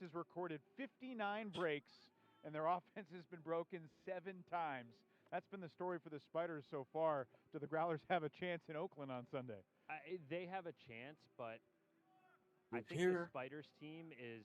has recorded 59 breaks, and their offense has been broken 7 times. That's been the story for the Spiders so far. Do the Growlers have a chance in Oakland on Sunday? They have a chance, but I Look think the here. Spiders team is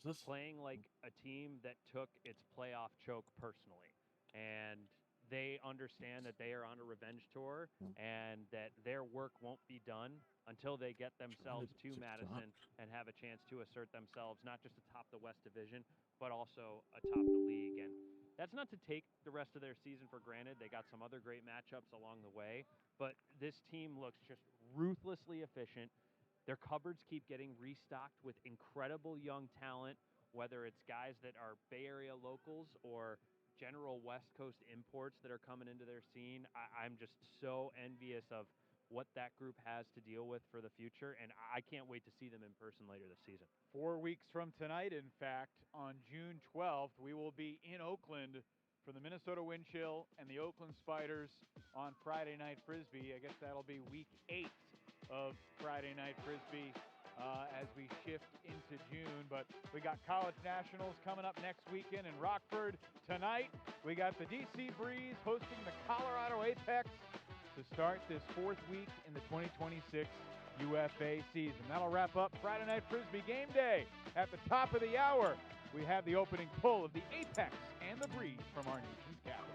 This playing like a team that took its playoff choke personally. And they understand that they are on a revenge tour and that their work won't be done until they get themselves to Madison and have a chance to assert themselves, not just atop the West Division, but also atop the league. And that's not to take the rest of their season for granted. They got some other great matchups along the way, but this team looks just ruthlessly efficient. Their cupboards keep getting restocked with incredible young talent, whether it's guys that are Bay Area locals or general West Coast imports that are coming into their scene. I'm just so envious of what that group has to deal with for the future, and I can't wait to see them in person later this season. 4 weeks from tonight, in fact, on June 12th, we will be in Oakland for the Minnesota Wind Chill and the Oakland Spiders on Friday Night Frisbee. I guess that'll be week 8 of Friday Night Frisbee as we shift into June. But we got College Nationals coming up next weekend in Rockford. Tonight, we got the DC Breeze hosting the Colorado Apex to start this 4th week in the 2026 UFA season. That'll wrap up Friday Night Frisbee game day. At the top of the hour, we have the opening pull of the Apex and the Breeze from our nation's capital.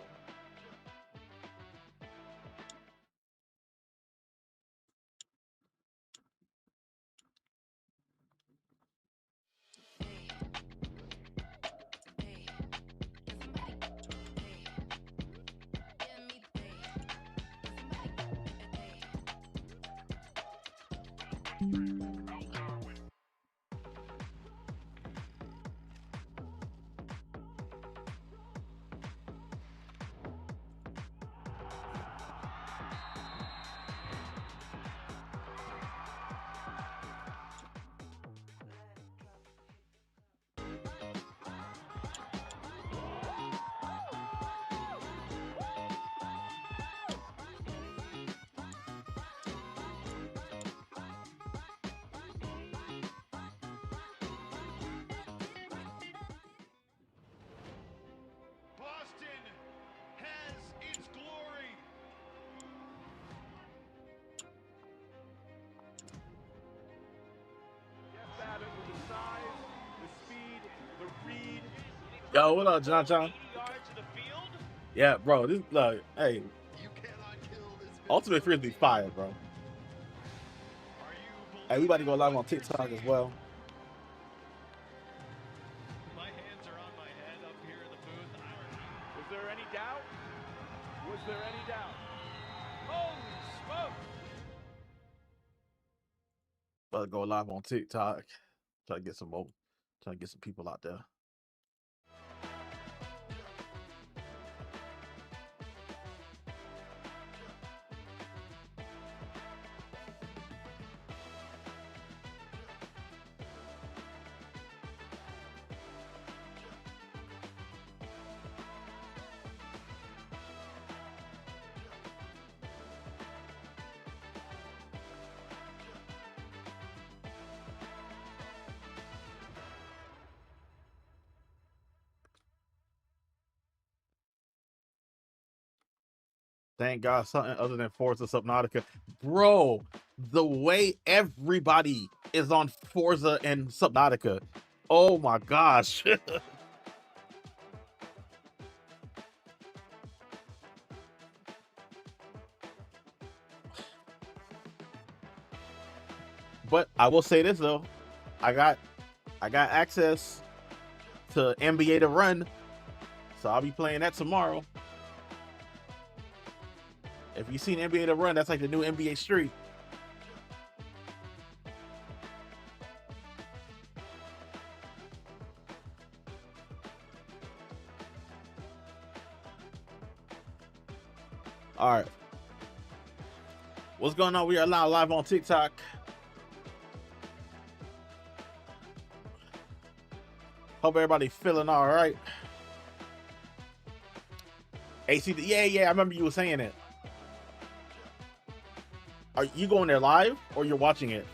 Boston has its glory. Jeff Babbitt with the size, the speed, the read. Yo, what up, John? 80 yards to the field. Yeah, bro. This look, hey, You cannot kill this. Ultimate Frisbee fire, bro. Are you Hey, we about to go live on TikTok as well. My hands are on my head up here in the booth. Was there any doubt? Was there any doubt? Holy smoke! About to go live on TikTok. Try to get some more. Try to get some people out there. Thank God, something other than Forza Subnautica. Bro, the way everybody is on Forza and Subnautica. Oh my gosh. But I will say this though. I got access to NBA to run. So I'll be playing that tomorrow. If you've seen NBA to run, that's like the new NBA Street. All right. What's going on? We are now live on TikTok. Hope everybody feeling all right. AC, yeah, I remember you were saying it. Are you going there live or you're watching it?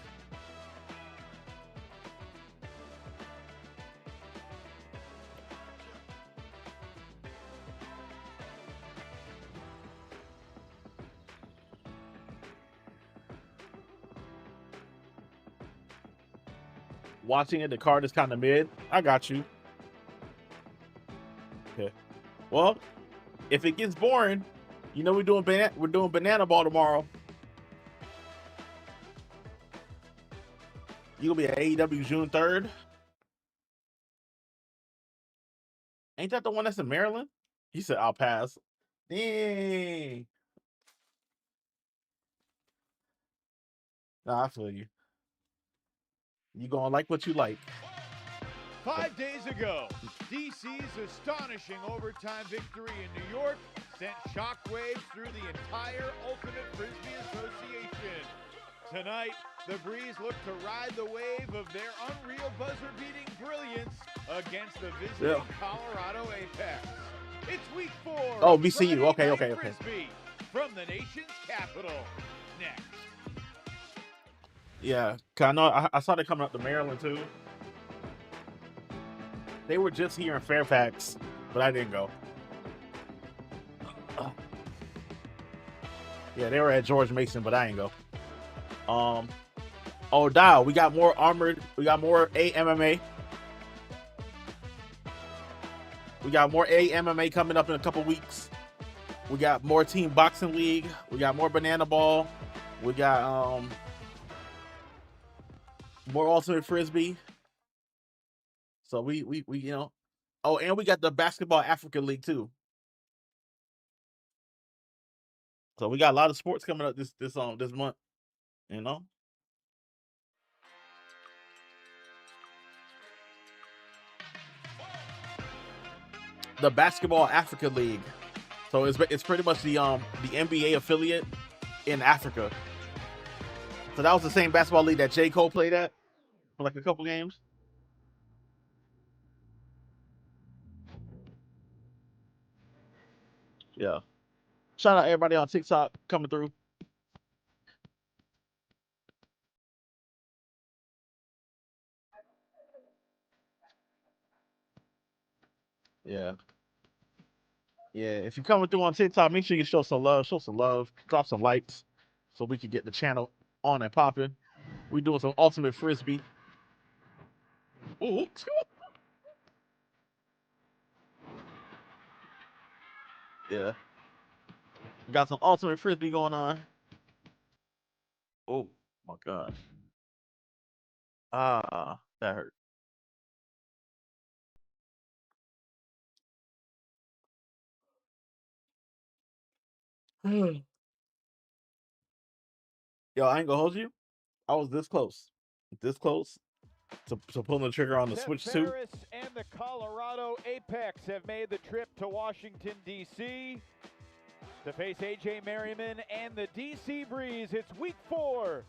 Watching it, the card is kind of mid. I got you. Okay. Well, if it gets boring, you know we're doing banana ball tomorrow. You gonna be at AEW June 3rd? Ain't that the one that's in Maryland? He said I'll pass. Dang. Nah, I feel you. You gonna like what you like. 5 days ago, DC's astonishing overtime victory in New York sent shockwaves through the entire Ultimate Frisbee Association. Tonight, the Breeze look to ride the wave of their unreal buzzer-beating brilliance against the visiting Colorado Apex. It's week 4. Oh, VCU. Okay. Frisbee from the nation's capital. Next. Yeah, cause I know I saw they coming up to Maryland too. They were just here in Fairfax, but I didn't go. Yeah, they were at George Mason, but I didn't go. Oh, Dial, we got more armored. We got more AMMA. We got more AMMA coming up in a couple weeks. We got more Team Boxing League. We got more Banana Ball. We got more Ultimate Frisbee. So we you know. Oh, and we got the Basketball Africa League too. So we got a lot of sports coming up this month. You know. The Basketball Africa League. So it's pretty much the NBA affiliate in Africa. So that was the same basketball league that J. Cole played at for like a couple games. Yeah. Shout out everybody on TikTok coming through. Yeah. Yeah, if you're coming through on TikTok, make sure you show some love, drop some likes so we can get the channel on and popping. We're doing some Ultimate Frisbee. Ooh, yeah. Got some Ultimate Frisbee going on. Oh my gosh. Ah, that hurt. Yo, I ain't gonna hold you. I was this close to pulling the trigger on the Switch 2. Ferris and the Colorado Apex have made the trip to Washington, D.C. to face A.J. Merriman and the D.C. Breeze. It's week 4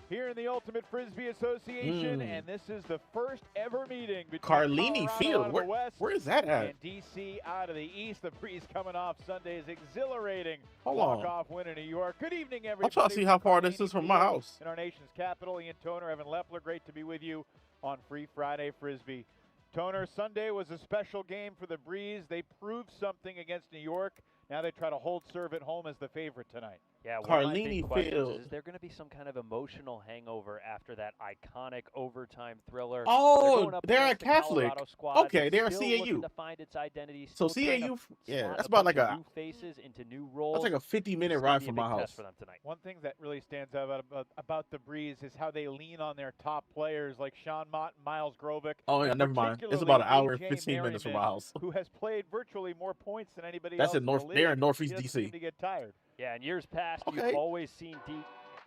here in the Ultimate Frisbee Association, and this is the first ever meeting between Carlini Colorado Field. out of the West Where is that at? and D.C. out of the East. The Breeze coming off Sunday's exhilarating Hold on. walk-off win in New York. Good evening, everybody. I'm trying to see how far this is from my house. In our nation's capital, Ian Toner, Evan Lepler, great to be with you on Free Friday Frisbee. Toner, Sunday was a special game for the Breeze. They proved something against New York. Now they try to hold serve at home as the favorite tonight. Yeah, one Carlini of my big questions Field. is there going to be some kind of emotional hangover after that iconic overtime thriller? Oh, they're a a Catholic. Okay, they're a CAU. To find its identity, So still trying to CAU, yeah, slot that's a about bunch like of a new faces into new roles. that's like a 50-minute It's gonna ride be a from big my test house. for them tonight. One thing that really stands out about the Breeze is how they lean on their top players like Sean Mott and Miles Grovic. Oh yeah, never mind. It's about an hour and 15 minutes from my house. Who has played virtually more points than anybody That's else in North. the They're in league. Northeast He doesn't seem DC. to get tired. Yeah, in years past, Okay. you've always seen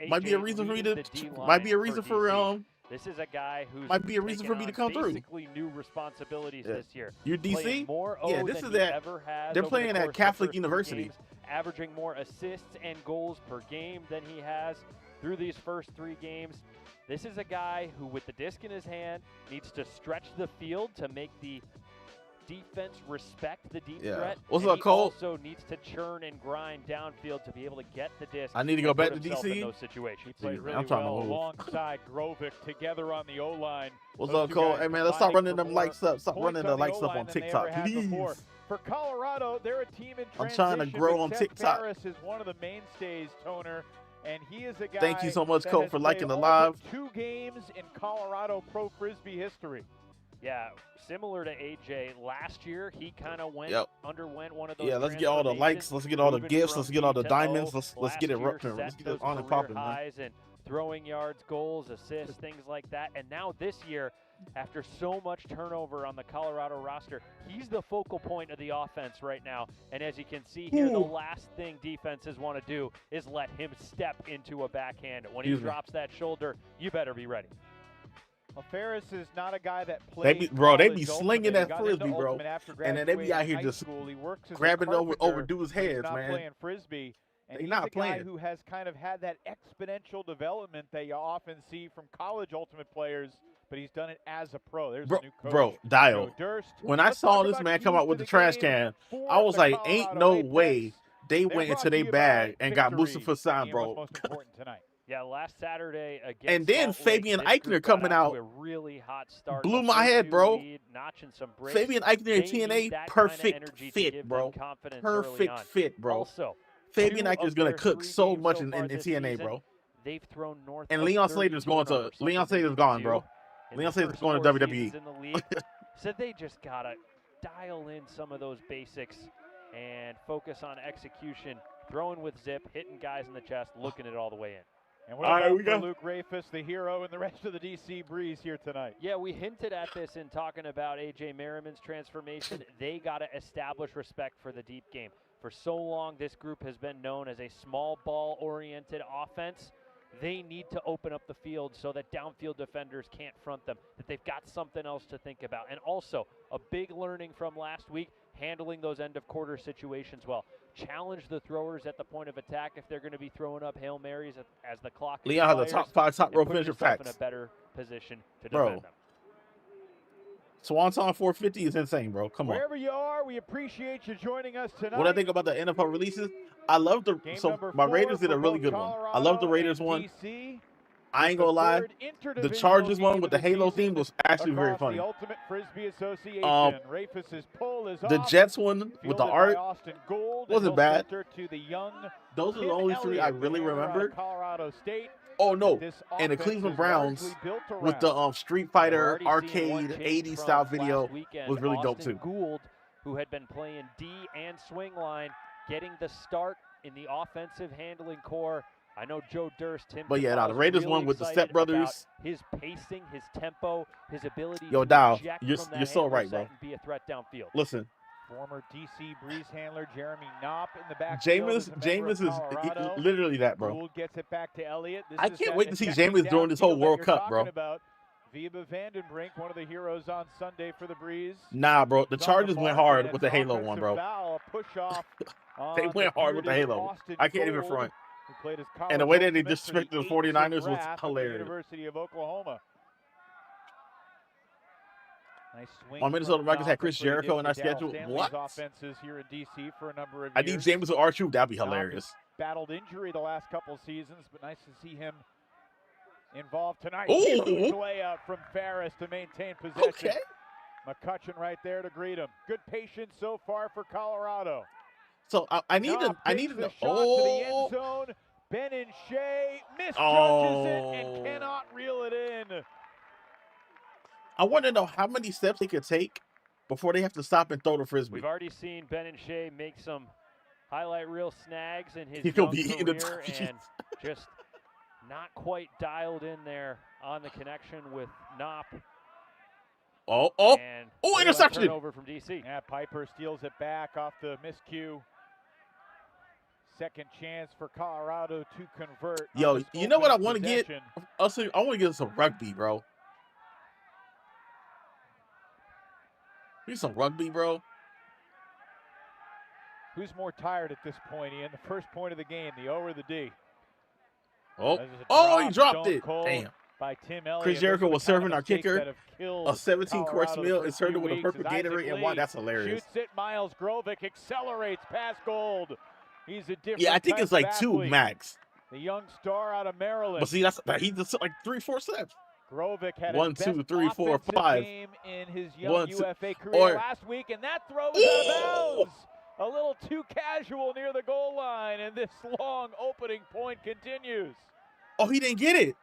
Might be a reason for me to. Might be a reason for DC. This is a guy who's might be a reason for me to come through. Basically, new responsibilities this year. You're DC? Playing more Yeah, O this than is he that. ever has They're over playing the at course of the Catholic first 3 University. games, averaging more assists and goals per game than he has through these first 3 games. This is a guy who, with the disc in his hand, needs to stretch the field to make the defense respect the deep threat. What's and up, Cole? He also needs to churn and grind downfield to be able to get the disc. I need to go back to in DC. those situations. He played really I'm trying to well move. alongside Grovic together on the O-line. What's Those up, two Cole? guys Hey man, let's start combining running for them more likes up. Stop points running the on likes up O-line on than they TikTok, ever had please. before. For Colorado, they're a team in I'm transition. trying to grow on but Seth TikTok. Ferris is one of the mainstays, Toner. And he is a guy Thank you so much, that Colt, has for played liking the all live. but 2 games in Colorado Pro Frisbee history. Yeah, similar to AJ, last year he kind of underwent one of those. Yeah, let's get all the likes, let's get all the gifts, let's get all the diamonds, let's get it let's get it on and popping, man. Highs and throwing yards, goals, assists, things like that. And now this year, after so much turnover on the Colorado roster, he's the focal point of the offense right now. And as you can see here, the last thing defenses want to do is let him step into a backhand. When he drops that shoulder, you better be ready. Well, Ferris is not a guy that plays. They be slinging that Frisbee, bro. And then they be out here just grabbing it over dudes' heads, not man. Playing Frisbee. And They're he's not a playing. guy who has kind of had that exponential development that you often see from college ultimate players, but he's done it as a pro. There's a new coach. Bro, Dial. Joe Durst. When I saw this man come out with the trash can, I was like, ain't no way they went into their bag and got Mustafa signed, bro. Most important tonight. Yeah, last Saturday against And then Salt Lake, Fabian this Eichner group coming got out to a really hot start. blew A my head, 4-2 bro. lead, notching some breaks. Fabian Eichner and They need TNA, that perfect kind of energy to fit, give bro. them confidence early Perfect on. fit, bro. Also, Fabian 2 Eichner is of gonna their cook 3 so games much so in far this TNA, season, bro. They've thrown north And of Leon 30 Slater's going to turnovers, Leon something Slater's they gone, do bro. in Leon the Slater's first going to 4 WWE. seasons in the league. So they just gotta dial in some of those basics and focus on execution, throwing with zip, hitting guys in the chest, looking it all the way in. And what about for Luke Rafus, the hero, and the rest of the DC Breeze here tonight? Yeah, we hinted at this in talking about A.J. Merriman's transformation. They got to establish respect for the deep game. For so long, this group has been known as a small ball-oriented offense. They need to open up the field so that downfield defenders can't front them, that they've got something else to think about. And also, a big learning from last week, handling those end-of-quarter situations well. Challenge the throwers at the point of attack if they're going to be throwing up Hail Marys as the clock Leon has a top 5 top row finisher facts. In a facts. better position to defend them. Swanton 450 is insane, bro. Come on. Wherever you are, we appreciate you joining us tonight. What I think about the NFL releases, I love the my Raiders did a really good one. I love the Raiders one. DC. I ain't gonna lie, the Chargers one with the Halo theme was actually very funny. The Ultimate Frisbee Association. Rafus's pull is the off. Jets one with the art wasn't bad. To the young Those are the only 3 I really remembered. Colorado State. Oh no, and the Cleveland Browns with the Street Fighter arcade 80s style video was really dope too. Gould, who had been playing D and swing line, getting the start in the offensive handling core. I know Joe Durst, but yeah, the Raiders really one with the Step Brothers. His pacing, his tempo, his ability to Dow, you're so right, bro. And be a threat downfield. Listen. Former DC Breeze handler Jeremy Knopp in the back. Jameis is literally that, bro. Gould gets it back to Elliott. I can't wait to see Jameis during this whole World Cup, bro. Viva Vandenbrink, one of the heroes on Sunday for the Breeze. Nah, bro. The Chargers went hard with the Halo one, bro. Push off they went hard with the Halo. I can't even front. And the way that they disrespected the 49ers was hilarious. University of Oklahoma. Nice swing. My Minnesota Vikings had Chris Jericho in our schedule. What? Offenses here in DC for a number of years. I need James with R-Truth. That'd be hilarious. Battled injury the last couple seasons, but nice to see him involved tonight. Huge layup from Ferris to maintain possession. Okay. McCutcheon right there to greet him. Good patience so far for Colorado. So I need to to the end zone. Ben and Shea misjudges it and cannot reel it in. I want to know how many steps they could take before they have to stop and throw the Frisbee. We've already seen Ben and Shea make some highlight reel snags in his He'll young be career and just not quite dialed in there on the connection with Knopp. Interception. Over from DC. Yeah, Piper steals it back off the miscue. Second chance for Colorado to convert. Yo, you know what I want to get? I want to get some rugby, bro. Need some rugby, bro. Who's more tired at this point, Ian? The first point of the game, the O or the D? He dropped it. Damn. By Tim Elliott. Chris Jericho was serving our kicker a 17-course meal and served it with a purple Gatorade and wine. That's hilarious. Shoots it. Miles Grovick accelerates past Gold. He's a different. Yeah, I think it's like 2 max. The young star out of Maryland. But see, he just like 3-4 steps. Grovick had 1, 2, 3, 4, 5. game in his young UFA career last week, and that throw is out of bounds. a little too casual near the goal line, and this long opening point continues. Oh, he didn't get it.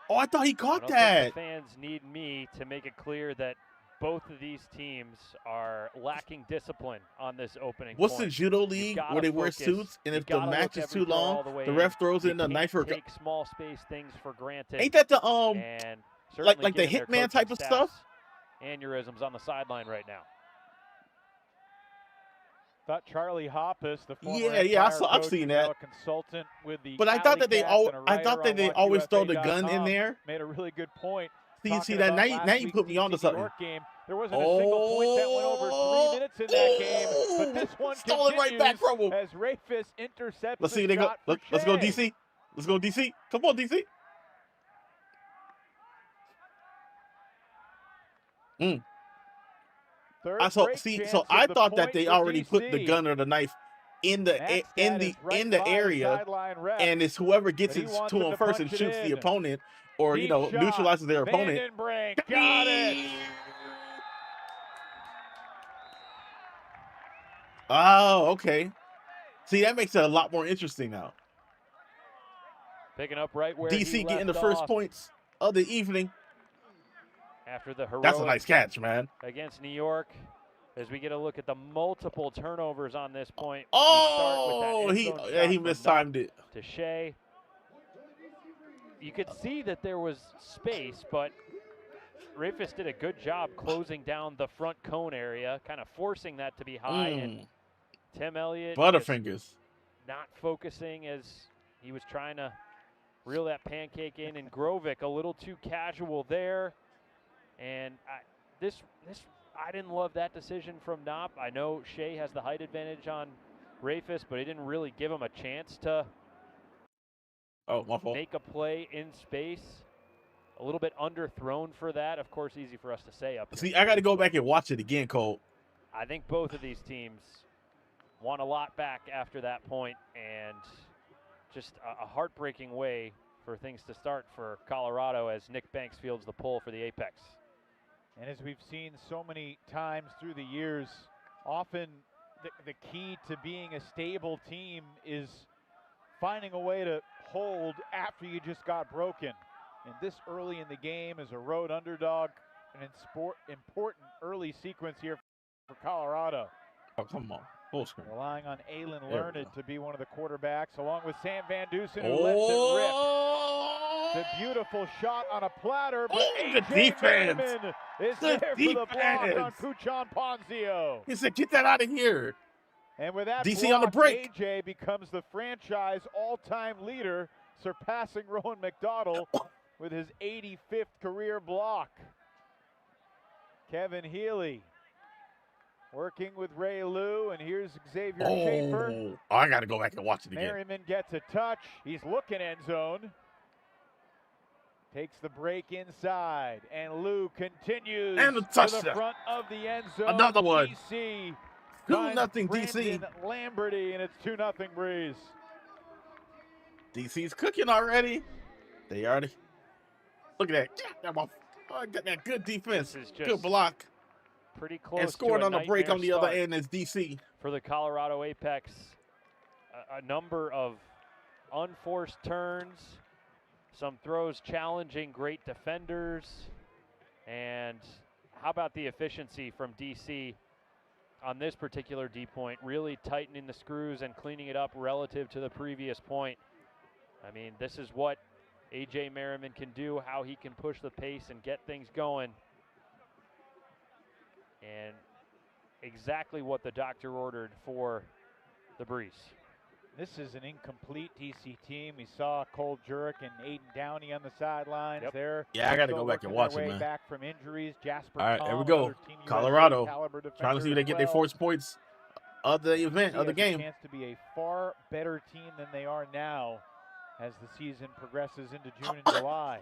Oh, I thought he I caught don't that. think the fans need me to make it clear that both of these teams are lacking discipline on this opening What's point. the judo You've league gotta where they wear focus. suits, and You if the gotta match look is too every throw long, all the way the in. ref throws You in a can't knife or take small space things for granted. ain't that the And certainly like the giving their hitman type coaching of stuff? staffs aneurysms on the sideline right now. Thought Charlie Hoppus, the former Yeah, Empire I've coach, seen is now that. a consultant with the But I thought that Alley Cats and a I thought writer that they on always throw the gun in WatchUFA.com, there. made a really good point. See talking that about now last you week's put me onto DC something. York game. There wasn't a single point that went over 3 minutes in that game, but this one stole it right back from him. as Rafis intercepts Let's see, the shot for let's go Shea. DC. Let's go DC. Come on, DC. Third I break chance so of I the thought that point they for already put the DC. gun or the knife in the Matt's dad is right in the by area, sideline ref, and it's whoever gets but he it wants to him him to first punch and it shoots the in. opponent, or Deep shot. neutralizes their opponent. Vandenbrink got it. Oh, okay. See, that makes it a lot more interesting now. Picking up right where DC he getting left the first off points of the evening. after the heroic That's a nice catch, man. against New York. As we get a look at the multiple turnovers on this point, Oh, we start with that he end zone shot mistimed it. to Shea. You could see that there was space, but Rafis did a good job closing down the front cone area, kind of forcing that to be high. And Tim Elliott just Butterfingers. not focusing as he was trying to reel that pancake in. And Grovic a little too casual there. And I didn't love that decision from Knopp. I know Shea has the height advantage on Rafis, but he didn't really give him a chance to My fault. make a play in space. A little bit underthrown for that. Of course, easy for us to say up here. See, I got to go back and watch it again, Cole. I think both of these teams want a lot back after that point, and just a heartbreaking way for things to start for Colorado as Nick Banks fields the pull for the Apex. And as we've seen so many times through the years, often the key to being a stable team is finding a way to hold after you just got broken. And this early in the game as a road underdog, an important early sequence here for Colorado. Oh, come on. Full screen. Relying on Aylin There we Learned go. to be one of the quarterbacks, along with Sam Van Dusen, who lets it rip. The beautiful shot on a platter, but the A.J. defense. Merriman is The there for the block on defense. Kuchan Ponzio. He said, get that out of here. And with that DC block, on the break. A.J. becomes the franchise all-time leader, surpassing Rowan McDonald with his 85th career block. Kevin Healy working with Ray Lou, and here's Xavier Schaefer. I got to go back and watch it again. Merriman gets a touch. He's looking end zone. Takes the break inside, and Lou continues And a to touchdown. the front of the end zone. Another one. DC 2-0 finds DC. Brandon Lamberty, and it's 2-0 Breeze. DC's cooking already. They already. Look at that. I got that good defense. This is just Good block. Pretty close And scoring to a on the break nightmare on the other start end is DC. for the Colorado Apex. A number of unforced turns, some throws challenging great defenders, and how about the efficiency from DC on this particular D point, really tightening the screws and cleaning it up relative to the previous point. I mean, this is what A.J. Merriman can do, how he can push the pace and get things going. And exactly what the doctor ordered for the Breeze. This is an incomplete DC team. We saw Cole Jurek and Aiden Downey on the sidelines there. Yeah, I got to Also go back and working watch their it, way man. back from injuries. Jasper All right, Tom, here we go. another Team USA Colorado. caliber Trying to see if defender they as get their well. 4 points of the event, of the DC has a game. chance to be a far better team than they are now as the season progresses into June and July.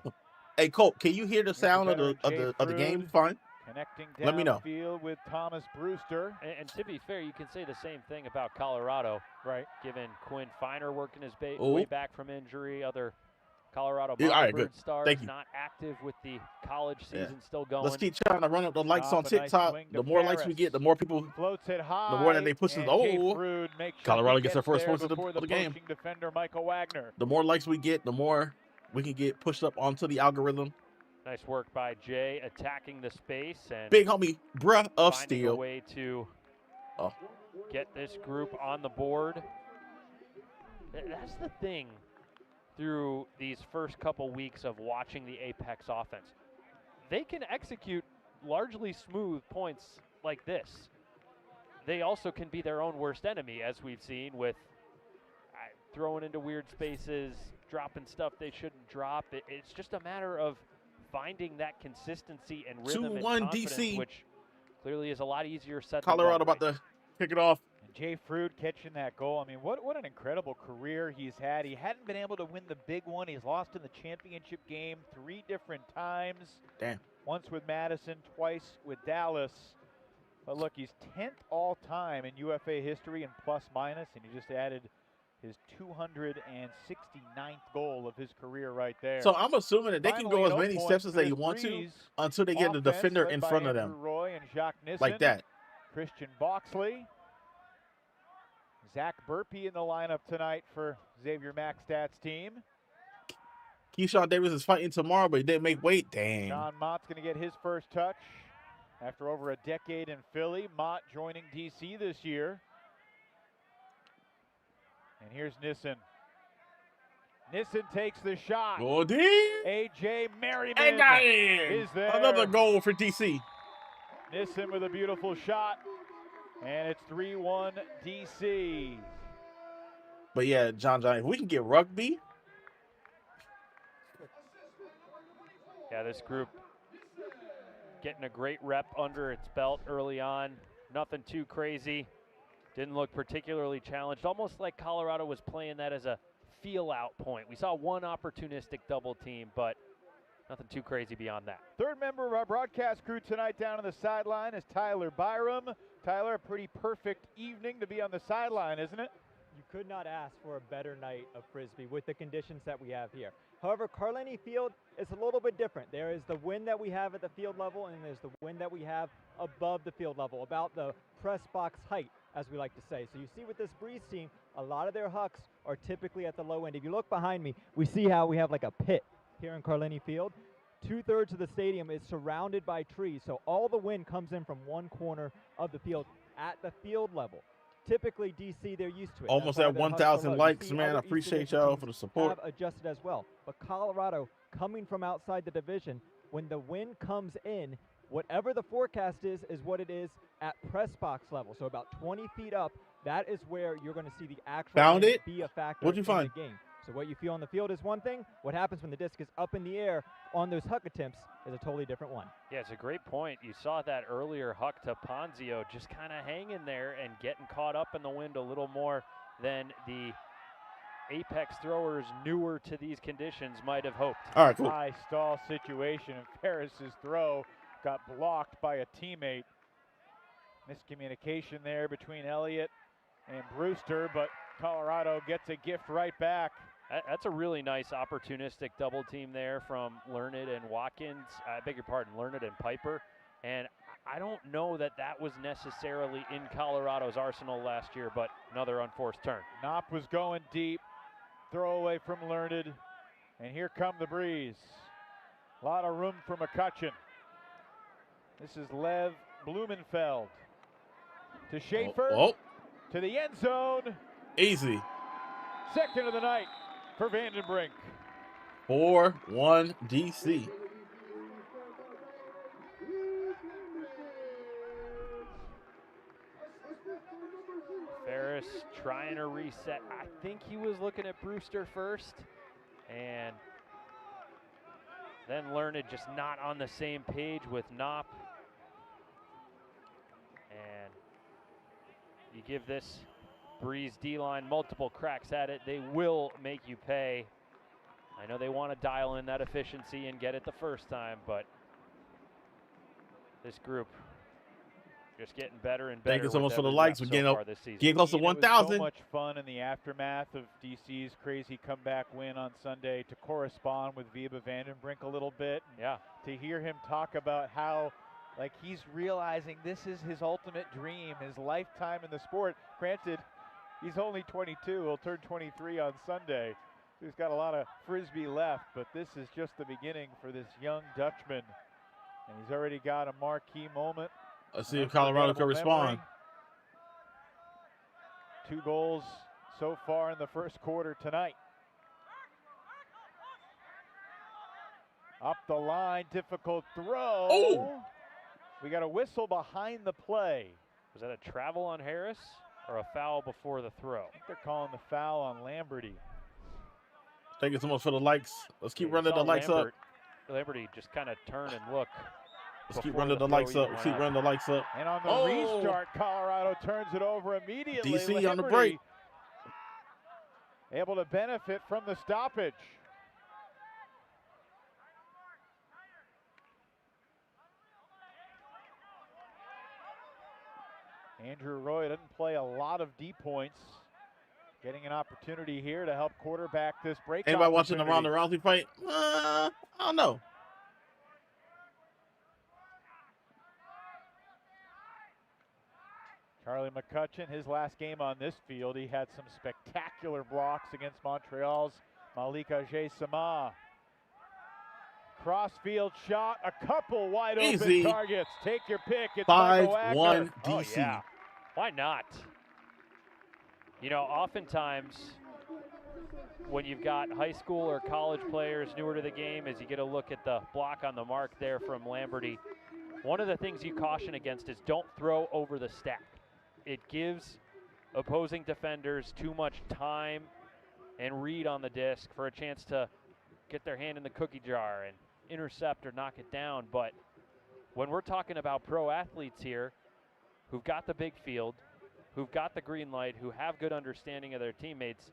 Hey, Colt, can you hear the sound of veteran Jay the game? Frood. Fine. Connecting Let me know. downfield with Thomas Brewster. And to be fair, you can say the same thing about Colorado, Right. given Quinn Finer working his Oh. way back from injury, other Colorado Yeah, all right, good. Monterbird Stars Thank you. not active with the college Yeah. season still going. Let's keep trying to run up the likes on Stop a nice TikTok. swing to The more likes we Ferris. get, the more people, Floats it high. the more that they push us. and Oh, Jay Frood makes sure Colorado he gets their first there points of before the game. poaching defender Michael Wagner. The more likes we get, the more we can get pushed up onto the algorithm. Nice work by Jay attacking the space and Big homie, bruh of finding a steel. way to Oh. get this group on the board. That's the thing through these first couple weeks of watching the Apex offense. They can execute largely smooth points like this. They also can be their own worst enemy, as we've seen with throwing into weird spaces, dropping stuff they shouldn't drop. It's just a matter of finding that consistency and rhythm and 2-1 confidence, DC. which clearly is a lot easier said Colorado than done. about to kick it off. And Jay Frood catching that goal. I mean, what an incredible career he's had. He hadn't been able to win the big one. He's lost in the championship game 3 different times. Damn. Once with Madison, twice with Dallas. But look, he's 10th all time in UFA history in plus minus, and he just added his 269th goal of his career right there. So I'm assuming that they can go as many steps as they want to Breeze, until they get the defender led in by front of Andrew them, Roy and Jacques Nissen, like that. Christian Boxley. Zach Burpee in the lineup tonight for Xavier Maxtad's team. Keyshawn Davis is fighting tomorrow, but he didn't make weight. Dang. Sean Mott's going to get his first touch after over a decade in Philly. Mott joining DC this year. And here's Nissen. Nissen takes the shot. Go deep. A.J. Merriman And got in. is there. Another goal for DC. Nissen with a beautiful shot. And it's 3-1 DC. But yeah, John, if we can get rugby. Yeah, this group getting a great rep under its belt early on. Nothing too crazy. Didn't look particularly challenged. Almost like Colorado was playing that as a feel-out point. We saw one opportunistic double team, but nothing too crazy beyond that. Third member of our broadcast crew tonight down on the sideline is Tyler Byram. Tyler, a pretty perfect evening to be on the sideline, isn't it? You could not ask for a better night of Frisbee with the conditions that we have here. However, Carlini Field is a little bit different. There is the wind that we have at the field level, and there's the wind that we have above the field level, about the press box height, as we like to say. So you see with this Breeze team, a lot of their hucks are typically at the low end. If you look behind me, we see how we have like a pit here in Carlini Field. 2/3 of the stadium is surrounded by trees, so all the wind comes in from one corner of the field at the field level. Typically, DC, they're used to it. Almost That's why at their hucks 1,000 are low. You likes, see man. other I East appreciate Division y'all teams for the support. have adjusted as well. But Colorado, coming from outside the division, when the wind comes in, whatever the forecast is what it is at press box level. So about 20 feet up, that is where you're going to see the actual Found wind it? be a factor What'd you in find? the game. So what you feel on the field is one thing. What happens when the disc is up in the air on those huck attempts is a totally different one. Yeah, it's a great point. You saw that earlier huck to Ponzio just kind of hanging there and getting caught up in the wind a little more than the Apex throwers newer to these conditions might have hoped. All right, cool. High stall situation, and Ferris's throw got blocked by a teammate. Miscommunication there between Elliott and Brewster, but Colorado gets a gift right back. That's a really nice opportunistic double team there from Learned and Watkins. I beg your pardon, Learned and Piper. And I don't know that that was necessarily in Colorado's arsenal last year, but another unforced turn. Knopp was going deep. Throw away from Learned. And here come the Breeze. A lot of room for McCutcheon. This is Lev Blumenfeld. To Schaefer. Oh, To the end zone. easy. Second of the night for Vandenbrink. 4-1 DC. Ferris trying to reset. I think he was looking at Brewster first, and then Learned just not on the same page with Knopp. And you give this Breeze D-line multiple cracks at it, they will make you pay. I know they want to dial in that efficiency and get it the first time, but this group Just getting better and Thank better. you so with much for the every likes. rep We're so far this season. getting close to Ian, it was 1,000. so much fun in the aftermath of DC's crazy comeback win on Sunday to correspond with Wiebe Vandenbrink a little bit. Yeah. To hear him talk about how, like, he's realizing this is his ultimate dream, his lifetime in the sport. Granted, he's only 22. He'll turn 23 on Sunday. He's got a lot of Frisbee left, but this is just the beginning for this young Dutchman. And he's already got a marquee moment. Let's see if Colorado can respond. 2 goals so far in the first quarter tonight. Up the line, difficult throw. Oh! We got a whistle behind the play. Was that a travel on Harris or a foul before the throw? I think they're calling the foul on Lamberty. Thank you so much for the likes. Let's keep Yeah, running the likes up. Lamberty just kind of turn and look. Let's keep before running the throw likes up. even Let's keep went running the likes up. And on the Oh! restart, Colorado turns it over immediately. DC on the Lamberty break. able to benefit from the stoppage. Andrew Roy doesn't play a lot of D points. Getting an opportunity here to help quarterback this break. Anybody watching the Ronda Rousey fight? I don't know. Charlie McCutcheon, his last game on this field, he had some spectacular blocks against Montreal's Malik Ajay-Sama. Crossfield shot, a couple wide Easy. open targets. Take your pick. It's Michael 5-1 Wagner. Oh, DC. yeah. Why not? You know, oftentimes when you've got high school or college players newer to the game, as you get a look at the block on the mark there from Lamberty, one of the things you caution against is don't throw over the stack. It gives opposing defenders too much time and read on the disc for a chance to get their hand in the cookie jar and intercept or knock it down. But when we're talking about pro athletes here who've got the big field, who've got the green light, who have good understanding of their teammates,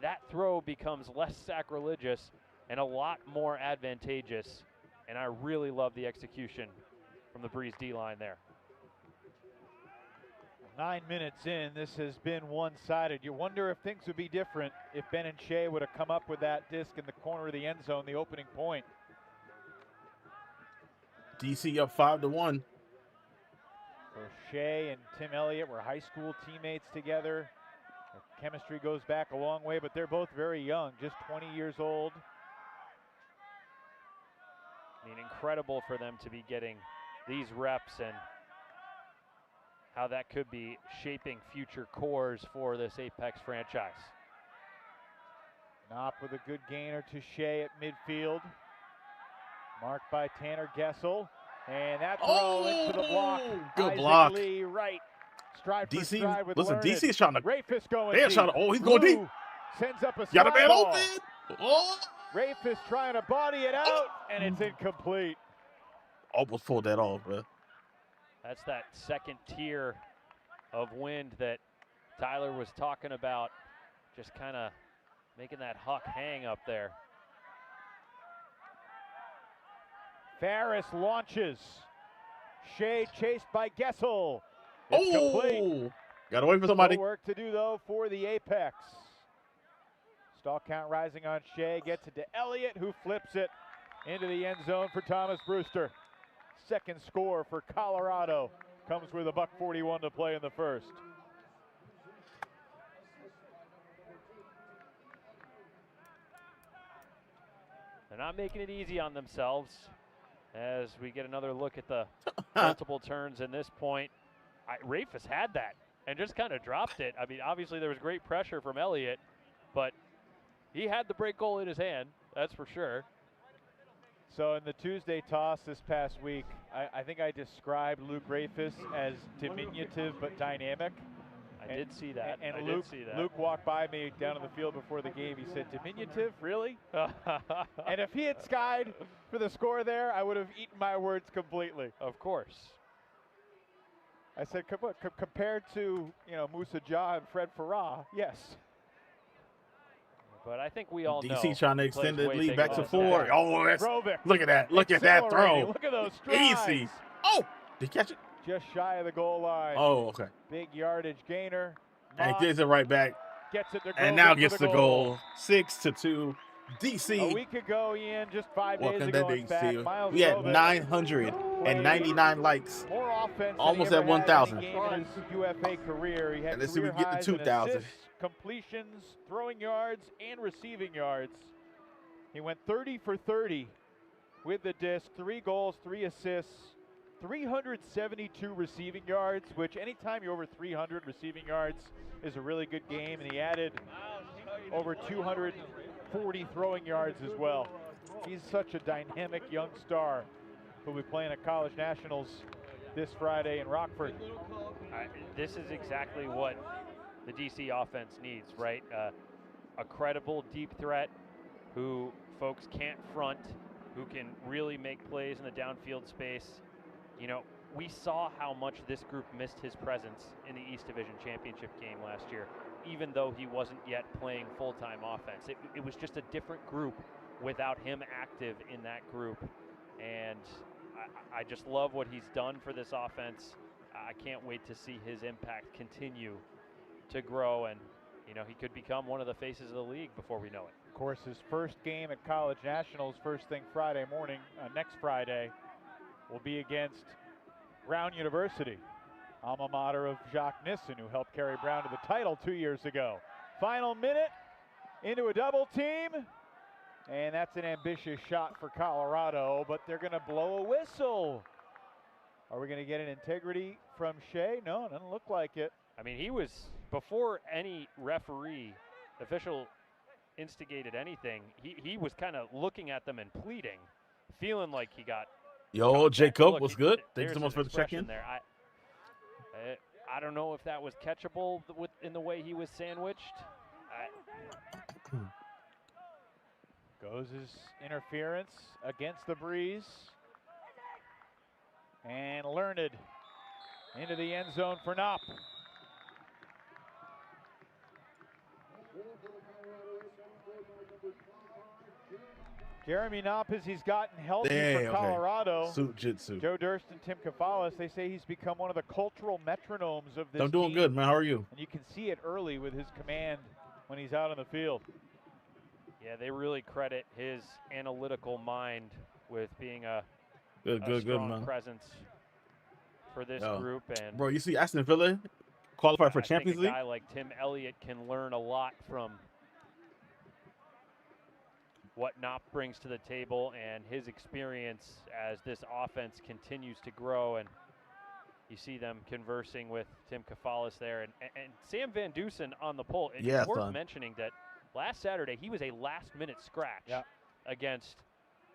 that throw becomes less sacrilegious and a lot more advantageous. And I really love the execution from the Breeze D-line there. 9 minutes in, this has been one-sided. You wonder if things would be different if Ben and Shea would have come up with that disc in the corner of the end zone, the opening point. DC up 5-1. So Shea and Tim Elliott were high school teammates together. Their chemistry goes back a long way, but they're both very young, just 20 years old. I mean, incredible for them to be getting these reps and how that could be shaping future cores for this Apex franchise. Knopp with a good gainer to Shea at midfield. Marked by Tanner Gessel. And that throw into the block. Good Isaac block. Lee right. Stride for DC, stride with listen, Learned. DC is trying to. Rafis going They're deep. trying to. Oh, he's going deep. Blue sends up a Got a slide man ball. open. Oh, Rafis trying to body it out, and it's incomplete. almost pulled that off, man. That's that second tier of wind that Tyler was talking about, just kind of making that huck hang up there. Ferris launches. Shea chased by Gessel. It's complete. Oh, got away from somebody. Still work to do, though, for the Apex. Stall count rising on Shea. Gets it to Elliott, who flips it into the end zone for Thomas Brewster. Second score for Colorado. Comes with $1:41 to play in the first. They're not making it easy on themselves as we get another look at the multiple turns in this point. Rafis had that and just kind of dropped it. I mean, obviously there was great pressure from Elliott, but he had the break goal in his hand, that's for sure. So in the Tuesday toss this past week, I think I described Luke Rafis as diminutive but dynamic. I did see that. And I Luke, did see that. Luke walked by me down on the field before the game. He said, diminutive, really? And if he had skied for the score there, I would have eaten my words completely. Of course. I said, compared to, Moussa Jah and Fred Farah, yes. But I think we all know. DC trying to he plays extend the way lead bigger back than to 4. that. Oh, that's, Rovic look at that. Look at that accelerating. throw. Look at those strides. Easy. Oh, did he catch it? just shy of the goal line. Oh, okay. Big yardage gainer. And he Mott gives it right back. gets it to And now Grogan for gets the goal. 6-2. A DC. week ago, Ian, just 5 days Welcome ago, to in fact, DC. Miles We had Rovis 999 likes. more offense Almost than he at ever had in 1,000. any game in his UFA career. He had And let's see if career we get the highs in 2,000. assists, completions, throwing yards, and receiving yards. He went 30 for 30 with the disc, 3 goals, 3 assists, 372 receiving yards, which anytime you're over 300 receiving yards is a really good game. And he added over 240 throwing yards as well. He's such a dynamic young star who'll be playing at College Nationals this Friday in Rockford. This is exactly what the DC offense needs, right? A credible deep threat who folks can't front, who can really make plays in the downfield space. You know, we saw how much this group missed his presence in the East Division Championship game last year, even though he wasn't yet playing full-time offense. It was just a different group without him active in that group. And I just love what he's done for this offense. I can't wait to see his impact continue to grow, and you know, he could become one of the faces of the league before we know it. Of course, his first game at College Nationals, first thing Friday morning, next Friday, will be against Brown University, alma mater of Jacques Nissen, who helped carry Brown to the title 2 years ago. Final minute into a double team, and that's an ambitious shot for Colorado, but they're going to blow a whistle. Are we going to get an integrity from Shea? No, it doesn't look like it. I mean, he was, before any referee, official instigated anything, he was kind of looking at them and pleading, feeling like he got. Yo, Jacob, Look, what's good? Thanks there's so much his for the expression check-in. there. I don't know if that was catchable in the way he was sandwiched. Goes his interference against the breeze. And Learned into the end zone for Knopp. Jeremy Knopp, as he's gotten healthy for Colorado. Suit Jitsu. Joe Durst and Tim Kafalis, they say he's become one of the cultural metronomes of this I'm doing team. good, man. How are you? And you can see it early with his command when he's out on the field. Yeah, they really credit his analytical mind with being a Good, strong man. presence for this group. And bro, you see Aston Villa qualified for Champions League. League? A guy like Tim Elliott can learn a lot from what Knopp brings to the table and his experience as this offense continues to grow. And you see them conversing with Tim Kafalis there. And Sam Van Dusen on the pole. It's worth mentioning that last Saturday he was a last-minute scratch against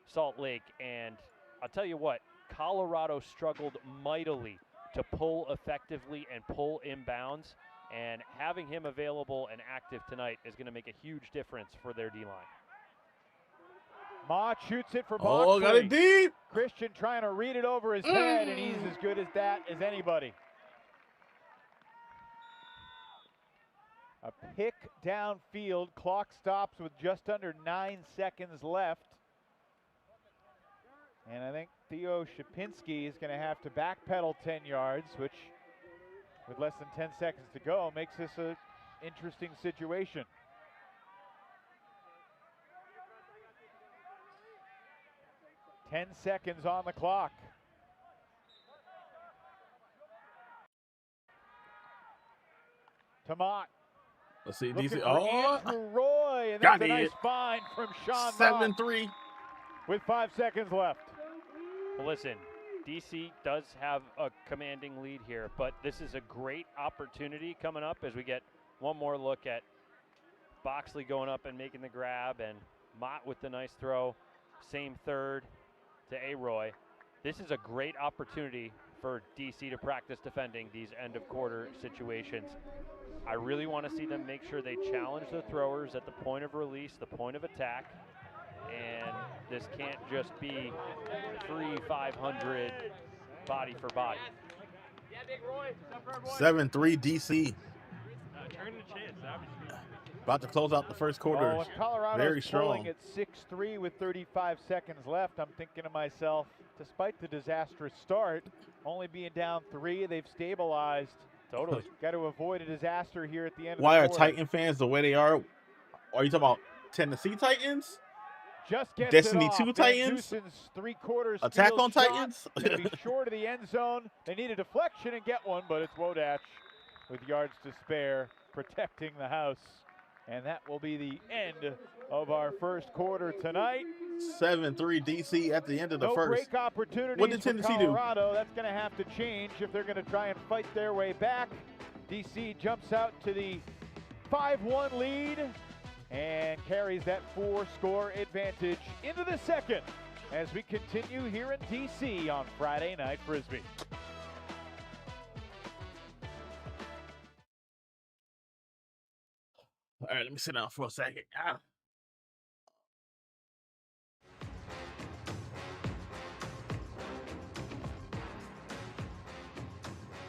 Salt Lake. And I'll tell you what, Colorado struggled mightily to pull effectively and pull inbounds. And having him available and active tonight is going to make a huge difference for their D-line. Mott shoots it for Boxley. Oh, got it deep. Christian trying to read it over his head, and he's as good as that as anybody. A pick downfield. Clock stops with just under 9 seconds left. And I think Theo Shapinski is going to have to backpedal 10 yards, which, with less than 10 seconds to go, makes this an interesting situation. Ten seconds on the clock. To Mott. Let's see, Looking DC. for Andrew Roy, and that's a nice find from Sean Mott 7-3 with 5 seconds left. Well, listen, DC does have a commanding lead here, but this is a great opportunity coming up as we get one more look at Boxley going up and making the grab, and Mott with the nice throw. Same third to A-Roy. This is a great opportunity for DC to practice defending these end-of-quarter situations. I really want to see them make sure they challenge the throwers at the point of release, the point of attack, and this can't just be 3-500 body for body. 7-3 DC. About to close out the first quarter. Oh, and Colorado's very strong. pulling at 6-3 with 35 seconds left. I'm thinking to myself, despite the disastrous start, only being down 3, they've stabilized. Totally. Got to avoid a disaster here at the end Why of are the quarter. Titan fans the way they are? Are you talking about Tennessee Titans? Just gets Destiny it off. 2 Titans? Van Dusen's three-quarters Attack field on shot. Titans? Going to be short of the end zone. They need a deflection and get one, but it's Wodach with yards to spare, protecting the house. And that will be the end of our first quarter tonight. 7-3 DC at the end of the No first. break opportunities What did for Tennessee do? Colorado. That's going to have to change if they're going to try and fight their way back. DC jumps out to the 5-1 lead and carries that 4-score advantage into the second as we continue here in DC on Friday Night Frisbee. All right, let me sit down for a second.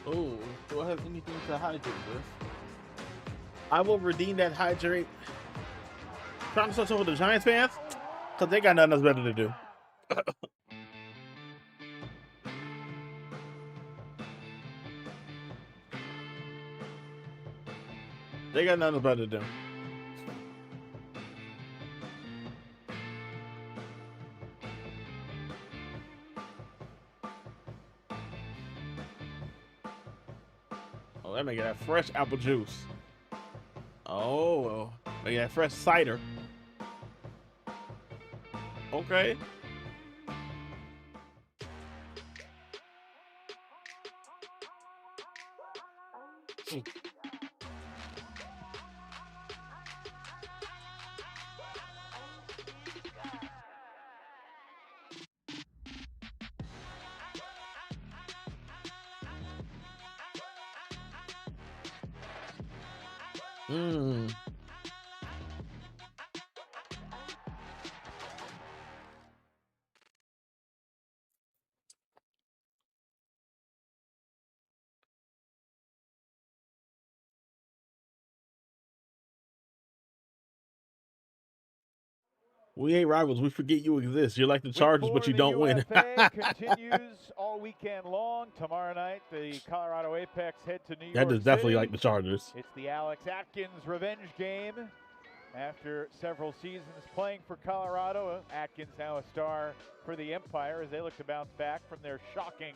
Oh, do I have anything to hydrate with? I will redeem that hydrate. Trying to start over the Giants fans? Because they got nothing else better to do. They got nothing better to do. Oh, let me get that fresh apple juice. Oh, let me get that fresh cider. Okay. Mmm. We ain't rivals. We forget you exist. You're like the Chargers, but you don't win. UFA continues all weekend long. Tomorrow night, the Colorado Apex head to New York That is definitely City. like the Chargers. It's the Alex Atkins revenge game. After several seasons playing for Colorado, Atkins now a star for the Empire as they look to bounce back from their shocking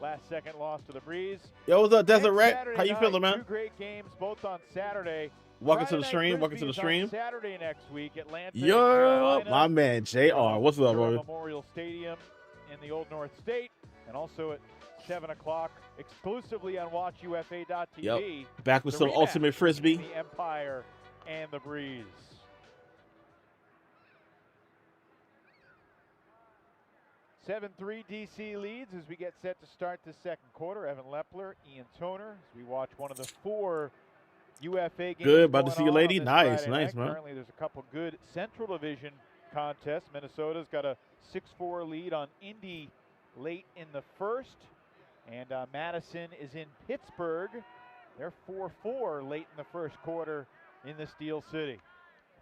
last-second loss to the Breeze. Yo, what's up, Desert Next Rat? Saturday How you night, feeling, man? 2 great games, both on Saturday. Welcome to Friday the Night stream. Welcome to Frisbee the is on stream. Saturday next week, Atlanta. and Yo, Carolina. my man, JR. What's up, Durham bro? Memorial Stadium in the Old North State, and also at 7 o'clock exclusively on WatchUFA.tv. Yep. Back with the some rematch Ultimate Frisbee. between the Empire and the Breeze. (7-3) DC leads as we get set to start the second quarter. Evan Lepler, Ian Toner, as we watch one of the 4 UFA games. Good, about to going see you, on lady. this Nice, Friday nice, night. man. Currently, there's a couple good Central Division contests. Minnesota's got a 6-4 lead on Indy late in the first, and Madison is in Pittsburgh. They're 4-4 late in the first quarter in the Steel City.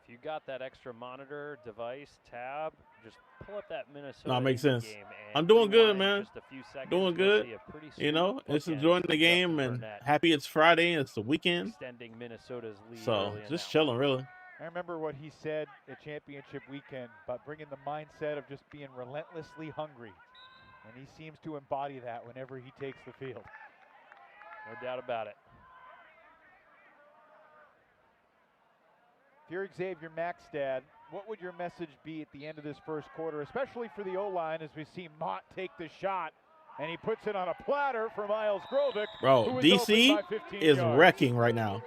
If you got that extra monitor, device, tab, just pull up that Minnesota No, it makes Indy sense. game and I'm doing good, rewind man. just a few seconds. Doing You'll good. see a pretty You sweet know, it's bookend enjoying the from game Justin and Burnett, happy it's Friday and it's the weekend. extending Minnesota's lead So early in just that chilling, really. I remember what he said at championship weekend about bringing the mindset of just being relentlessly hungry. And he seems to embody that whenever he takes the field. No doubt about it. If you're Xavier Maxstad, what would your message be at the end of this first quarter, especially for the O-line as we see Mott take the shot, and he puts it on a platter for Miles Grovic, Bro, who was DC open by 15 is yards. wrecking right now.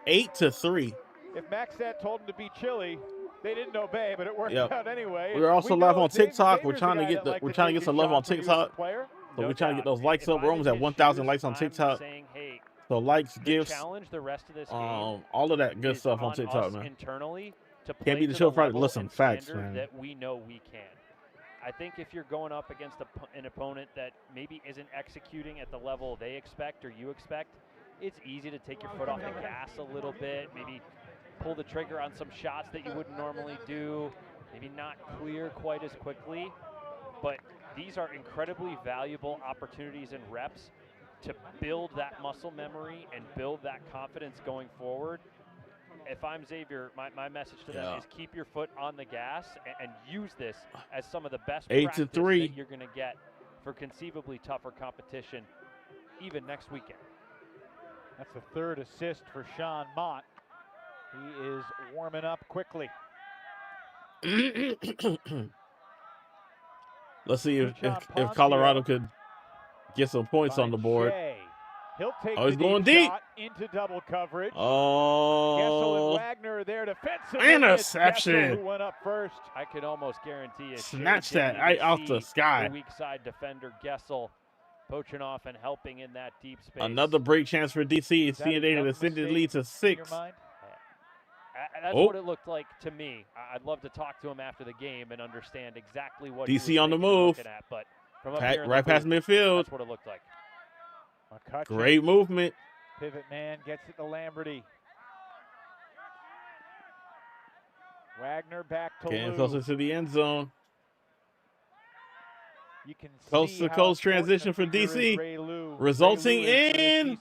8-3. If Maxstad told him to be chilly, they didn't obey, but it worked Yep. out anyway. We're also We live know on TikTok. Xavier's We're trying a to guy get that liked we're to trying to take get some his love on shot when he was a TikTok. player. So No we're trying to get doubt. those likes If up. I We're almost was at his 1,000 shoes, likes on I'm TikTok. saying, hey, So likes, the gifts, challenge the rest of this game all of that good is stuff on on TikTok, us man. internally to play Can't be the to chill Friday. level Listen, and facts, standard man. that we know we can. I think if you're going up against an opponent that maybe isn't executing at the level they expect or you expect, it's easy to take your foot off the gas a little bit, maybe pull the trigger on some shots that you wouldn't normally do, maybe not clear quite as quickly. But these are incredibly valuable opportunities and reps to build that muscle memory and build that confidence going forward. If I'm Xavier, my message to them is keep your foot on the gas and use this as some of the best 8-3 practice that you're going to get for conceivably tougher competition even next weekend. That's the third assist for Sean Mott. He is warming up quickly. Let's see if Colorado could get some points on the board. Shea. He'll take he's the going deep shot into double coverage. Gessel and Wagner are there defensively. Interception. Gessel who went up first. I could almost guarantee it. Snatch that right off the sky. The weak side defender Gessel poaching off and helping in that deep space. Another break chance for DC. Seeing they can extend the lead to 6. That's what it looked like to me. I'd love to talk to him after the game and understand exactly what DC on the move. At, but from up here right past midfield. That's what it looked like. McCutcheon. Great movement. Pivot man gets it to Lamberty. Wagner back to Getting closer to the end zone. You can coast to coast transition for DC, resulting in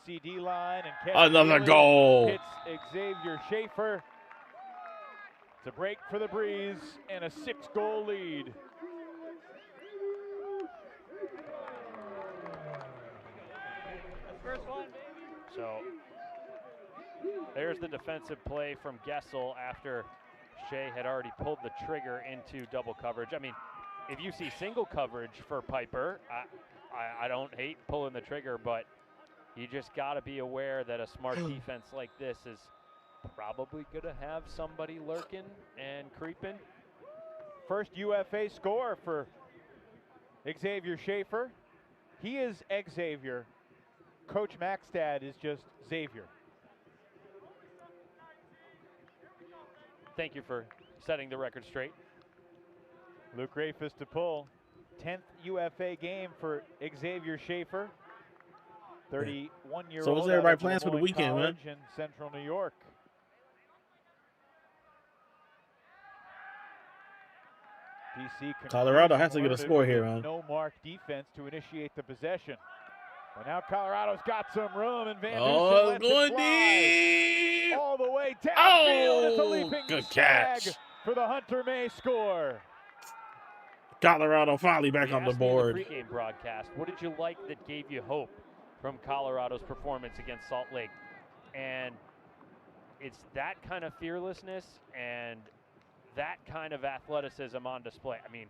another goal. Hits Xavier Schaefer. It's a break for the Breeze and a 6-goal lead. So there's the defensive play from Gessel after Shea had already pulled the trigger into double coverage. I mean, if you see single coverage for Piper, I don't hate pulling the trigger, but you just got to be aware that a smart defense like this is probably going to have somebody lurking and creeping. First UFA score for Xavier Schaefer. He is Xavier. Coach Maxstad is just Xavier. Thank you for setting the record straight. Luke Rafus to pull. 10th UFA game for Xavier Schaefer. 31-year-old. So what's everybody plans for the weekend, man? In Central New York. DC Colorado has to get a score here, man. No mark defense to initiate the possession. But now Colorado's got some room, and Van Dusen lets going it fly deep. all the way downfield. It's a leaping good snag catch for the Hunter May score. Colorado finally back on the board. The pregame broadcast, what did you like that gave you hope from Colorado's performance against Salt Lake? And it's that kind of fearlessness and that kind of athleticism on display. I mean,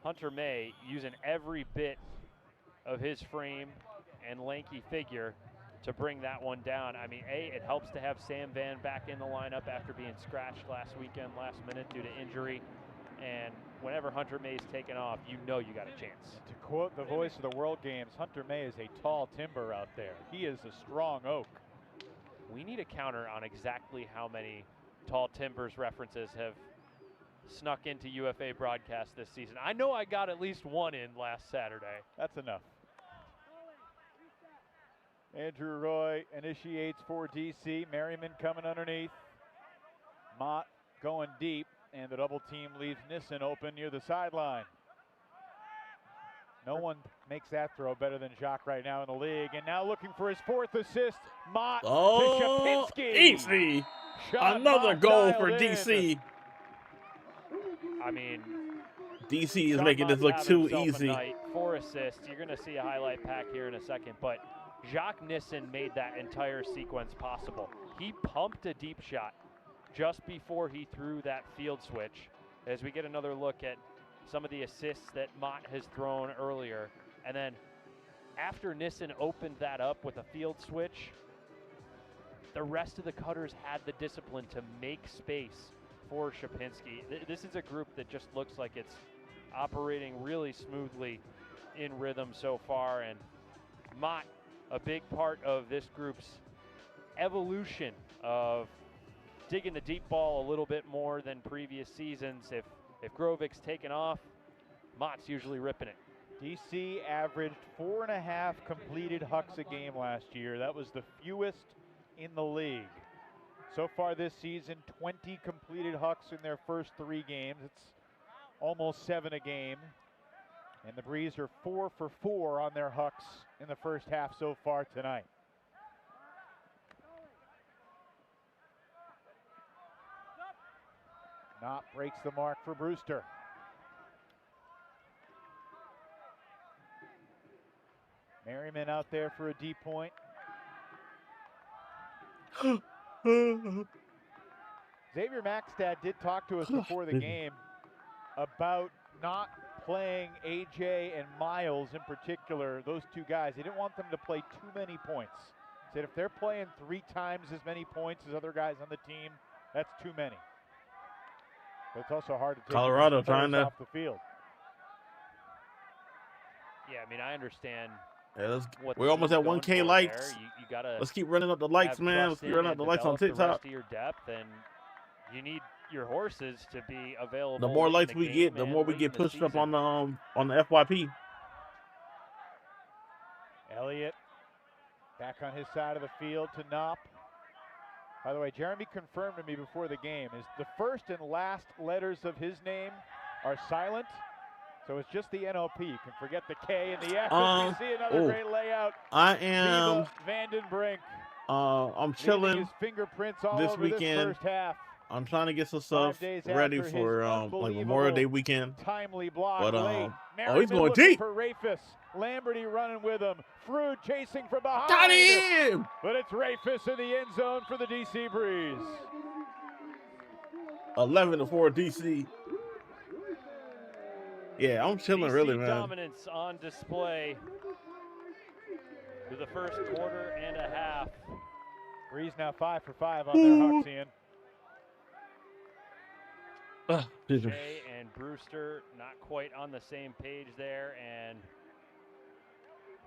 Hunter May using every bit of his frame and lanky figure to bring that one down. I mean, it helps to have Sam Van back in the lineup after being scratched last minute due to injury. And whenever Hunter May's taken off, you know you got a chance. To quote the voice of the World Games, Hunter May is a tall timber out there. He is a strong oak. We need a counter on exactly how many tall timbers references have snuck into UFA broadcast this season. I know I got at least one in last Saturday. That's enough. Andrew Roy initiates for DC. Merriman coming underneath. Mott going deep, and the double team leaves Nissen open near the sideline. No one makes that throw better than Jacques right now in the league. And now looking for his 4th assist, Mott to Shapinski. Easy. Another goal for DC. I mean, DC is making this look too easy. 4 assists. You're going to see a highlight pack here in a second, but Jacques Nissen made that entire sequence possible. He pumped a deep shot just before he threw that field switch. As we get another look at some of the assists that Mott has thrown earlier. And then after Nissen opened that up with a field switch, the rest of the cutters had the discipline to make space for Shapinski. This is a group that just looks like it's operating really smoothly in rhythm so far. And Mott, a big part of this group's evolution of digging the deep ball a little bit more than previous seasons. If Grovik's taken off, Mott's usually ripping it. DC averaged 4.5 completed hucks a game last year. That was the fewest in the league. So far this season, 20 completed hucks in their first 3 games. It's almost 7 a game. And the Breeze are 4 for 4 on their hucks in the first half so far tonight. Knopp breaks the mark for Brewster. Merriman out there for a deep point. Xavier Maxtad did talk to us before the game about not playing AJ and Miles in particular, those two guys. He didn't want them to play too many points. He said if they're playing 3 times as many points as other guys on the team, that's too many. But it's also hard to take Colorado trying to off the field. Yeah, I mean, I understand. Yeah, what we're almost at 1K likes. You gotta Let's keep running up the likes, man. Let's keep running up the likes on TikTok. The rest of your depth, and you need your horses to be available. The more likes we get, the more we get pushed up on the FYP. Elliott back on his side of the field to Knopp. By the way, Jeremy confirmed to me before the game is the first and last letters of his name are silent. So it's just the NOP. You can forget the K and the F. We see another great layout. I am Vandenbrink. I'm chilling his fingerprints all this over weekend. This first half. I'm trying to get some stuff ready for like Memorial Day weekend. Timely block but late. he's going deep. For Rafis. Lamberty running with him. Frood chasing from behind. Got him! But it's Rafis in the end zone for the DC Breeze. 11-4 DC. Yeah, I'm chilling DC really, man. Dominance on display through the first quarter and a half. Breeze now 5 for 5 on their hucks, Ian. Jay and Brewster not quite on the same page there, and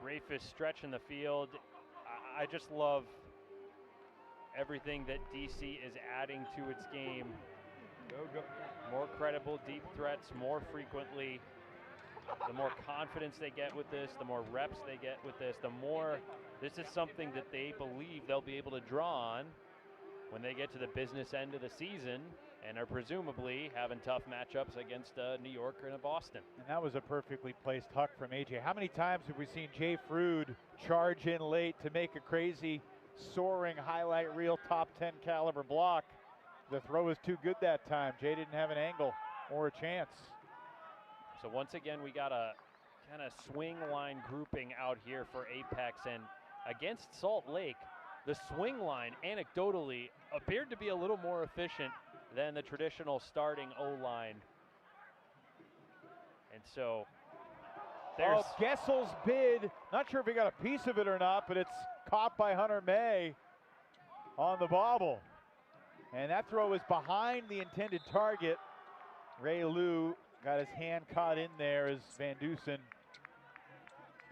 Rafis stretching the field. I just love everything that DC is adding to its game. More credible deep threats more frequently. The more confidence they get with this, the more reps they get with this, the more this is something that they believe they'll be able to draw on when they get to the business end of the season and are presumably having tough matchups against New York and a Boston. And that was a perfectly placed huck from AJ. How many times have we seen Jay Frood charge in late to make a crazy soaring highlight reel top 10 caliber block? The throw was too good that time. Jay didn't have an angle or a chance. So once again, we got a kind of swing line grouping out here for Apex, and against Salt Lake, the swing line anecdotally appeared to be a little more efficient than the traditional starting O-line. And so there's Gessel's bid. Not sure if he got a piece of it or not, but it's caught by Hunter May on the bobble. And that throw is behind the intended target. Ray Lou got his hand caught in there as Van Dusen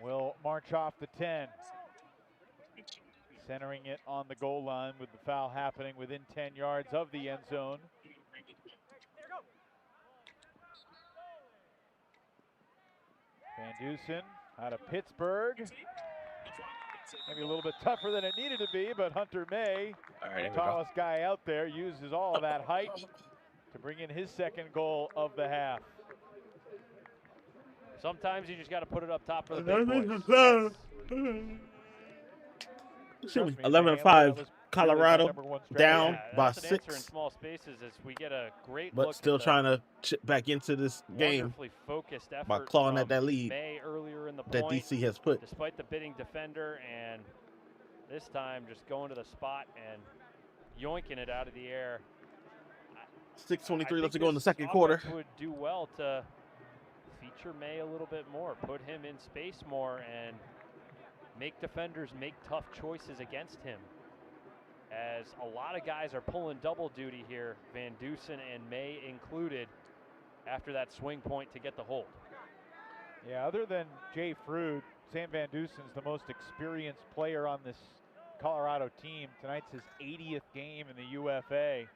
will march off the 10. Centering it on the goal line with the foul happening within 10 yards of the end zone. Van Dusen out of Pittsburgh. Maybe a little bit tougher than it needed to be, but Hunter May, the tallest guy out there, uses all of that height to bring in his second goal of the half. Sometimes you just got to put it up top for the big boys. 11-5, Colorado down by 6. In small spaces as we get a great but look still trying to chip back into this game by clawing at that lead earlier in the that point, DC has put. Despite the bidding defender, and this time just going to the spot and yoinking it out of the air. 6:23 left to go in the second quarter. Would do well to feature May a little bit more, put him in space more, and make defenders make tough choices against him. As a lot of guys are pulling double duty here, Van Dusen and May included, after that swing point to get the hold. Yeah, other than Jay Frood, Sam Van Dusen's the most experienced player on this Colorado team. Tonight's his 80th game in the UFA.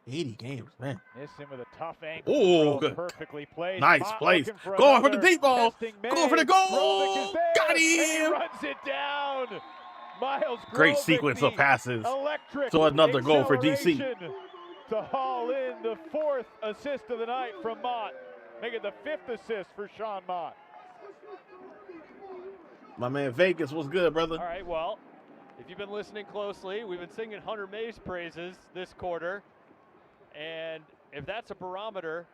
80 games, man. Missed him with a tough angle. Oh, good. Perfectly placed. Nice place. Going for the deep ball. Going for the goal. Got him. He runs it down. Miles Great Grovic, sequence of passes. Electric So another goal for DC. To haul in the 4th assist of the night from Mott. Make it the 5th assist for Sean Mott. My man Vegas, what's good, brother? All right, well, if you've been listening closely, we've been singing Hunter May's praises this quarter. And if that's a barometer,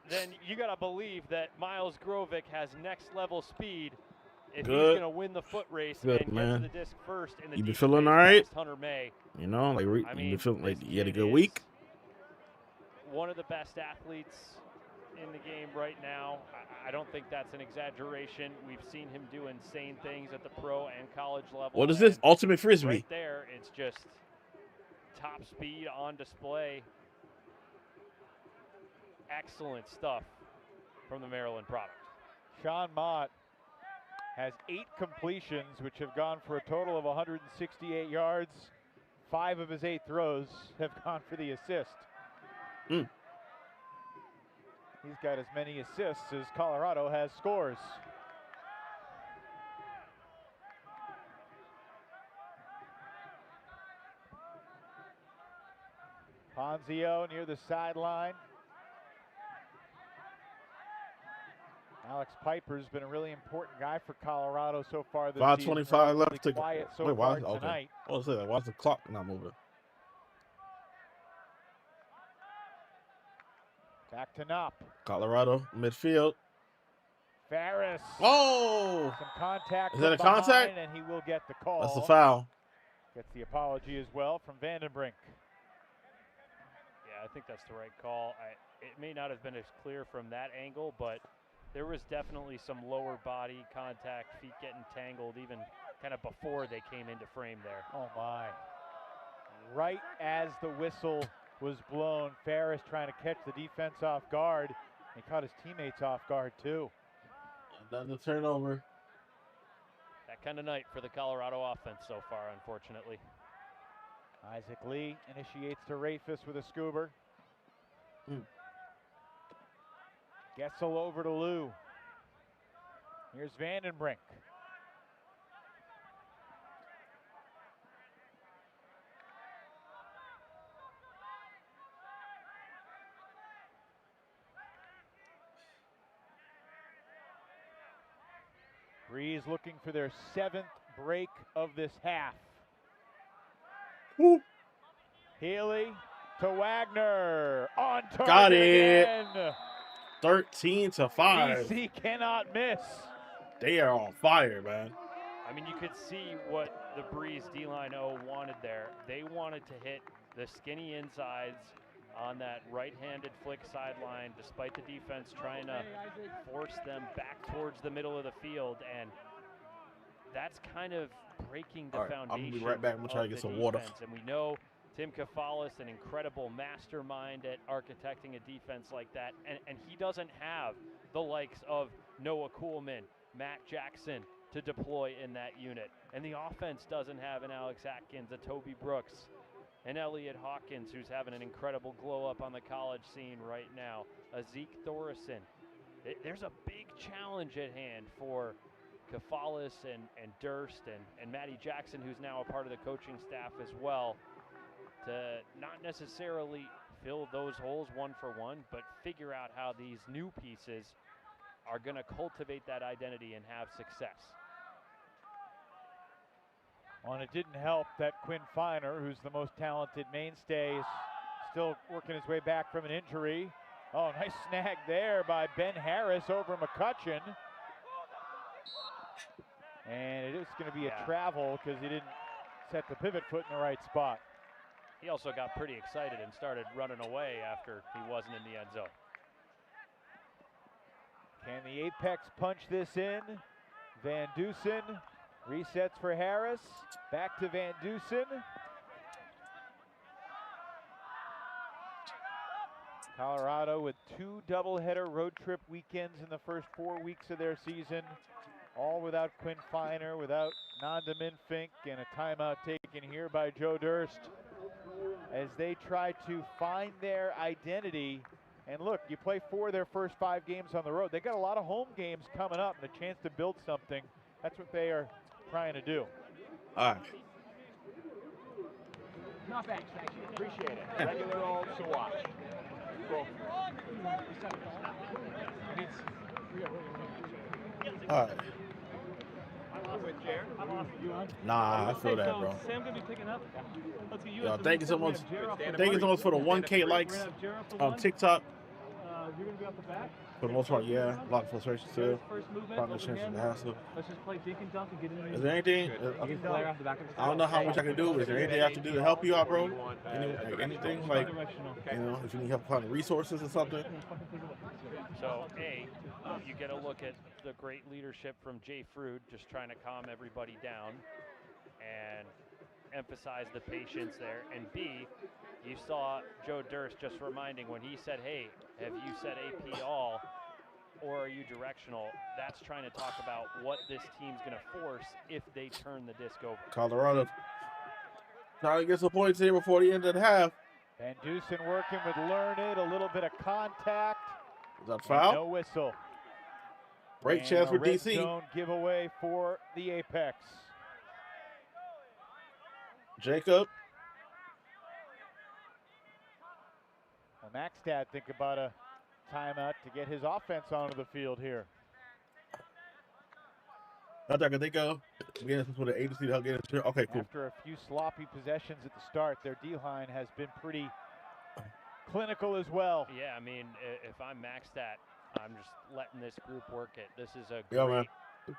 then you got to believe that Miles Grovic has next level speed if he's going to win the foot race and get to the disc first in the You been deep feeling space all right? past Hunter May. You know, like I you mean, been feeling like this you had a kid good is week. One of the best athletes in the game right now. I don't think that's an exaggeration. We've seen him do insane things at the pro and college level. What is this? Ultimate Frisbee. Right there, it's just top speed on display. Excellent stuff from the Maryland product. Sean Mott has 8 completions, which have gone for a total of 168 yards. 5 of his 8 throws have gone for the assist. He's got as many assists as Colorado has scores. Ponzio near the sideline. Alex Piper's been a really important guy for Colorado so far this season. 5:25 left to quiet so wait, far why? tonight. Okay. What's that? Why's the clock not moving? Back to Knopp. Colorado midfield. Ferris. Oh! Some contact. Is that a behind, contact? and he will get the call. That's a foul. Gets the apology as well from Vandenbrink. Yeah, I think that's the right call. It may not have been as clear from that angle, but there was definitely some lower body contact, feet getting tangled even kind of before they came into frame there. Oh, my. Right as the whistle was blown, Ferris trying to catch the defense off guard. He caught his teammates off guard, too. Another turnover. That kind of night for the Colorado offense so far, unfortunately. Isaac Lee initiates to Rafis with a scoober. Gessel over to Lou. Here's Vandenbrink. Breeze looking for their 7th break of this half. Woo. Healy to Wagner. On target Got it. again. 13-5. BC cannot miss. They are on fire, man. I mean, you could see what the Breeze D-line O wanted there. They wanted to hit the skinny insides on that right-handed flick sideline, despite the defense trying to force them back towards the middle of the field, and that's kind of breaking the foundation. I'm gonna be right back. I'm gonna try to get some water. And we know Tim Kafalis, an incredible mastermind at architecting a defense like that, and he doesn't have the likes of Noah Kuhlman, Matt Jackson to deploy in that unit, and the offense doesn't have an Alex Atkins, a Toby Brooks, and Elliot Hawkins, who's having an incredible glow up on the college scene right now, a Zeke Thorison. There's a big challenge at hand for Kafalis and Durst and Matty Jackson, who's now a part of the coaching staff as well, to not necessarily fill those holes one for one, but figure out how these new pieces are going to cultivate that identity and have success. Well, and it didn't help that Quinn Finer, who's the most talented mainstay, is still working his way back from an injury. Oh, nice snag there by Ben Harris over McCutcheon. And it is going to be a travel because he didn't set the pivot foot in the right spot. He also got pretty excited and started running away after he wasn't in the end zone. Can the Apex punch this in? Van Dusen resets for Harris. Back to Van Dusen. Colorado with 2 doubleheader road trip weekends in the first 4 weeks of their season. All without Quinn Finer, without Nanda Minfink, and a timeout taken here by Joe Durst as they try to find their identity. And look, you play 4 of their first 5 games on the road. They got a lot of home games coming up and a chance to build something. That's what they are trying to do. All right. No, thanks. Appreciate it. Regular old to watch. All right. Nah, I feel that, bro. Sam gonna be picking up. Let's get you Yo, at the thank you so reset. much. We have Jarrah for Thank you so one. much for the 1K likes We're gonna have Jarrah for on one. TikTok. You're gonna be off the back. For the most part, yeah. A lot of frustration too. Jarrah's first movement, Probably open chance hand. to hassle. Let's just play dink and dunk and get in Is there anything? I don't know how much I can do. Is there anything I can do to help you out, bro? Anything like, you know, if you need help finding resources or something? So, you get a look at the great leadership from Jay Frood, just trying to calm everybody down and emphasize the patience there. And B, you saw Joe Durst just reminding when he said, hey, have you said AP all or are you directional? That's trying to talk about what this team's going to force if they turn the disc over. Colorado trying to get some points here before the end of the half. Van Dusen working with Learned, a little bit of contact. Is that foul? No whistle. Break chance for red DC. Zone giveaway for the Apex. Jacob. Well, Maxstad think about a timeout to get his offense onto the field here. Nothing I can think of. Again, this is for the agency to help get it. Okay, cool. After a few sloppy possessions at the start, their D-line has been pretty clinical as well. Yeah, I mean, if I'm Maxstat, I'm just letting this group work it. This is a Yeah, great, man.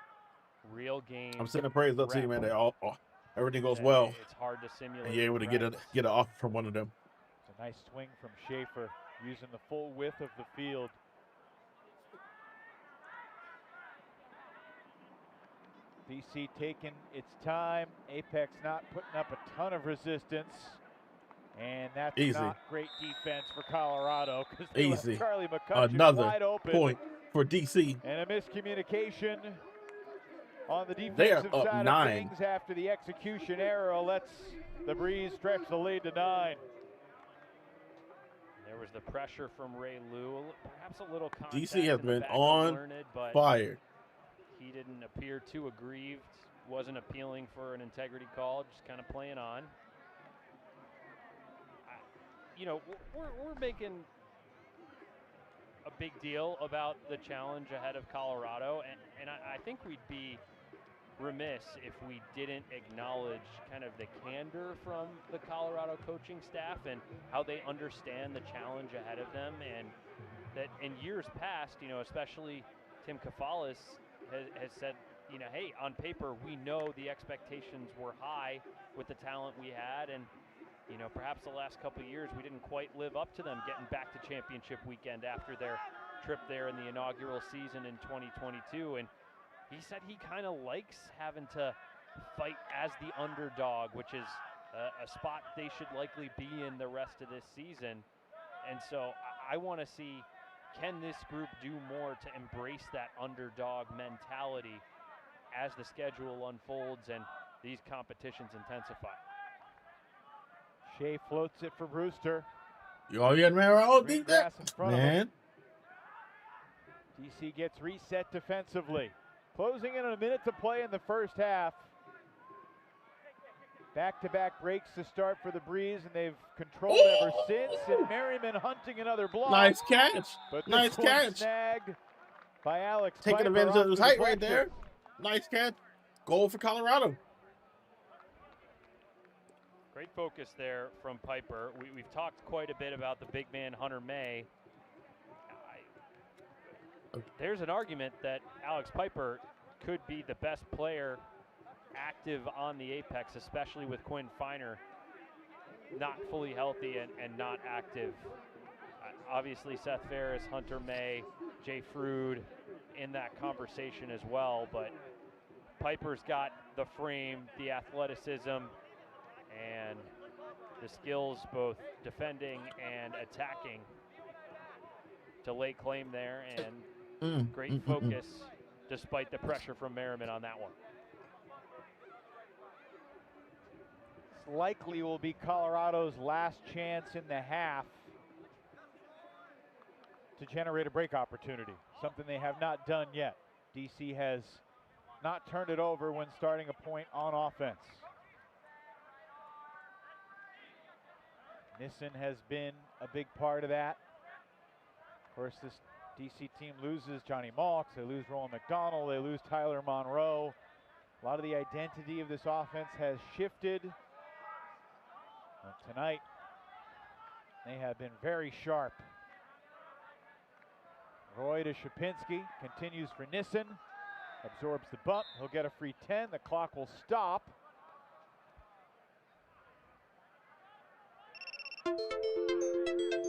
real game. I'm sending praise up to you, man. Everything goes And well. It's hard to simulate. And you're able to get an offer from one of them. It's a nice swing from Schaefer, using the full width of the field. DC taking its time. Apex not putting up a ton of resistance. And that's Easy. not great defense for Colorado because they left Easy. Charlie McCutcheon Another wide open. point for DC. And a miscommunication on the They are defensive up side 9. of things after the execution error lets the Breeze stretch the lead to 9. There was the pressure from Ray Lou, perhaps a little contact DC has in the been back of on Learned, but fire. he didn't appear too aggrieved, wasn't appealing for an integrity call, just kind of playing on. You know, we're making a big deal about the challenge ahead of Colorado, and I think we'd be remiss if we didn't acknowledge kind of the candor from the Colorado coaching staff and how they understand the challenge ahead of them, and that in years past, you know, especially Tim Kafalis has said, you know, hey, on paper, we know the expectations were high with the talent we had, and you know, perhaps the last couple of years we didn't quite live up to them getting back to championship weekend after their trip there in the inaugural season in 2022. And he said he kind of likes having to fight as the underdog, which is a spot they should likely be in the rest of this season. And so I want to see, can this group do more to embrace that underdog mentality as the schedule unfolds and these competitions intensify? Shea floats it for Brewster. Oh, yeah, man. I don't Green think that. grass in front of Man. DC gets reset defensively. Closing in on a minute to play in the first half. Back-to-back breaks to start for the Breeze, and they've controlled ever since. And Merriman hunting another block. Nice catch. But this Nice one catch. snagged by Alex Taking Piper advantage off of his the height right deflection. there. Nice catch. Goal for Colorado. Great focus there from Piper. We've talked quite a bit about the big man Hunter May. There's an argument that Alex Piper could be the best player active on the Apex, especially with Quinn Finer not fully healthy and not active. Obviously, Seth Ferris, Hunter May, Jay Frood in that conversation as well, but Piper's got the frame, the athleticism, and the skills both defending and attacking to lay claim there, and great focus despite the pressure from Merriman on that one. This likely will be Colorado's last chance in the half to generate a break opportunity, something they have not done yet. DC has not turned it over when starting a point on offense. Nissen has been a big part of that. Of course, this DC team loses Johnny Malks, they lose Roland McDonald, they lose Tyler Monroe. A lot of the identity of this offense has shifted. But tonight, they have been very sharp. Roy to Shapinski, continues for Nissen, absorbs the bump, he'll get a free 10, the clock will stop.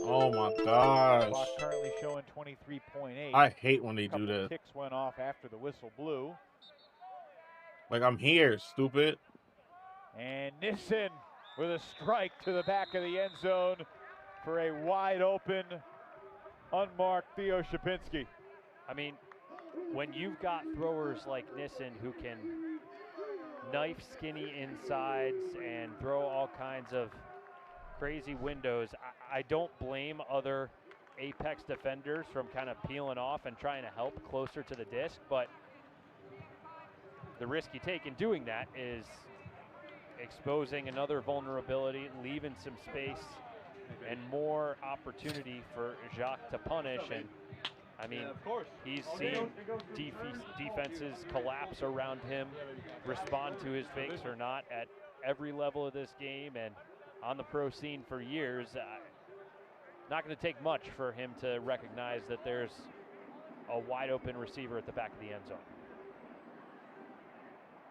Oh my gosh. Clock currently showing 23.8. I hate when they Couple do that. ticks went off after the whistle blew. Like, I'm here, stupid. And Nissen with a strike to the back of the end zone for a wide open, unmarked Theo Shapinski. I mean, when you've got throwers like Nissen who can knife skinny insides and throw all kinds of crazy windows, I don't blame other Apex defenders from kind of peeling off and trying to help closer to the disc, but the risk you take in doing that is exposing another vulnerability, leaving some space and more opportunity for Jacques to punish. And I mean, he's seen defenses collapse around him, respond to his fakes or not at every level of this game, and on the pro scene for years. Not going to take much for him to recognize that there's a wide open receiver at the back of the end zone.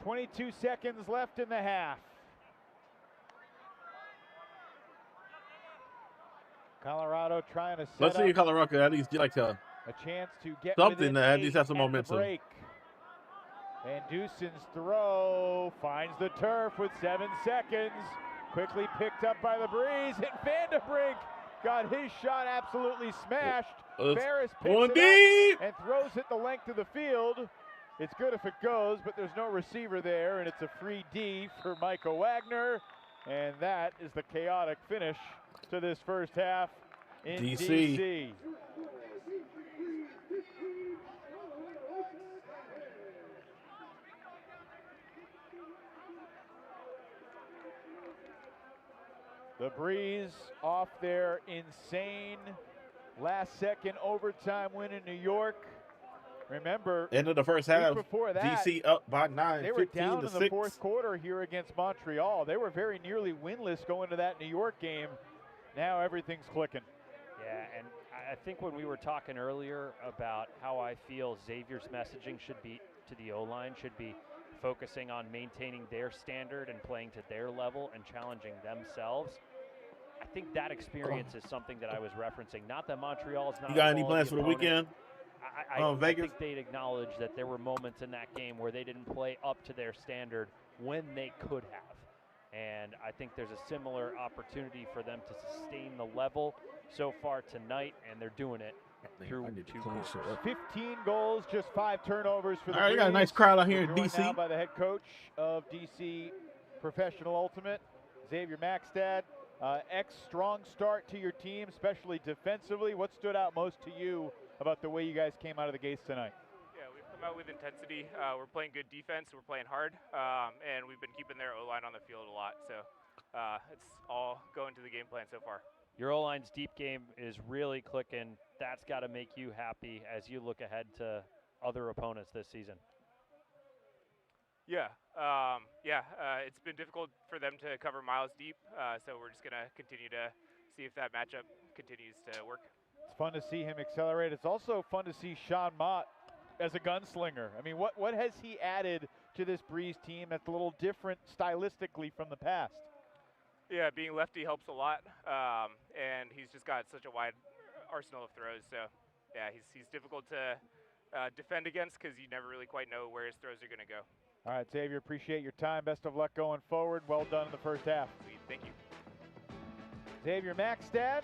22 seconds left in the half. Colorado trying to set Let's see up Colorado could at least get like a chance to get something within that at 8 least has some at the momentum. break. And Duson's throw finds the turf with 7 seconds. Quickly picked up by the breeze, and Vanderbrink got his shot absolutely smashed. Ferris picks going it deep up and throws it the length of the field. It's good if it goes, but there's no receiver there, and it's a free D for Micah Wagner. And that is the chaotic finish to this first half in DC. The Breeze off their insane last-second overtime win in New York. Remember, end of the first half. Before that, DC up by 9. they were 15 down to in the 6. fourth quarter here against Montreal. They were very nearly winless going to that New York game. Now everything's clicking. Yeah, and I think when we were talking earlier about how I feel Xavier's messaging should be to the O-line, should be focusing on maintaining their standard and playing to their level and challenging themselves. I think that experience is something that I was referencing. Not that Montreal is not. You got any plans for the weekend? I Vegas? think they'd acknowledge that there were moments in that game where they didn't play up to their standard when they could have. And I think there's a similar opportunity for them to sustain the level so far tonight, and they're doing it through 2 quarters. 15 goals, just 5 turnovers for the All right, you got a Breeze. nice crowd out here in Joined now DC. by the head coach of DC Professional Ultimate, Xavier Maxstad. Strong start to your team, especially defensively. What stood out most to you about the way you guys came out of the gates tonight? Yeah, we've come out with intensity. We're playing good defense. We're playing hard, and we've been keeping their O-line on the field a lot. So it's all going to the game plan so far. Your O-line's deep game is really clicking. That's got to make you happy as you look ahead to other opponents this season. Yeah, it's been difficult for them to cover miles deep, so we're just going to continue to see if that matchup continues to work. It's fun to see him accelerate. It's also fun to see Sean Mott as a gunslinger. I mean, what has he added to this Breeze team that's a little different stylistically from the past? Yeah, being lefty helps a lot, and he's just got such a wide arsenal of throws. So, yeah, he's difficult to defend against because you never really quite know where his throws are going to go. All right, Xavier, appreciate your time. Best of luck going forward. Well done in the first half. Sweet, thank you. Xavier Maxstad.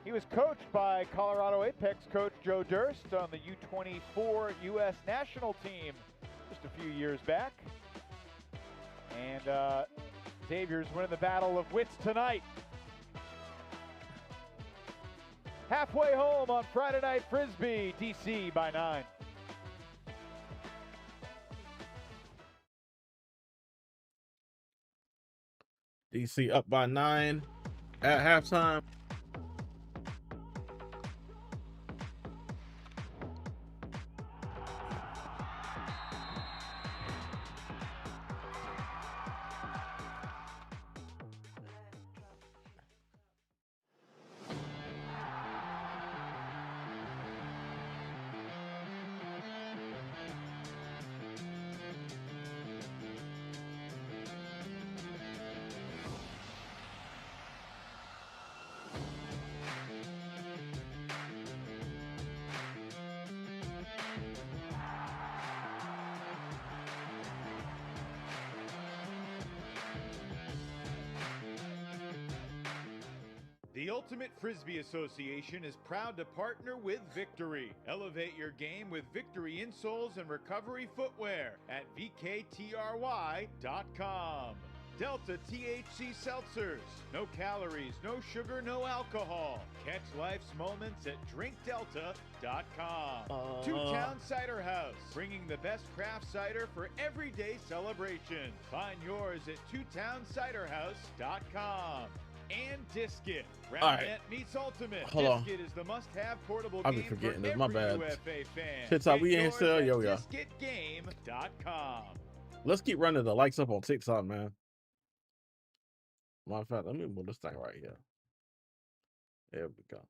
He was coached by Colorado Apex coach Joe Durst on the U24 U.S. national team just a few years back. And Xavier's winning the battle of wits tonight. Halfway home on Friday Night Frisbee, DC by 9. DC up by 9 at halftime. The Ultimate Frisbee Association is proud to partner with Victory. Elevate your game with Victory insoles and recovery footwear at VKTRY.com. Delta THC Seltzers. No calories, no sugar, no alcohol. Catch life's moments at drinkdelta.com. Two Town Cider House, bringing the best craft cider for everyday celebration. Find yours at twotownciderhouse.com. And Disket. Roundnet meets Ultimate. Hold on. Disket is the must-have portable I'll be game forgetting for this. every My bad. UFA fan. Shit's how we Get ain't yours still. at Yo, yo. DisketGame.com. Let's keep running the likes up on TikTok, man. Matter of fact, let me move this thing right here. There we go.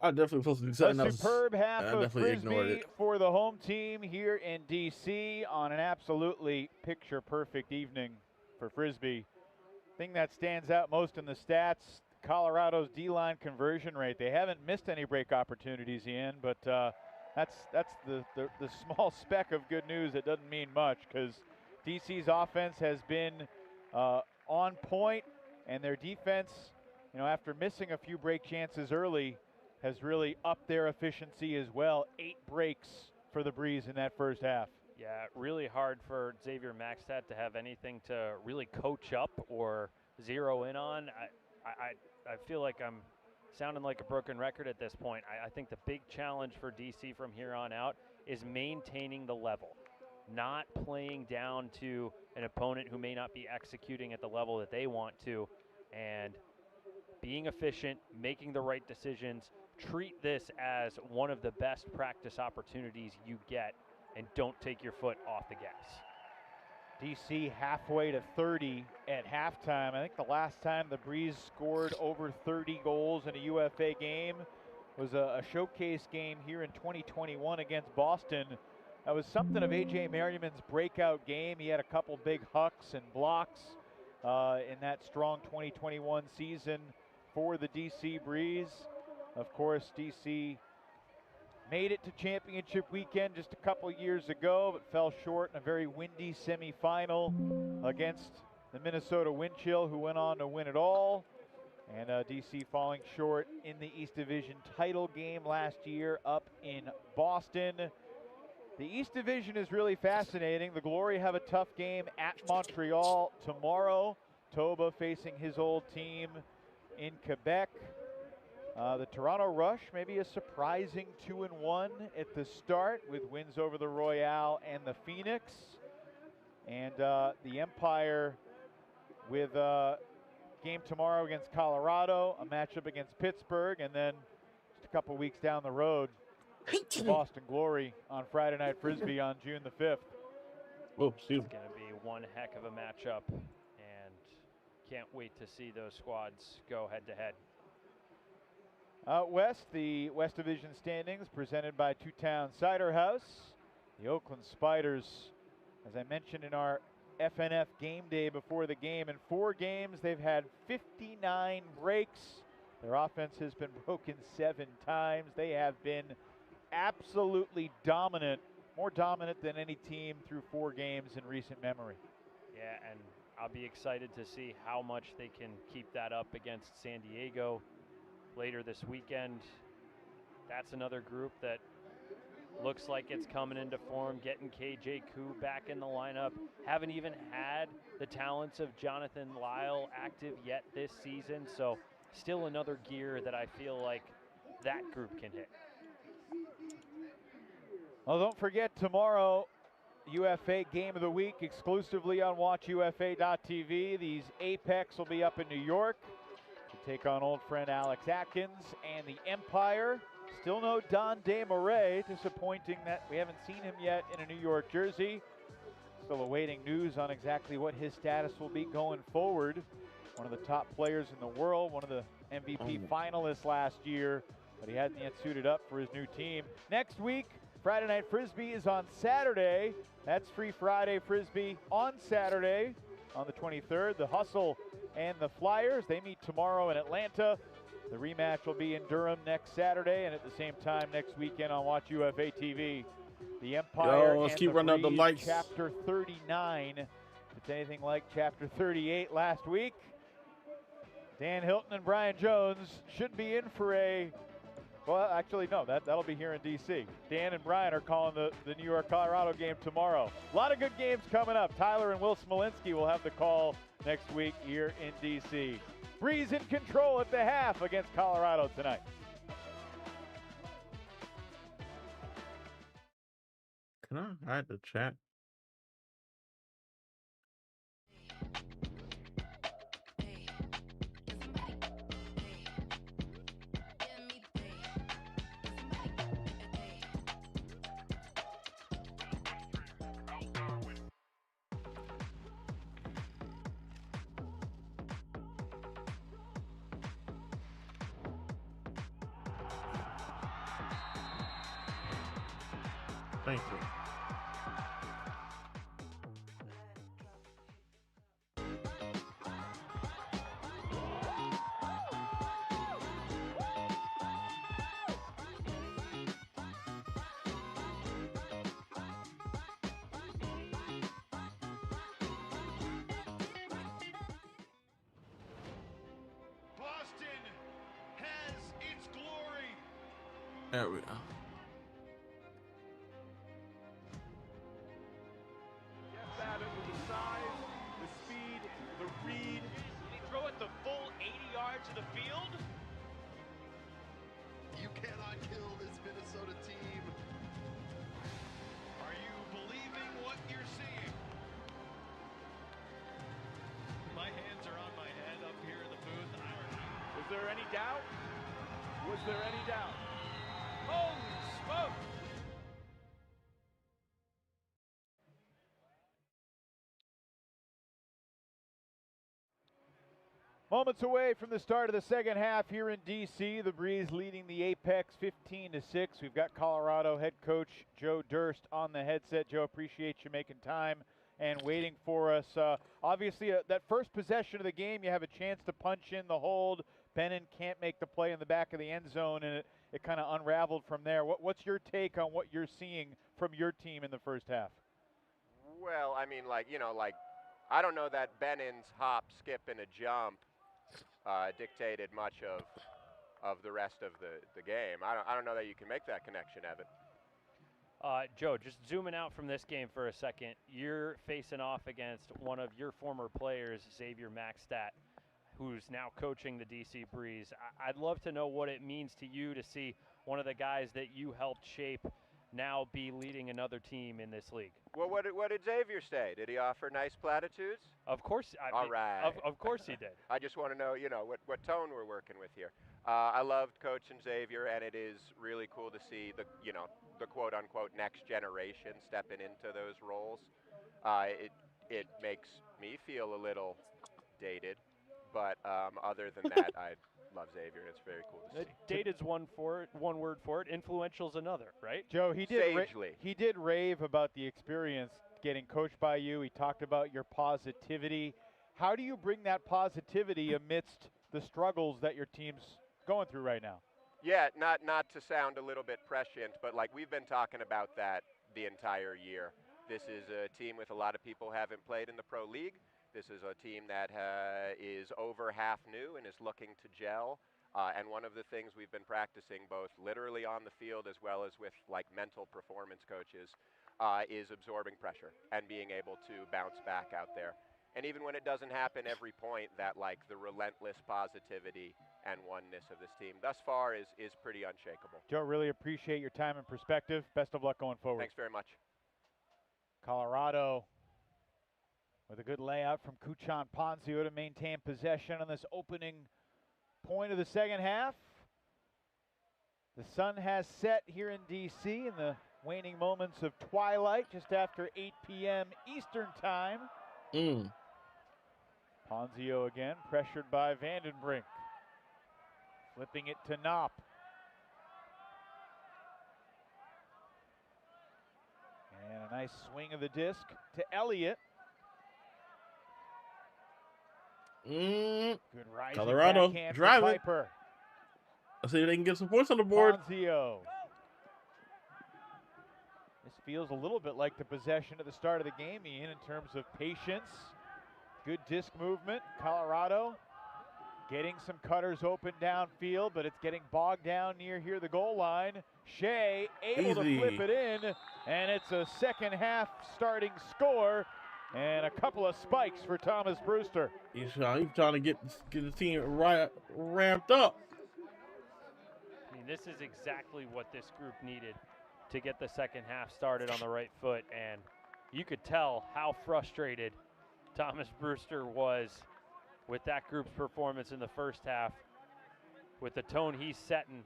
I definitely supposed to do A something else. superb half I of definitely ignored Frisbee it. for the home team here in D.C. on an absolutely picture-perfect evening for Frisbee. Thing that stands out most in the stats, Colorado's D-line conversion rate. They haven't missed any break opportunities, Ian, but that's the small speck of good news that doesn't mean much, because DC's offense has been on point, and their defense, after missing a few break chances early, has really upped their efficiency as well. 8 breaks for the Breeze in that first half. Yeah, really hard for Xavier Maxtat to have anything to really coach up or zero in on. I feel like I'm sounding like a broken record at this point. I think the big challenge for DC from here on out is maintaining the level, not playing down to an opponent who may not be executing at the level that they want to, and being efficient, making the right decisions. Treat this as one of the best practice opportunities you get, and don't take your foot off the gas. DC halfway to 30 at halftime. I think the last time the Breeze scored over 30 goals in a UFA game was a showcase game here in 2021 against Boston. That was something of A.J. Merriman's breakout game. He had a couple big hucks and blocks in that strong 2021 season for the DC Breeze. Of course, DC made it to championship weekend just a couple years ago, but fell short in a very windy semifinal against the Minnesota Wind Chill, who went on to win it all. And DC falling short in the East Division title game last year up in Boston. The East Division is really fascinating. The Glory have a tough game at Montreal tomorrow. Toba facing his old team in Quebec. The Toronto Rush, maybe a surprising 2-1 at the start with wins over the Royale and the Phoenix. And the Empire with a game tomorrow against Colorado, a matchup against Pittsburgh, and then just a couple weeks down the road, the Boston Glory on Friday Night Frisbee on June the 5th. Oh, It's going to be one heck of a matchup, and can't wait to see those squads go head-to-head. Out west, the West Division standings presented by Two Town Cider House. The Oakland Spiders, as I mentioned in our FNF game day before the game, in 4 games they've had 59 breaks. Their offense has been broken 7 times. They have been absolutely dominant, more dominant than any team through 4 games in recent memory. Yeah, and I'll be excited to see how much they can keep that up against San Diego later this weekend. That's another group that looks like it's coming into form, getting KJ Koo back in the lineup. Haven't even had the talents of Jonathan Lyle active yet this season, so still another gear that I feel like that group can hit. Well, don't forget tomorrow, UFA Game of the Week exclusively on WatchUFA.tv. These Apex will be up in New York to take on old friend Alex Atkins and the Empire. Still no Don DeMarais, disappointing that we haven't seen him yet in a New York jersey. Still awaiting news on exactly what his status will be going forward. One of the top players in the world, one of the MVP finalists last year, but he hasn't yet suited up for his new team. Next week, Friday Night Frisbee is on Saturday. That's Free Friday Frisbee on Saturday on the 23rd. The Hustle and the Flyers, they meet tomorrow in Atlanta. The rematch will be in Durham next Saturday, and at the same time next weekend on Watch UFA TV. The Empire let's and keep the running up the Breeze, lights. Chapter 39 to it's anything like Chapter 38 last week, Dan Hilton and Brian Jones should be in for a, well, actually, no, that'll be here in D.C. Dan and Brian are calling the New York-Colorado game tomorrow. A lot of good games coming up. Tyler and Will Smolinski will have the call next week here in D.C. Breeze in control at the half against Colorado tonight. Can I hide the chat? Thank you. Boston has its glory. There we go. Jeff Babbitt with the size, the speed, the read. Did he throw it the full 80 yards of the field? You cannot kill this Minnesota team. Are you believing what you're seeing? My hands are on my head up here in the booth. Was there any doubt? Was there any doubt? Holy smoke! Moments away from the start of the second half here in D.C. The Breeze leading the Apex 15-6. We've got Colorado head coach Joe Durst on the headset. Joe, appreciate you making time and waiting for us. Obviously, that first possession of the game, you have a chance to punch in the hold. Bennon can't make the play in the back of the end zone, and it kind of unraveled from there. What's your take on what you're seeing from your team in the first half? Well, I mean, I don't know that Bennon's hop, skip, and a jump dictated much of the rest of the game. I don't know that you can make that connection, Evan. Joe, just zooming out from this game for a second, you're facing off against one of your former players, Xavier Maxstat, who's now coaching the DC Breeze. I'd love to know what it means to you to see one of the guys that you helped shape now be leading another team in this league. Well, what did Xavier say? Did he offer nice platitudes? Of course. All right. Of course he did. I just want to know, what tone we're working with here. I loved coaching Xavier, and it is really cool to see the quote-unquote next generation stepping into those roles. It makes me feel a little dated, but other than that, I love Xavier. It's very cool to see. Dated's one word for it. Influential's another, right? Joe, he Sagely. did rave about the experience getting coached by you. He talked about your positivity. How do you bring that positivity amidst the struggles that your team's going through right now? Yeah, not to sound a little bit prescient, but we've been talking about that the entire year. This is a team with a lot of people who haven't played in the pro league. This is a team that is over half new and is looking to gel. And one of the things we've been practicing, both literally on the field as well as with mental performance coaches, is absorbing pressure and being able to bounce back out there. And even when it doesn't happen every point, that the relentless positivity and oneness of this team thus far is pretty unshakable. Joe, really appreciate your time and perspective. Best of luck going forward. Thanks very much. Colorado with a good layout from Kuchan Ponzio to maintain possession on this opening point of the second half. The sun has set here in D.C. in the waning moments of twilight just after 8 p.m. Eastern time. Ponzio again, pressured by Vandenbrink. Flipping it to Knopp. And a nice swing of the disc to Elliott. Good rising Colorado, backhand drive for it. Piper. Let's see if they can get some points on the board. Ponzio. This feels a little bit like the possession at the start of the game, Ian, in terms of patience, good disc movement. Colorado getting some cutters open downfield, but it's getting bogged down near here, the goal line. Shea able to flip it in, and it's a second half starting score, and a couple of spikes for Thomas Brewster. He's trying to get the team ramped up. I mean, this is exactly what this group needed to get the second half started on the right foot, and you could tell how frustrated Thomas Brewster was with that group's performance in the first half, with the tone he's setting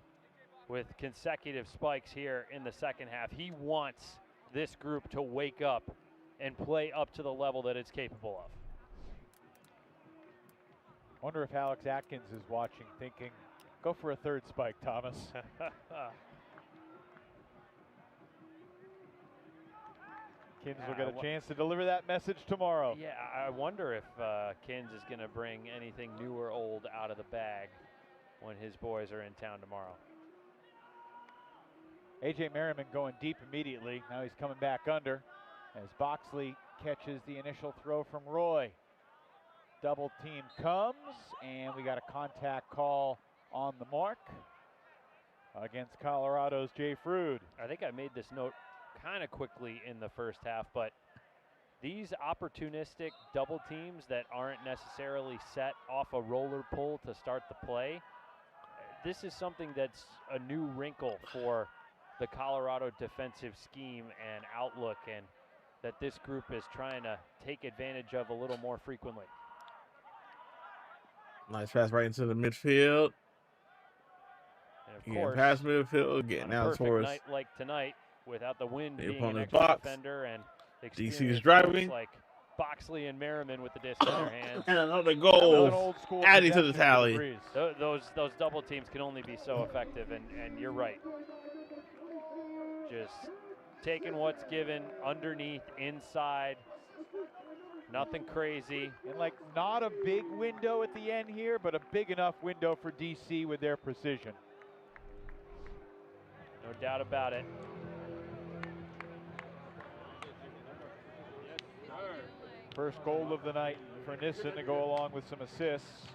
with consecutive spikes here in the second half. He wants this group to wake up and play up to the level that it's capable of. Wonder if Alex Atkins is watching, thinking, go for a third spike, Thomas. Kins will get a chance to deliver that message tomorrow. Yeah, I wonder if Kins is going to bring anything new or old out of the bag when his boys are in town tomorrow. A.J. Merriman going deep immediately. Now he's coming back under as Boxley catches the initial throw from Roy. Double team comes, and we got a contact call on the mark against Colorado's Jay Frood. I think I made this note kind of quickly in the first half, but these opportunistic double teams that aren't necessarily set off a roller pull to start the play, this is something that's a new wrinkle for the Colorado defensive scheme and outlook, and that this group is trying to take advantage of a little more frequently. Nice pass right into the midfield. And of course, past midfield, getting out perfect towards night like tonight, without the wind being an opponent's extra box. defender, and DC's driving. like Boxley and Merriman with the disc in their hands. And another goal, adding to the tally. Those double teams can only be so effective, and you're right. Just taking what's given underneath, inside, nothing crazy. And like not a big window at the end here, but a big enough window for DC with their precision. No doubt about it. First goal of the night for Nissen to go along with some assists.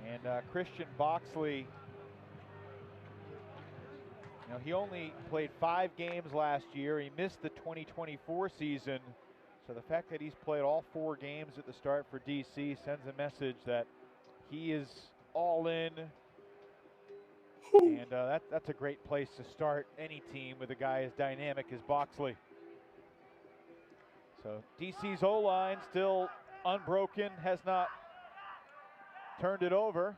And Christian Boxley, he only played 5 games last year. He missed the 2024 season. So the fact that he's played all 4 games at the start for DC sends a message that he is all in. And that's a great place to start any team with a guy as dynamic as Boxley. So DC's O-line still unbroken, has not turned it over.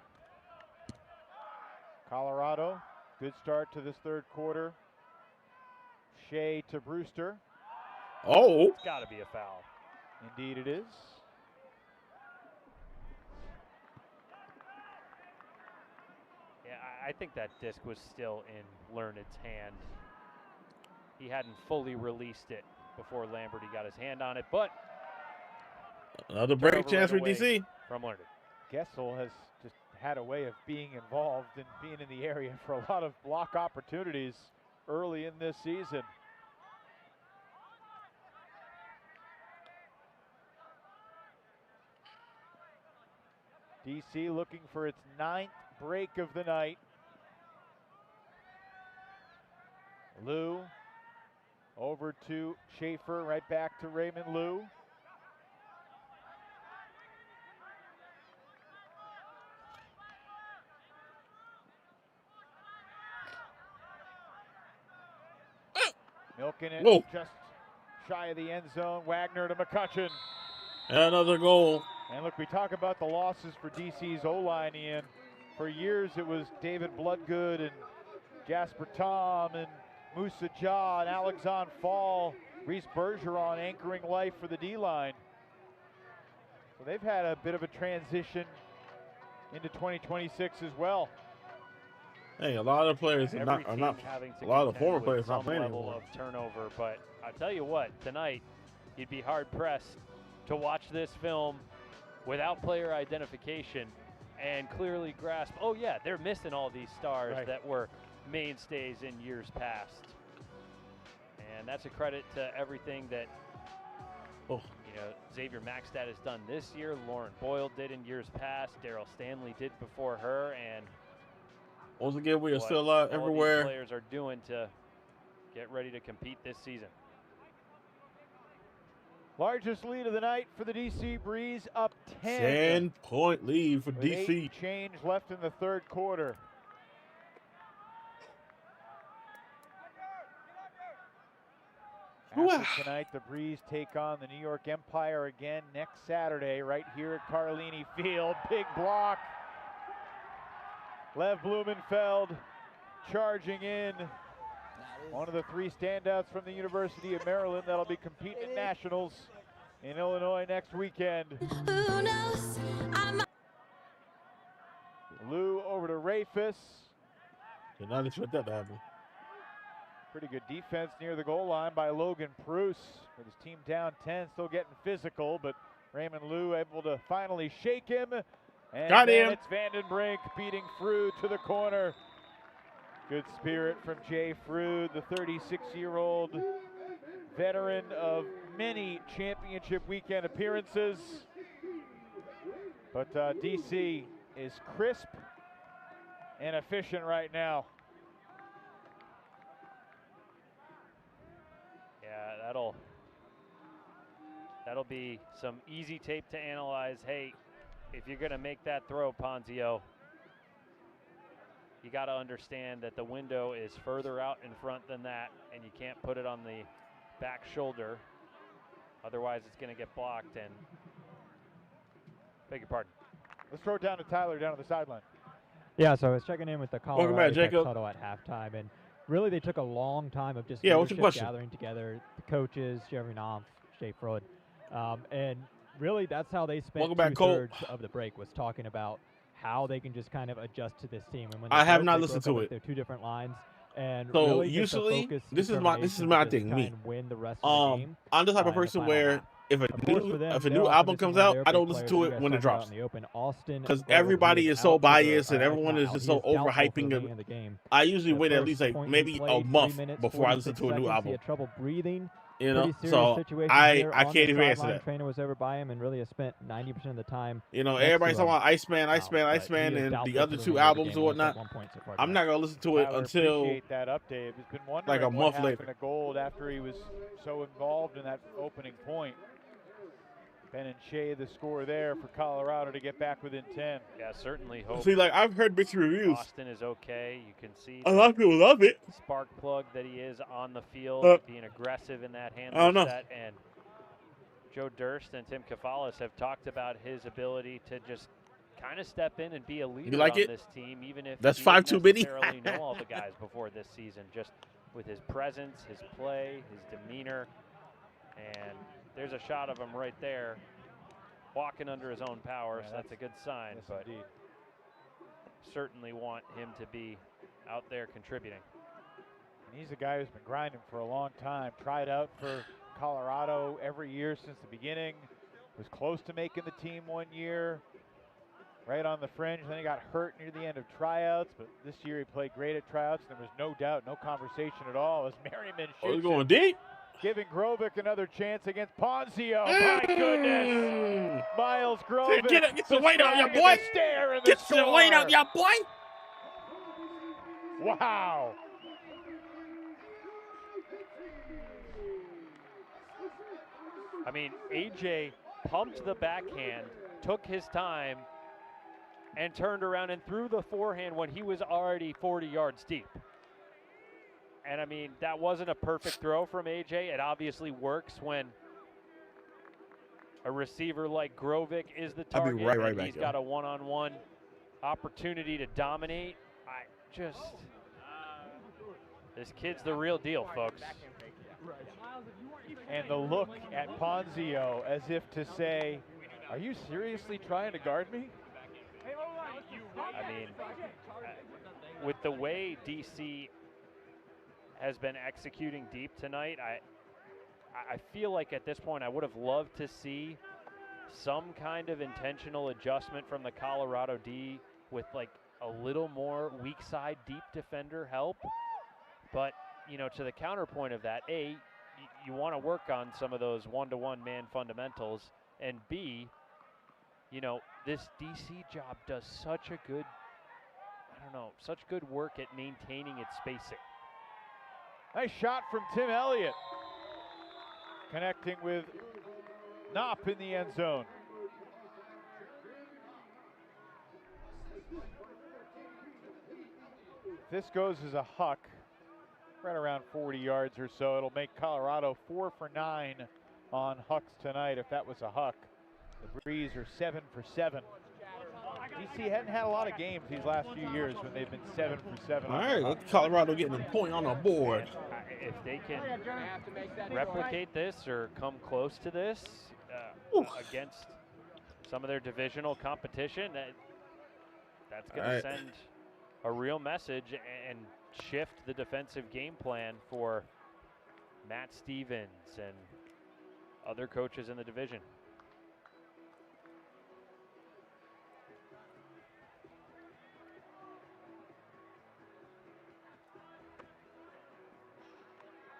Colorado, good start to this third quarter. Shea to Brewster. Oh. It's got to be a foul. Indeed it is. Yeah, I think that disc was still in Learned's hand. He hadn't fully released it before Lamberty got his hand on it, but another break chance for DC. From Learned. Gessel has just had a way of being involved and being in the area for a lot of block opportunities early in this season. DC looking for its 9th break of the night. Lou over to Schaefer, right back to Raymond Lou. Milking it just shy of the end zone. Wagner to McCutcheon. Another goal. And look, we talk about the losses for DC's O-line, Ian. For years it was David Bloodgood and Jasper Tom and Moussa Jah and Alexandre Fall, Reese Bergeron anchoring life for the D-line. So they've had a bit of a transition into 2026 as well. Hey, a lot of players are not a lot of former players not playing level anymore. Of turnover, but I tell you what, tonight you'd be hard pressed to watch this film without player identification and clearly grasp, oh yeah, they're missing all these stars that were mainstays in years past. And And that's a credit to everything that Oh. Xavier Maxstad has done this year. Lauren Boyle did in years past. Daryl Stanley did before her. And Once again, we are what still all everywhere. these players are doing to get ready to compete this season. Largest lead of the night for the DC Breeze, up 10. 10-point lead for with DC. 8 change left in the third quarter. After tonight, the Breeze take on the New York Empire again next Saturday right here at Carlini Field. Big block. Lev Blumenfeld charging in. One of the 3 standouts from the University of Maryland that'll be competing at Nationals in Illinois next weekend. Lou over to Rafus. Did not expect that to happen. Pretty good defense near the goal line by Logan Pruce. With his team down 10, still getting physical, but Raymond Lou able to finally shake him. And Got then him. it's Vandenbrink beating Frood to the corner. Good spirit from Jay Frood, the 36-year-old veteran of many championship weekend appearances. But DC is crisp and efficient right now. Yeah, that'll be some easy tape to analyze. Hey, if you're going to make that throw, Ponzio, you got to understand that the window is further out in front than that, and you can't put it on the back shoulder. Otherwise, it's going to get blocked. And beg your pardon. Let's throw it down to Tyler down on the sideline. Yeah, so I was checking in with the Welcome Colorado back, Apex Jacob. huddle at halftime, and really they took a long time of just Yeah, what's your leadership question? gathering together, the coaches, Jeremy Knopf, Jay Freud, and really that's how they spent Welcome back, Cole. two-thirds of the break, was talking about how they can just kind of adjust to this team. And when I have broke, not they listened broke to up it. with their 2 different lines. And So really usually, focus, this is my determination thing. to just try and win the rest of the game. I'm the type of in the person final where half. if Of course, for them, a they're new also album missing comes one of out, their I don't big listen players to that it you when guys it talked about drops. in the open. Austin Because Butler, everybody he is so out for the, biased and everyone is now, just he so doubtful for overhyping the it. remaining of the game. I usually The wait at first least like point he maybe played, a 3 month minutes, before I listen 46 to a new seconds. He album. had trouble breathing. You know, Pretty serious so situation I here on can't the even answer sideline. that. Trainer was over by him and really has spent 90% of the time. You know, next everybody's to talking him. about Iceman, But he Iceman, is and doubtful the other for 2 remainder of the albums game. and He has whatnot. 1 point so far I'm tonight. not gonna listen to it Tyler, until appreciate that update. He's been wondering like a what month happened later. to Gold after he was so involved in that opening point. Ben and Shea the score there for Colorado to get back within 10. Yeah, certainly hope. See, like I've heard mixed reviews. Austin is okay. You can see A lot of people love it. spark plug that he is on the field, being aggressive in that I don't handle know. set. And Joe Durst and Tim Kafalis have talked about his ability to just kind of step in and be a leader like on it? this team, even if That's he 5 didn't too many. necessarily know all the guys before this season, just with his presence, his play, his demeanor. And there's a shot of him right there, walking under his own power, Yeah, so that's a good sign. Yes, But indeed. certainly want him to be out there contributing. And he's a guy who's been grinding for a long time. Tried out for Colorado every year since the beginning. Was close to making the team 1 year. Right on the fringe. Then he got hurt near the end of tryouts. But this year he played great at tryouts. There was no doubt, no conversation at all as Merriman Oh, he's shoots going it, deep. giving Grovic another chance against Ponzio. My goodness. Miles Grovic. Get some the weight out, snag ya and boy. the stare and Get the some weight out, score. ya boy. Wow. I mean, AJ pumped the backhand, took his time, and turned around and threw the forehand when he was already 40 yards deep. And I mean, that wasn't a perfect throw from AJ. It obviously works when a receiver like Grovic is the I'll be target right and back, he's yo. got a one-on-one opportunity to dominate. This kid's the real deal, folks. And the look at Ponzio as if to say, are you seriously trying to guard me? I mean, with the way DC has been executing deep tonight, I feel like at this point I would have loved to see some kind of intentional adjustment from the Colorado D with like a little more weak side deep defender help. But, you know, to the counterpoint of that, A, you want to work on some of those one-to-one man fundamentals. And B, you know, this DC job does such a good, I don't know, such good work at maintaining its spacing. Nice shot from Tim Elliott. Connecting with Knopp in the end zone. If this goes as a huck, right around 40 yards or so, it'll make Colorado 4 for 9 on hucks tonight if that was a huck. The Breeze are 7 for 7. DC hadn't had a lot of games these last few years when they've been 7 for 7. All right, let's Colorado getting a point on the board. If they can replicate this or come close to this against some of their divisional competition, that's going to send a real message and shift the defensive game plan for Matt Stevens and other coaches in the division.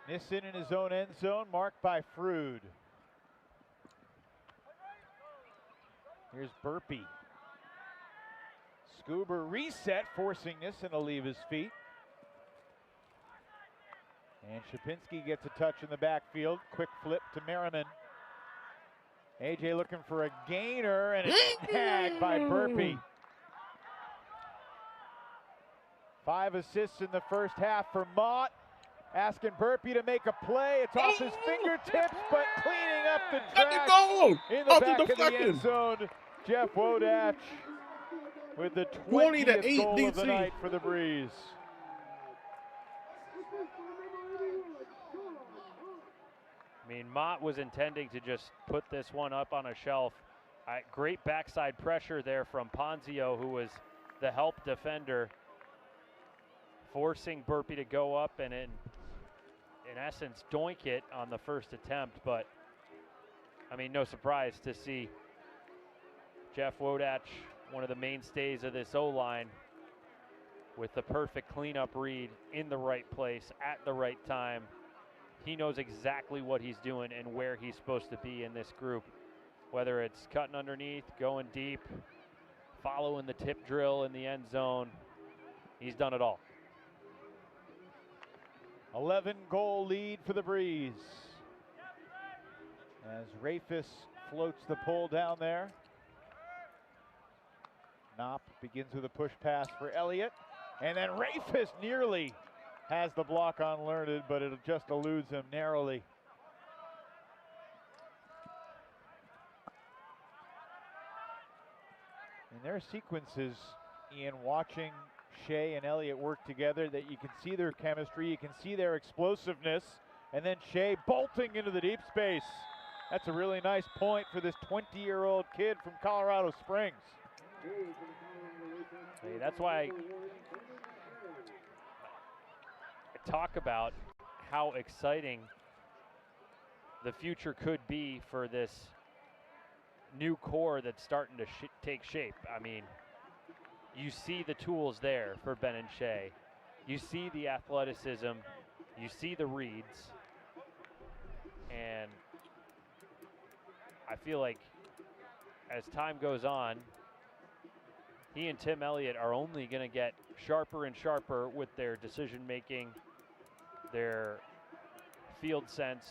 Nissen in his own end zone, marked by Frood. Here's Burpee. Scuba reset, forcing Nissen to leave his feet. And Shapinski gets a touch in the backfield. Quick flip to Merriman. AJ looking for a gainer, and it's tagged by Burpee. 5 assists in the first half for Mott. Asking Burpee to make a play. It's off his fingertips, but cleaning up the track in the back of the end zone. Jeff Wodach with the 20th goal of the night for the Breeze. I mean, Mott was intending to just put this one up on a shelf. Great backside pressure there from Ponzio, who was the help defender, forcing Burpee to go up and in essence doink it on the first attempt. But I mean, no surprise to see Jeff Wodach, one of the mainstays of this O-line, with the perfect cleanup read in the right place at the right time. He knows exactly what he's doing and where he's supposed to be in this group, whether it's cutting underneath, going deep, following the tip drill in the end zone. He's done it all. 11-goal lead for the Breeze. As Rafis floats the pole down there. Knopp begins with a push pass for Elliott. And then Rafis nearly has the block on Learned, but it just eludes him narrowly. And there are sequences, Ian, watching Shea and Elliott work together that you can see their chemistry, you can see their explosiveness, and then Shea bolting into the deep space. That's a really nice point for this 20-year-old kid from Colorado Springs. Hey, that's why I talk about how exciting the future could be for this new core that's starting to take shape. I mean, you see the tools there for Ben and Shea. You see the athleticism. You see the reads. And I feel like as time goes on, he and Tim Elliott are only going to get sharper and sharper with their decision making, their field sense,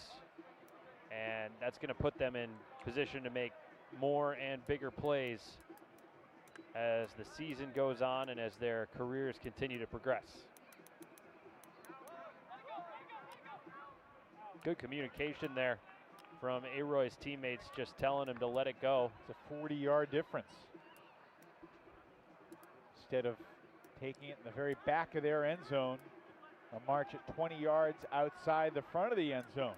and that's going to put them in position to make more and bigger plays as the season goes on and as their careers continue to progress. Good communication there from Aroy's teammates, just telling him to let it go. It's a 40-yard difference. Instead of taking it in the very back of their end zone, a march at 20 yards outside the front of the end zone.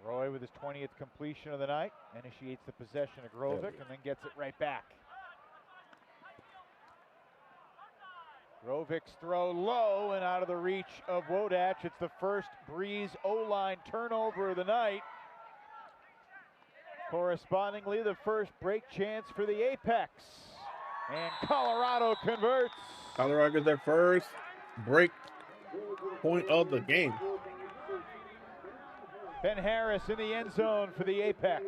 Roy with his 20th completion of the night initiates the possession of Grovic and then gets it right back. Grovic's throw low and out of the reach of Wodach. It's the first Breeze O-line turnover of the night. Correspondingly, the first break chance for the Apex. And Colorado converts. Colorado gets their first break point of the game. Ben Harris in the end zone for the Apex.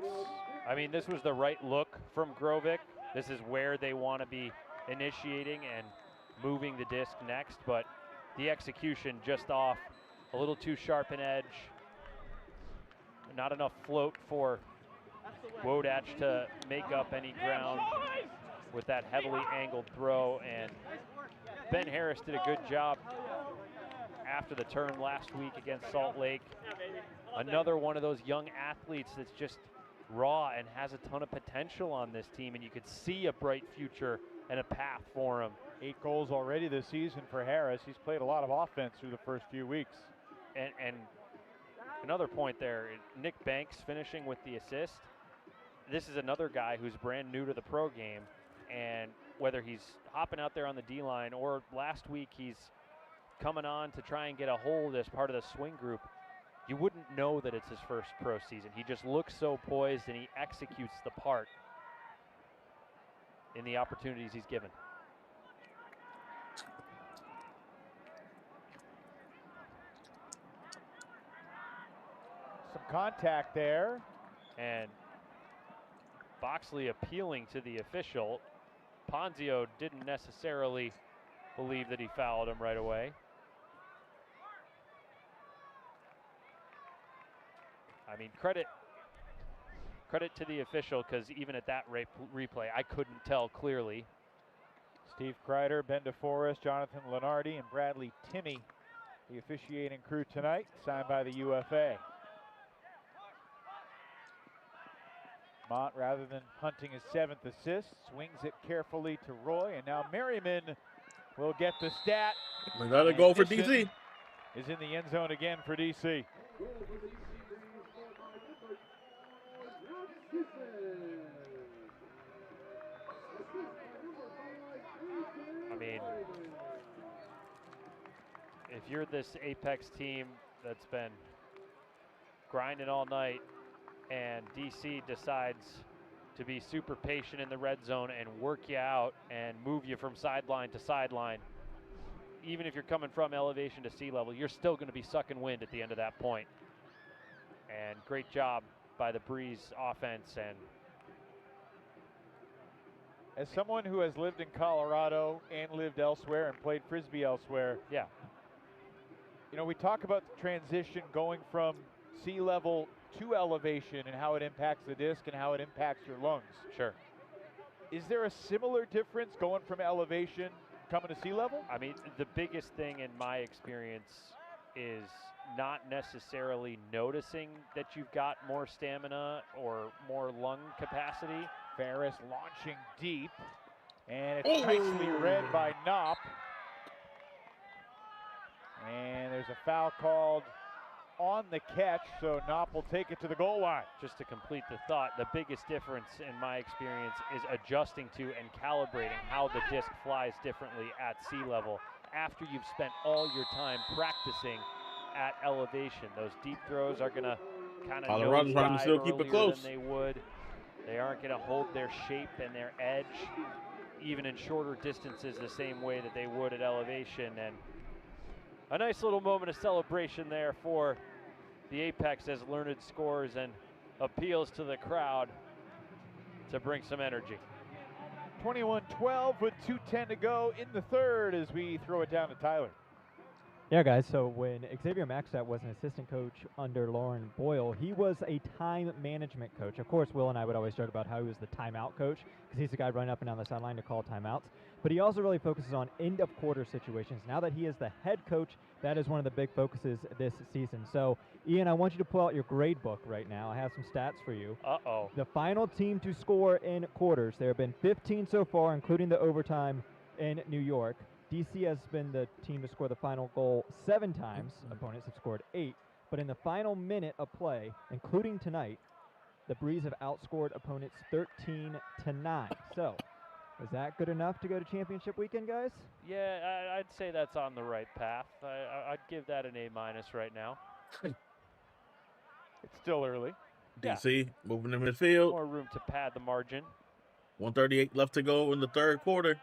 I mean, this was the right look from Grovic. This is where they want to be initiating and moving the disc next, but the execution just off, a little too sharp an edge. Not enough float for Wodach to make up any ground with that heavily angled throw, and Ben Harris did a good job after the turn last week against Salt Lake. Another one of those young athletes that's just raw and has a ton of potential on this team, and you could see a bright future and a path for him. 8 goals already this season for Harris. He's played a lot of offense through the first few weeks. And another point there, Nick Banks finishing with the assist. This is another guy who's brand new to the pro game, and whether he's hopping out there on the D-line or last week he's coming on to try and get a hold as part of the swing group, you wouldn't know that it's his first pro season. He just looks so poised and he executes the part in the opportunities he's given. Some contact there. And Boxley appealing to the official. Ponzio didn't necessarily believe that he fouled him right away. I mean, credit to the official, because even at that replay, I couldn't tell clearly. Steve Kreider, Ben DeForest, Jonathan Lenardi, and Bradley Timmie, the officiating crew tonight, signed by the UFA. Mott, rather than hunting his 7th assist, swings it carefully to Roy, and now Merriman will get the stat. Another goal for DC. Is in the end zone again for DC. I mean, if you're this Apex team that's been grinding all night and DC decides to be super patient in the red zone and work you out and move you from sideline to sideline, even if you're coming from elevation to sea level, you're still going to be sucking wind at the end of that point. And great job by the Breeze offense. And as someone who has lived in Colorado and lived elsewhere and played Frisbee elsewhere, yeah, you know, we talk about the transition going from sea level to elevation and how it impacts the disc and how it impacts your lungs. Sure. Is there a similar difference going from elevation coming to sea level? I mean, the biggest thing in my experience is not necessarily noticing that you've got more stamina or more lung capacity. Ferris launching deep, and it's nicely read by Knopp. And there's a foul called on the catch, so Knopp will take it to the goal line. Just to complete the thought, the biggest difference in my experience is adjusting to and calibrating how the disc flies differently at sea level after you've spent all your time practicing at elevation. Those deep throws are going to kind of Colorado's trying to still keep it close than they would. They aren't going to hold their shape and their edge even in shorter distances the same way that they would at elevation. And a nice little moment of celebration there for the Apex as Learned scores and appeals to the crowd to bring some energy. 21-12 with 2:10 to go in the third as we throw it down to Tyler. Yeah, guys, so when Xavier Maxtat was an assistant coach under Lauren Boyle, he was a time management coach. Of course, Will and I would always joke about how he was the timeout coach because he's the guy running up and down the sideline to call timeouts. But he also really focuses on end-of-quarter situations. Now that he is the head coach, that is one of the big focuses this season. So, Ian, I want you to pull out your grade book right now. I have some stats for you. Uh-oh. The final team to score in quarters, there have been 15 so far, including the overtime in New York. DC has been the team to score the final goal 7 times. Opponents have scored 8. But in the final minute of play, including tonight, the Breeze have outscored opponents 13-9. So, is that good enough to go to championship weekend, guys? Yeah, I'd say that's on the right path. I'd give that an A- right now. It's still early. DC moving to midfield. More room to pad the margin. 1:38 left to go in the third quarter.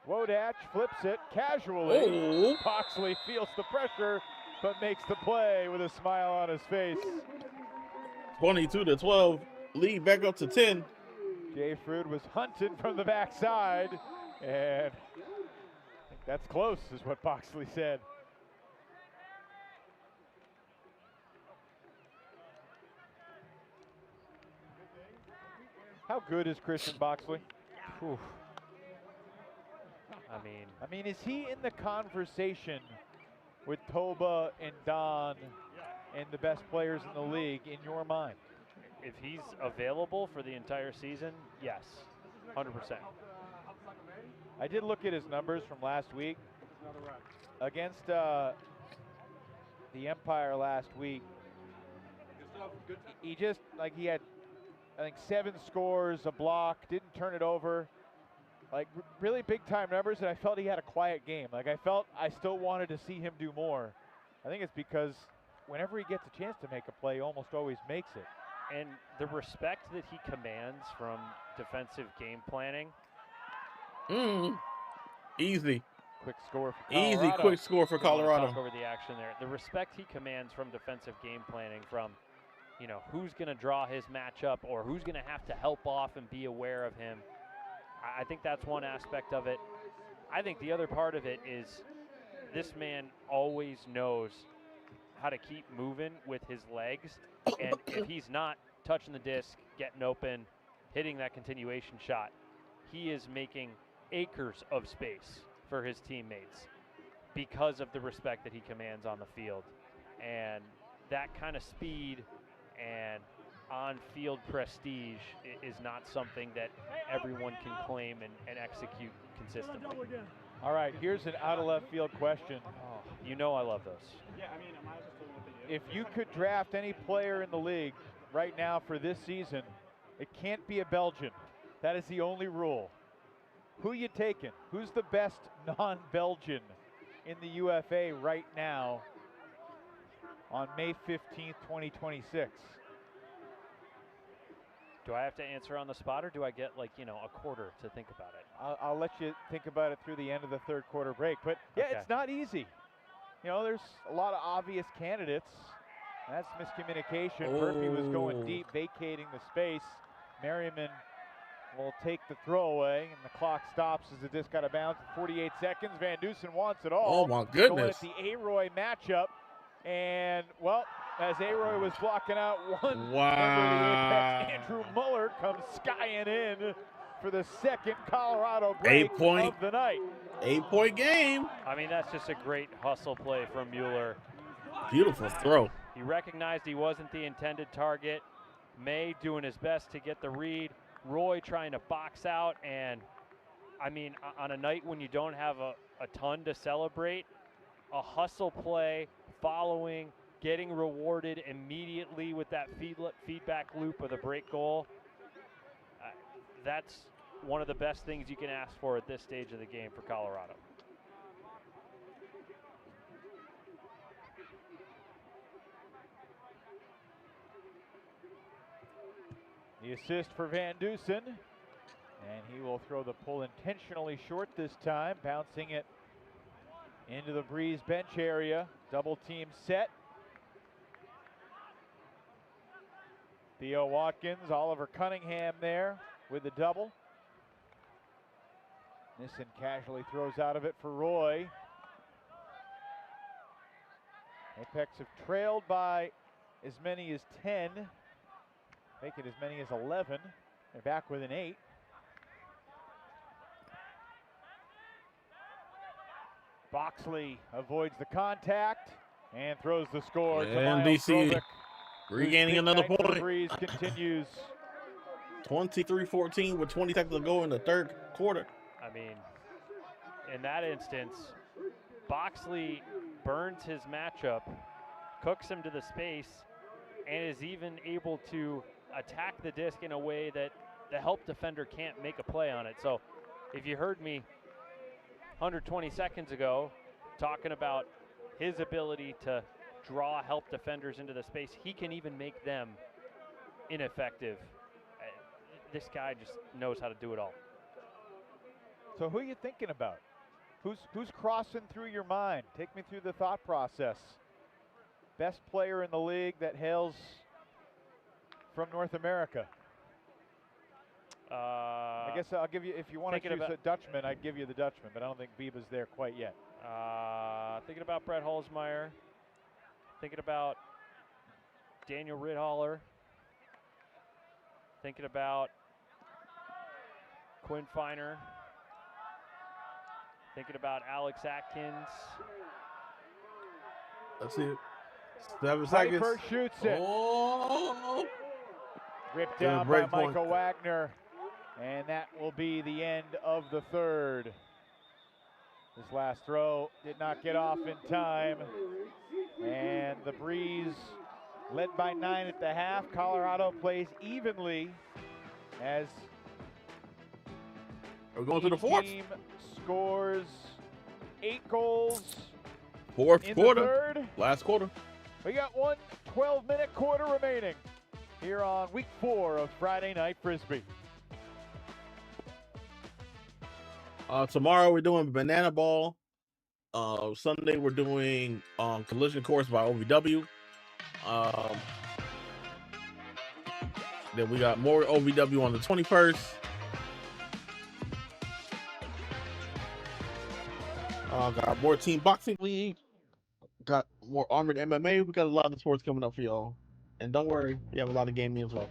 Wodach flips it casually. Oh. Boxley feels the pressure, but makes the play with a smile on his face. 22-12. Lead back up to 10. Jay Frood was hunted from the backside, and I think that's close, is what Boxley said. How good is Christian Boxley? Whew. I mean, is he in the conversation with Toba and Don and the best players in the league in your mind? If he's available for the entire season, yes, 100%. I did look at his numbers from last week. Against the Empire last week, he just, like, he had, I think, 7 scores, a block, didn't turn it over. Like, really big time numbers, and I felt he had a quiet game. Like, I felt I still wanted to see him do more. I think it's because whenever he gets a chance to make a play, he almost always makes it. And the respect that he commands from defensive game planning. Easy. Quick score for Colorado. Easy, quick score for Don't wanna Colorado. talk over the action there. The respect he commands from defensive game planning, from, you know, who's going to draw his matchup or who's going to have to help off and be aware of him. I think that's one aspect of it. I think the other part of it is this man always knows how to keep moving with his legs. And if he's not touching the disc, getting open, hitting that continuation shot, he is making acres of space for his teammates because of the respect that he commands on the field. And that kind of speed and on-field prestige is not something that everyone can claim and execute consistently. All right, here's an out-of-left field question. Oh, you know I love those. If you could draft any player in the league right now for this season, it can't be a Belgian. That is the only rule. Who you taking? Who's the best non-Belgian in the UFA right now on May 15th, 2026? Do I have to answer on the spot, or do I get, like, you know, a quarter to think about it? I'll let you think about it through the end of the third quarter break. But, yeah, Okay. It's not easy. You know, there's a lot of obvious candidates. That's miscommunication. Murphy was going deep, vacating the space. Merriman will take the throwaway, and the clock stops as the disc got a bounce at 48 seconds. Van Dusen wants it all. Oh, my Going goodness. at the A-Roy matchup. And, well, as A-Roy was blocking out one member of the Apex, Andrew Muller comes skying in for the second Colorado break of the night. 8-point game. I mean, that's just a great hustle play from Mueller. Beautiful throw. He recognized he wasn't the intended target. May doing his best to get the read. Roy trying to box out. And, I mean, on a night when you don't have a ton to celebrate, a hustle play following, getting rewarded immediately with that feedback loop of the break goal, that's one of the best things you can ask for at this stage of the game for Colorado. The assist for Van Dusen, and he will throw the pull intentionally short this time, bouncing it into the Breeze bench area. Double team set. Theo Watkins, Oliver Cunningham there with the double. Nissen casually throws out of it for Roy. Apex have trailed by as many as 10, make it as many as 11. They're back with an 8. Boxley avoids the contact and throws the score to And Miles DC Strovic, regaining whose big another night for the point. Breeze continues. 23-14 with 20 seconds to go in the third quarter. I mean, in that instance, Boxley burns his matchup, cooks him to the space, and is even able to attack the disc in a way that the help defender can't make a play on it. So if you heard me 120 seconds ago talking about his ability to draw help defenders into the space, he can even make them ineffective. This guy just knows how to do it all. So who are you thinking about? Who's crossing through your mind? Take me through the thought process. Best player in the league that hails from North America. I guess I'll give you, if you want to choose a Dutchman, I'd give you the Dutchman, but I don't think Biba's there quite yet. Thinking about Brett Holzmeyer. Thinking about Daniel Rithaler. Thinking about Quinn Finer. Thinking about Alex Atkins. Let's see it. 7 Piper seconds. shoots it. Oh! Ripped down by Michael Wagner. And that will be the end of the third. His last throw did not get off in time. And the Breeze led by 9 at the half. Colorado plays evenly as we're going to the fourth. Team scores 8 goals. Fourth in quarter. The third. Last quarter. We got one 12-minute quarter remaining here on week 4 of Friday Night Frisbee. Tomorrow we're doing Banana Ball. Sunday we're doing Collision Course by OVW. Then we got more OVW on the 21st. Got more Team Boxing League. Got more Armored MMA. We got a lot of sports coming up for y'all. And don't worry, we have a lot of gaming as well.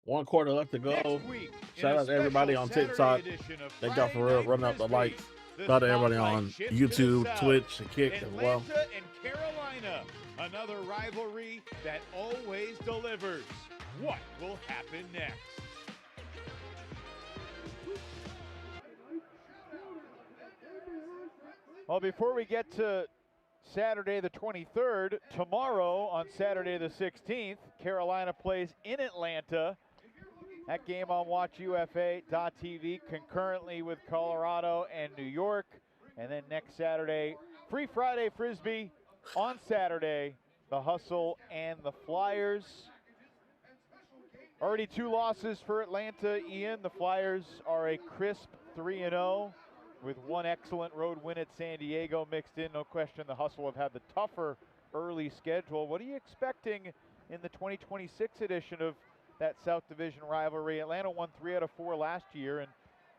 One quarter left to go. Shout out to everybody on TikTok. Thank y'all for running up the lights. Shout out to everybody on YouTube, Twitch, and Kick as well. Atlanta and Carolina, another rivalry that always delivers. What will happen next? Well, before we get to Saturday the 23rd, tomorrow on Saturday the 16th, Carolina plays in Atlanta. That game on WatchUFA.tv concurrently with Colorado and New York. And then next Saturday, Free Friday Frisbee. On Saturday, the Hustle and the Flyers. Already 2 losses for Atlanta, Ian. The Flyers are a crisp 3-0 with 1 excellent road win at San Diego mixed in. No question the Hustle have had the tougher early schedule. What are you expecting in the 2026 edition of that South Division rivalry? Atlanta won 3 out of 4 last year and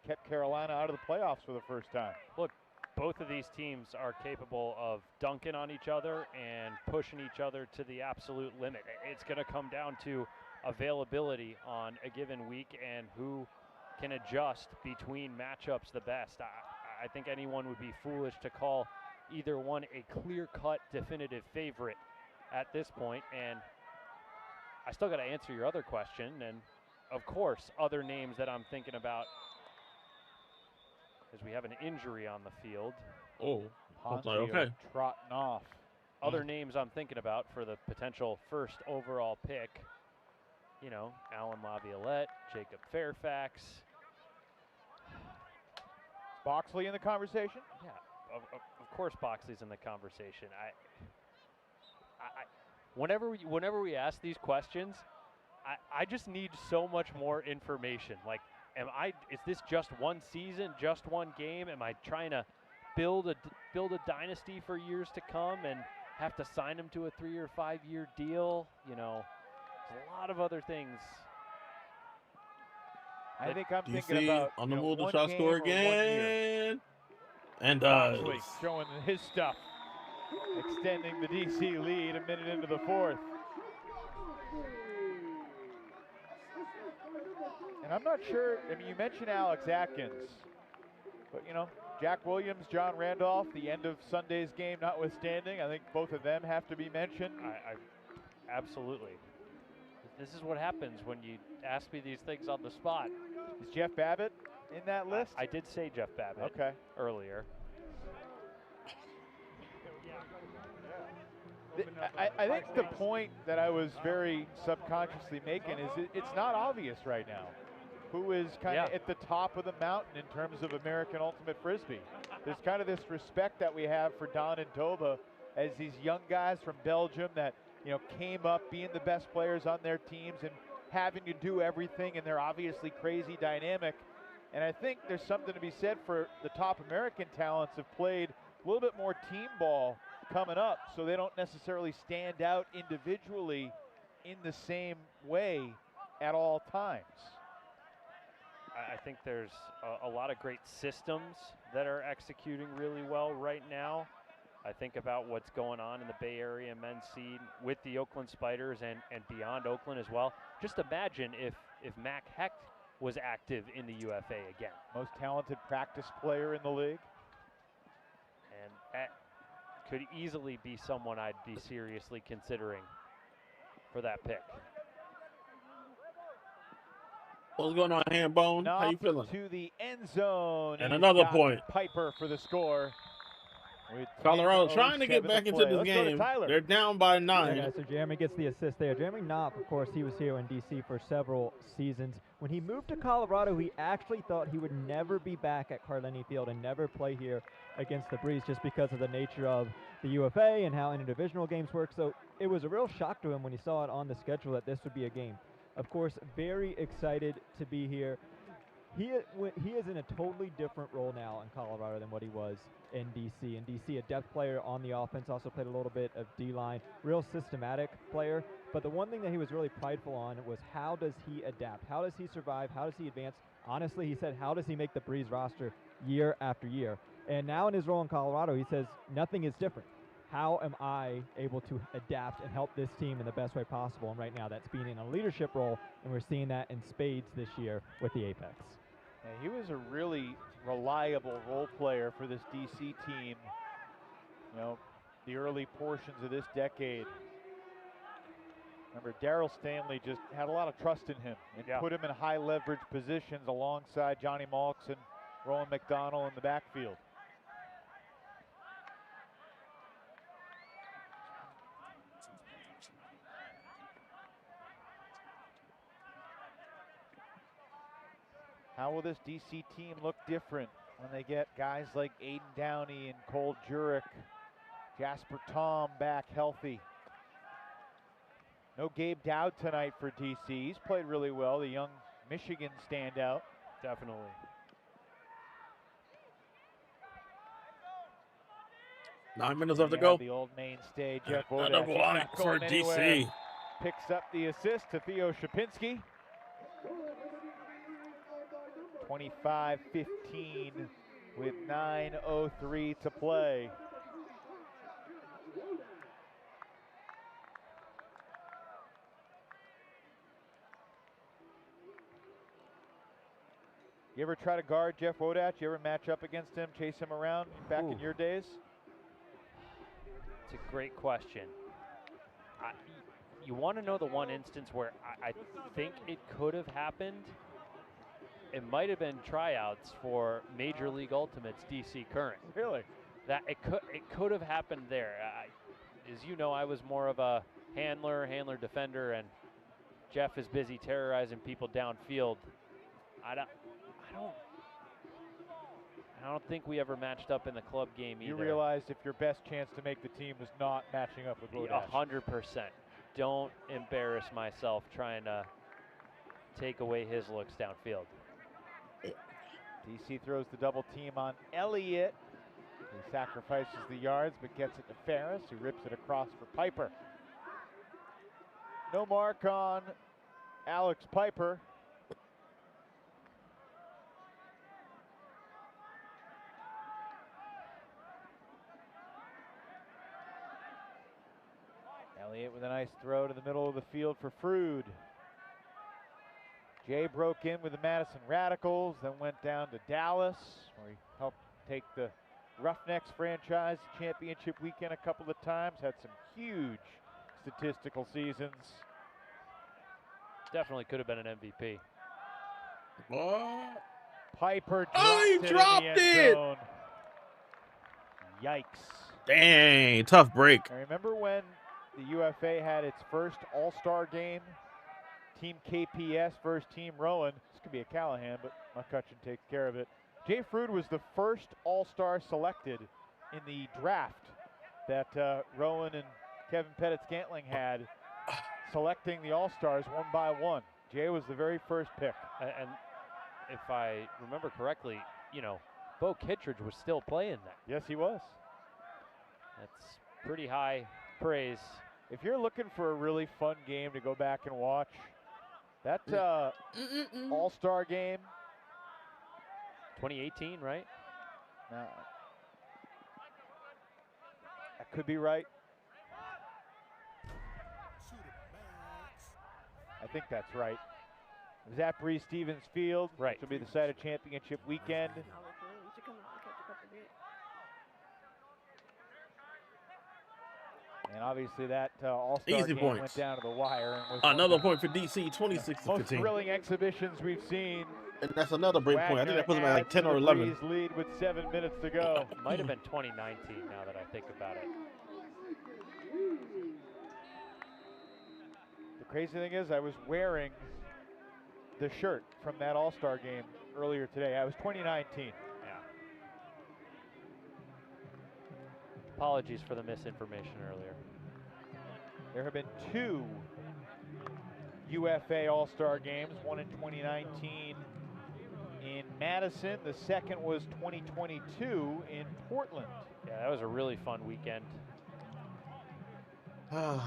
kept Carolina out of the playoffs for the first time. Look, both of these teams are capable of dunking on each other and pushing each other to the absolute limit. It's going to come down to availability on a given week and who can adjust between matchups the best. I think anyone would be foolish to call either one a clear-cut definitive favorite at this point. And I still got to answer your other question, and of course, other names that I'm thinking about as we have an injury on the field. Oh, okay. Trotting off. Other names I'm thinking about for the potential first overall pick, you know, Alan Laviolette, Jacob Fairfax. Boxley in the conversation? Yeah, of course Boxley's in the conversation. Whenever we ask these questions, I just need so much more information. Like, is this just one season, just one game? Am I trying to build a dynasty for years to come and have to sign him to a 3 or 5 year deal. You know, there's a lot of other things. I think I'm thinking DC about on the move to one shot game score or 1 year. again. And does. Boxley showing his stuff, extending the DC lead a minute into the fourth. And I'm not sure, I mean, you mentioned Alex Atkins, but Jack Williams, John Randolph, the end of Sunday's game notwithstanding, I think both of them have to be mentioned. I absolutely. This is what happens when you ask me these things on the spot. Is Jeff Babbitt in that list? I did say Jeff Babbitt earlier. I think the point that I was very subconsciously making is it's not obvious right now who is kind of at the top of the mountain in terms of American Ultimate Frisbee. There's kind of this respect that we have for Don and Toba as these young guys from Belgium that came up being the best players on their teams and having to do everything, and they're obviously crazy dynamic. And I think there's something to be said for the top American talents have played a little bit more team ball coming up, so they don't necessarily stand out individually in the same way at all times. I think there's a lot of great systems that are executing really well right now. I think about what's going on in the Bay Area men's scene with the Oakland Spiders and beyond Oakland as well. Just imagine if Mac Hecht was active in the UFA again. Most talented practice player in the league. And that could easily be someone I'd be seriously considering for that pick. What's going on, Hambone? Knocked How you feeling? to the end zone. And another got point. Piper for the score. Colorado trying to get back into this game. They're down by 9. Yeah, so Jeremy gets the assist there. Jeremy Knopf, of course, he was here in D.C. for several seasons. When he moved to Colorado, he actually thought he would never be back at Carlini Field and never play here against the Breeze just because of the nature of the UFA and how interdivisional games work. So it was a real shock to him when he saw it on the schedule that this would be a game. Of course, very excited to be here. He is in a totally different role now in Colorado than what he was in D.C. In D.C., a depth player on the offense, also played a little bit of D-line, real systematic player. But the one thing that he was really prideful on was how does he adapt? How does he survive? How does he advance? Honestly, he said, how does he make the Breeze roster year after year? And now in his role in Colorado, he says, nothing is different. How am I able to adapt and help this team in the best way possible? And right now that's being in a leadership role, and we're seeing that in spades this year with the Apex. Yeah, he was a really reliable role player for this DC team, the early portions of this decade. Remember, Darryl Stanley just had a lot of trust in him and put him in high leverage positions alongside Johnny Malks and Roland McDonald in the backfield. How will this DC team look different when they get guys like Aiden Downey and Cole Jurek, Jasper Tom back healthy? No Gabe Dowd tonight for DC. He's played really well, the young Michigan standout. Definitely. Nine minutes left to go. The old mainstay, Jeff Another line for DC. Picks up the assist to Theo Shapinski. 25-15 with 9:03 to play. You ever try to guard Jeff Wodat? You ever match up against him, chase him around back in your days? It's a great question. You want to know the one instance where I think it could have happened? It might have been tryouts for Major League Ultimate's DC Current. Really? That it could have happened there. As you know, I was more of a handler defender, and Jeff is busy terrorizing people downfield. I don't think we ever matched up in the club game either. You realized if your best chance to make the team was not matching up with Wodash. 100%. Don't embarrass myself trying to take away his looks downfield. DC throws the double team on Elliott. He sacrifices the yards but gets it to Ferris, who rips it across for Piper. No mark on Alex Piper. Elliott with a nice throw to the middle of the field for Frood. Jay broke in with the Madison Radicals, then went down to Dallas, where he helped take the Roughnecks franchise championship weekend a couple of times. Had some huge statistical seasons. Definitely could have been an MVP. What? Piper dropped Oh, he it dropped in the end it! zone. Yikes. Dang, tough break. I remember when the UFA had its first All-Star game. Team KPS versus Team Rowan. This could be a Callahan, but McCutcheon takes care of it. Jay Frood was the first All-Star selected in the draft that Rowan and Kevin Pettit-Scantling had, selecting the All-Stars one by one. Jay was the very first pick. And if I remember correctly, you know, Bo Kittredge was still playing that. Yes, he was. That's pretty high praise. If you're looking for a really fun game to go back and watch, that All-Star game. 2018, right? No. That could be right. I think that's right. It was at Bree Stevens Field, right. which will be the site of championship weekend. And obviously that All-Star game went down to the wire. And was another point for DC, 26 to most 15. thrilling exhibitions we've seen. And that's another break point. I think that puts him at like 10 or the 11. Breeze lead with 7 minutes to go. Might have been 2019 now that I think about it. The crazy thing is I was wearing the shirt from that All-Star game earlier today. I was 2019. Yeah. Apologies for the misinformation earlier. There have been 2 UFA All-Star games, one in 2019 in Madison. The second was 2022 in Portland. Yeah, that was a really fun weekend. 7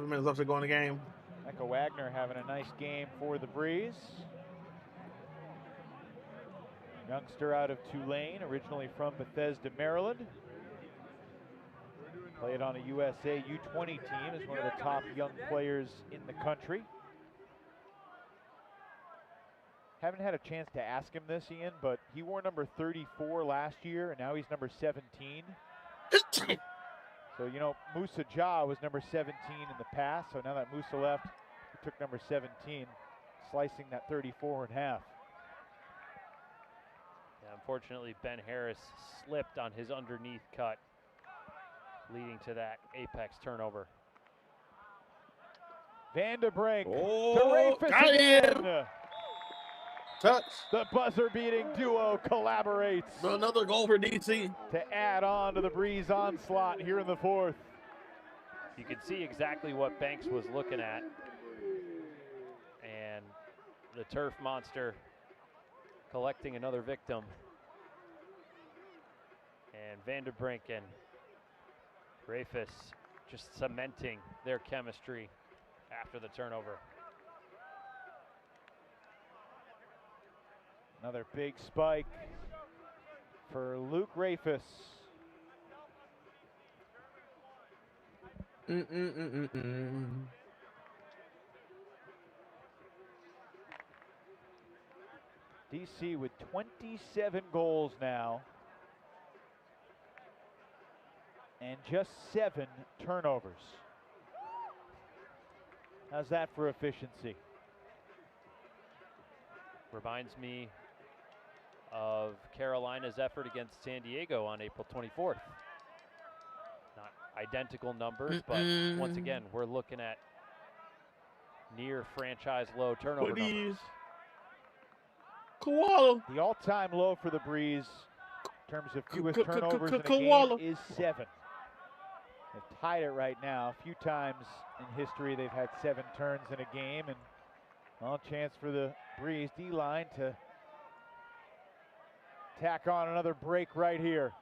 minutes left to go in the game. Micah Wagner having a nice game for the Breeze. Youngster out of Tulane, originally from Bethesda, Maryland. Played on a USA U20 team as one of the top young players in the country. Haven't had a chance to ask him this, Ian, but he wore number 34 last year, and now he's number 17. So, you know, Musa Ja was number 17 in the past, so now that Musa left, he took number 17, slicing that 34 in half. Yeah, unfortunately, Ben Harris slipped on his underneath cut, leading to that apex turnover. Vanderbrink Oh, to Rafis got again. him. Touch. The buzzer-beating duo collaborates Another goal for DC. to add on to the Breeze onslaught here in the fourth. You could see exactly what Banks was looking at. And the turf monster collecting another victim. And Vanderbrink and Rafis just cementing their chemistry after the turnover. Another big spike for Luke Rafis. DC with 27 goals now and just 7 turnovers. How's that for efficiency? Reminds me of Carolina's effort against San Diego on April 24th. Not identical numbers, but once again, we're looking at near franchise low turnover numbers. Koala. The all-time low for the Breeze in terms of fewest turnovers in a game is 7. They've tied it right now. A few times in history they've had 7 turns in a game, and well, chance for the Breeze D-line to tack on another break right here.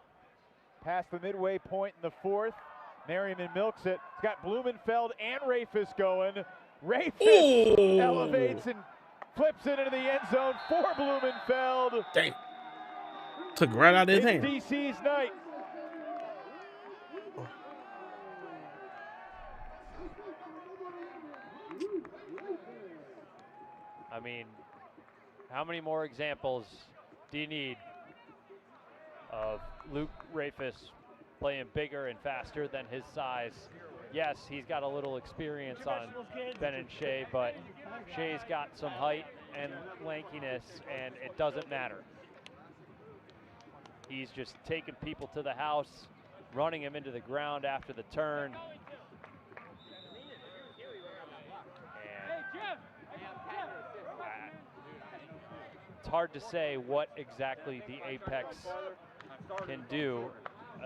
Past the midway point in the fourth. Merriman milks it. It's got Blumenfeld and Rafis going. Rafis elevates and flips it into the end zone for Blumenfeld. Dang. Took right out of his hand. DC's night. I mean, how many more examples do you need of Luke Rafis playing bigger and faster than his size? Yes, he's got a little experience on Ben and Shea, but Shea's got some height and lankiness, and it doesn't matter. He's just taking people to the house, running him into the ground after the turn. It's hard to say what exactly the Apex can do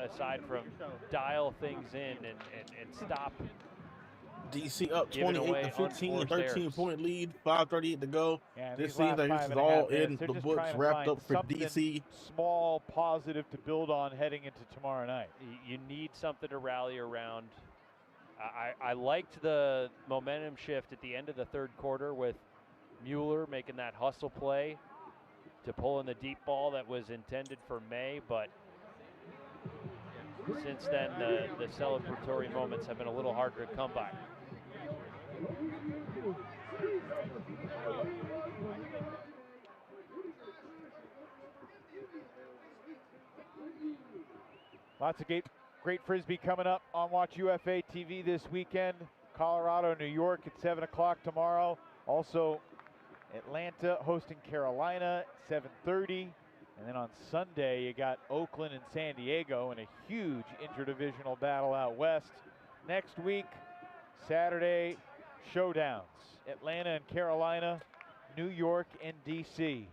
aside from dial things in and stop. DC up 28 to 15, 13-point lead, 5:38 to go. Yeah, this seems like this is all in the books, wrapped up for DC. Small positive to build on heading into tomorrow night. You need something to rally around. I liked the momentum shift at the end of the third quarter with Mueller making that hustle play to pull in the deep ball that was intended for May, but since then the celebratory moments have been a little harder to come by. Lots of great Frisbee coming up on Watch UFA TV this weekend. Colorado, New York at 7 o'clock tomorrow. Also, Atlanta hosting Carolina at 7:30. And then on Sunday, you got Oakland and San Diego in a huge interdivisional battle out west. Next week, Saturday, showdowns. Atlanta and Carolina, New York and DC.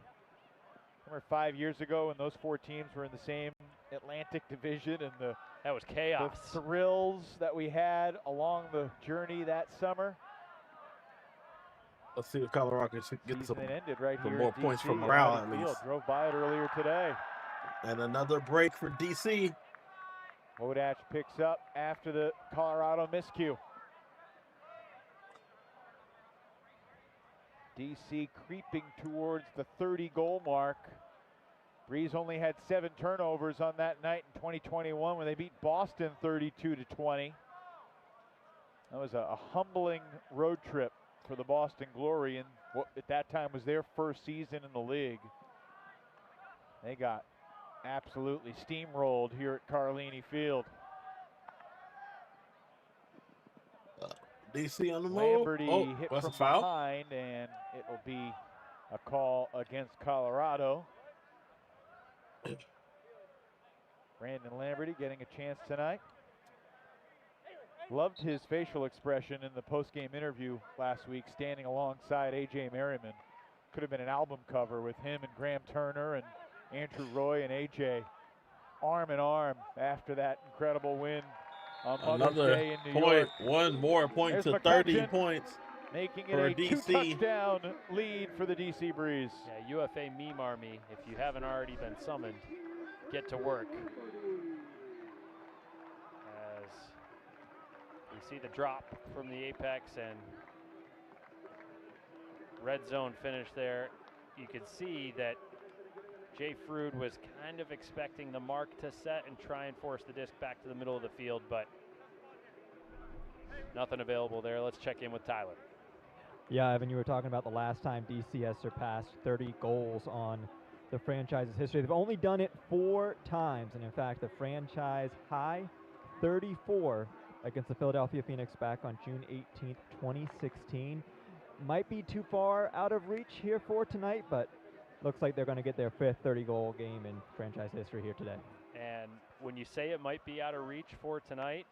Remember 5 years ago when those four teams were in the same Atlantic division, and that was chaos. The thrills that we had along the journey that summer. Let's see if Colorado can get some more points from morale at least. Drove by it earlier today. And another break for DC. Wodash picks up after the Colorado miscue. DC creeping towards the 30-goal mark. Breeze only had 7 turnovers on that night in 2021 when they beat Boston 32-20. That was a humbling road trip for the Boston Glory, and what at that time was their first season in the league. They got absolutely steamrolled here at Carlini Field. DC on the move. Lamberty hit from behind, and it will be a call against Colorado. Brandon Lamberty getting a chance tonight. Loved his facial expression in the post-game interview last week, standing alongside A.J. Merriman. Could have been an album cover with him and Graham Turner and Andrew Roy and A.J. arm in arm after that incredible win on Mother's Day in New York. One more point There's to McCutcheon, 30 points making it for a DC. 2-touchdown lead for the DC Breeze. Yeah, UFA meme army, if you haven't already been summoned, get to work. As you see the drop from the Apex and red zone finish there, you can see that Jay Frood was kind of expecting the mark to set and try and force the disc back to the middle of the field, but nothing available there. Let's check in with Tyler. Yeah, Evan, you were talking about the last time DC has surpassed 30 goals on the franchise's history. They've only done it 4 times, and in fact, the franchise high, 34, against the Philadelphia Phoenix back on June 18th, 2016. Might be too far out of reach here for tonight, but looks like they're going to get their 5th 30-goal game in franchise history here today. And when you say it might be out of reach for tonight,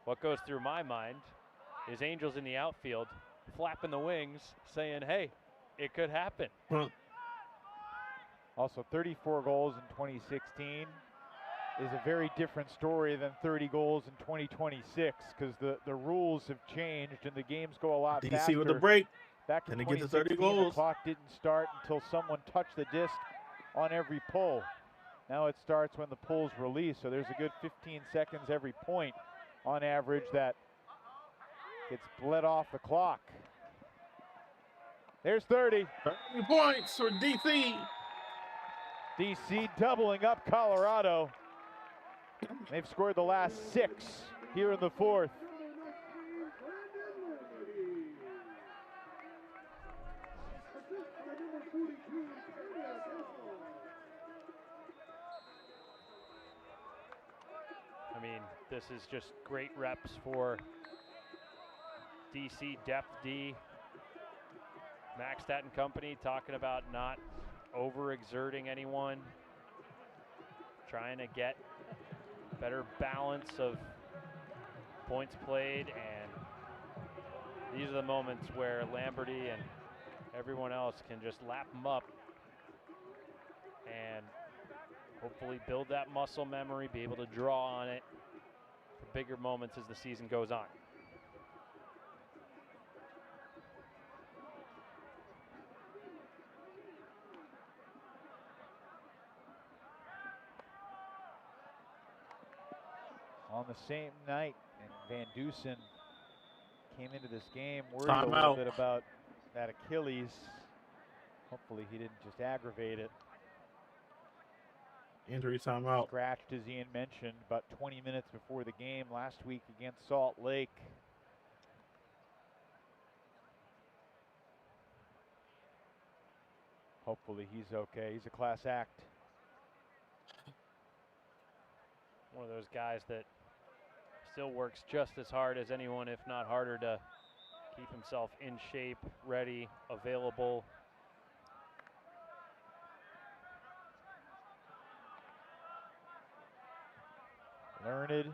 what goes through my mind is Angels in the outfield flapping the wings saying, hey, it could happen. Also, 34 goals in 2016 is a very different story than 30 goals in 2026 because the rules have changed and the games go a lot faster. DC with the break. Back in and they get to 2016, 30 goals. the clock didn't start until someone touched the disc on every pull. Now it starts when the pull's released, so there's a good 15 seconds every point on average that gets bled off the clock. There's 30. 30 points for DC. DC doubling up Colorado. They've scored the last 6 here in the fourth. I mean, this is just great reps for DC Depth D. Maxstat and company talking about not overexerting anyone, trying to get better balance of points played, and these are the moments where Lamberty and everyone else can just lap them up and hopefully build that muscle memory, be able to draw on it for bigger moments as the season goes on. On the same night, and Van Dusen came into this game worried a Time little out. bit about that Achilles. Hopefully he didn't just aggravate it. Injury timeout. Scratched, as Ian mentioned, about 20 minutes before the game last week against Salt Lake. Hopefully he's okay. He's a class act. One of those guys that still works just as hard as anyone, if not harder, to keep himself in shape, ready, available. Learned.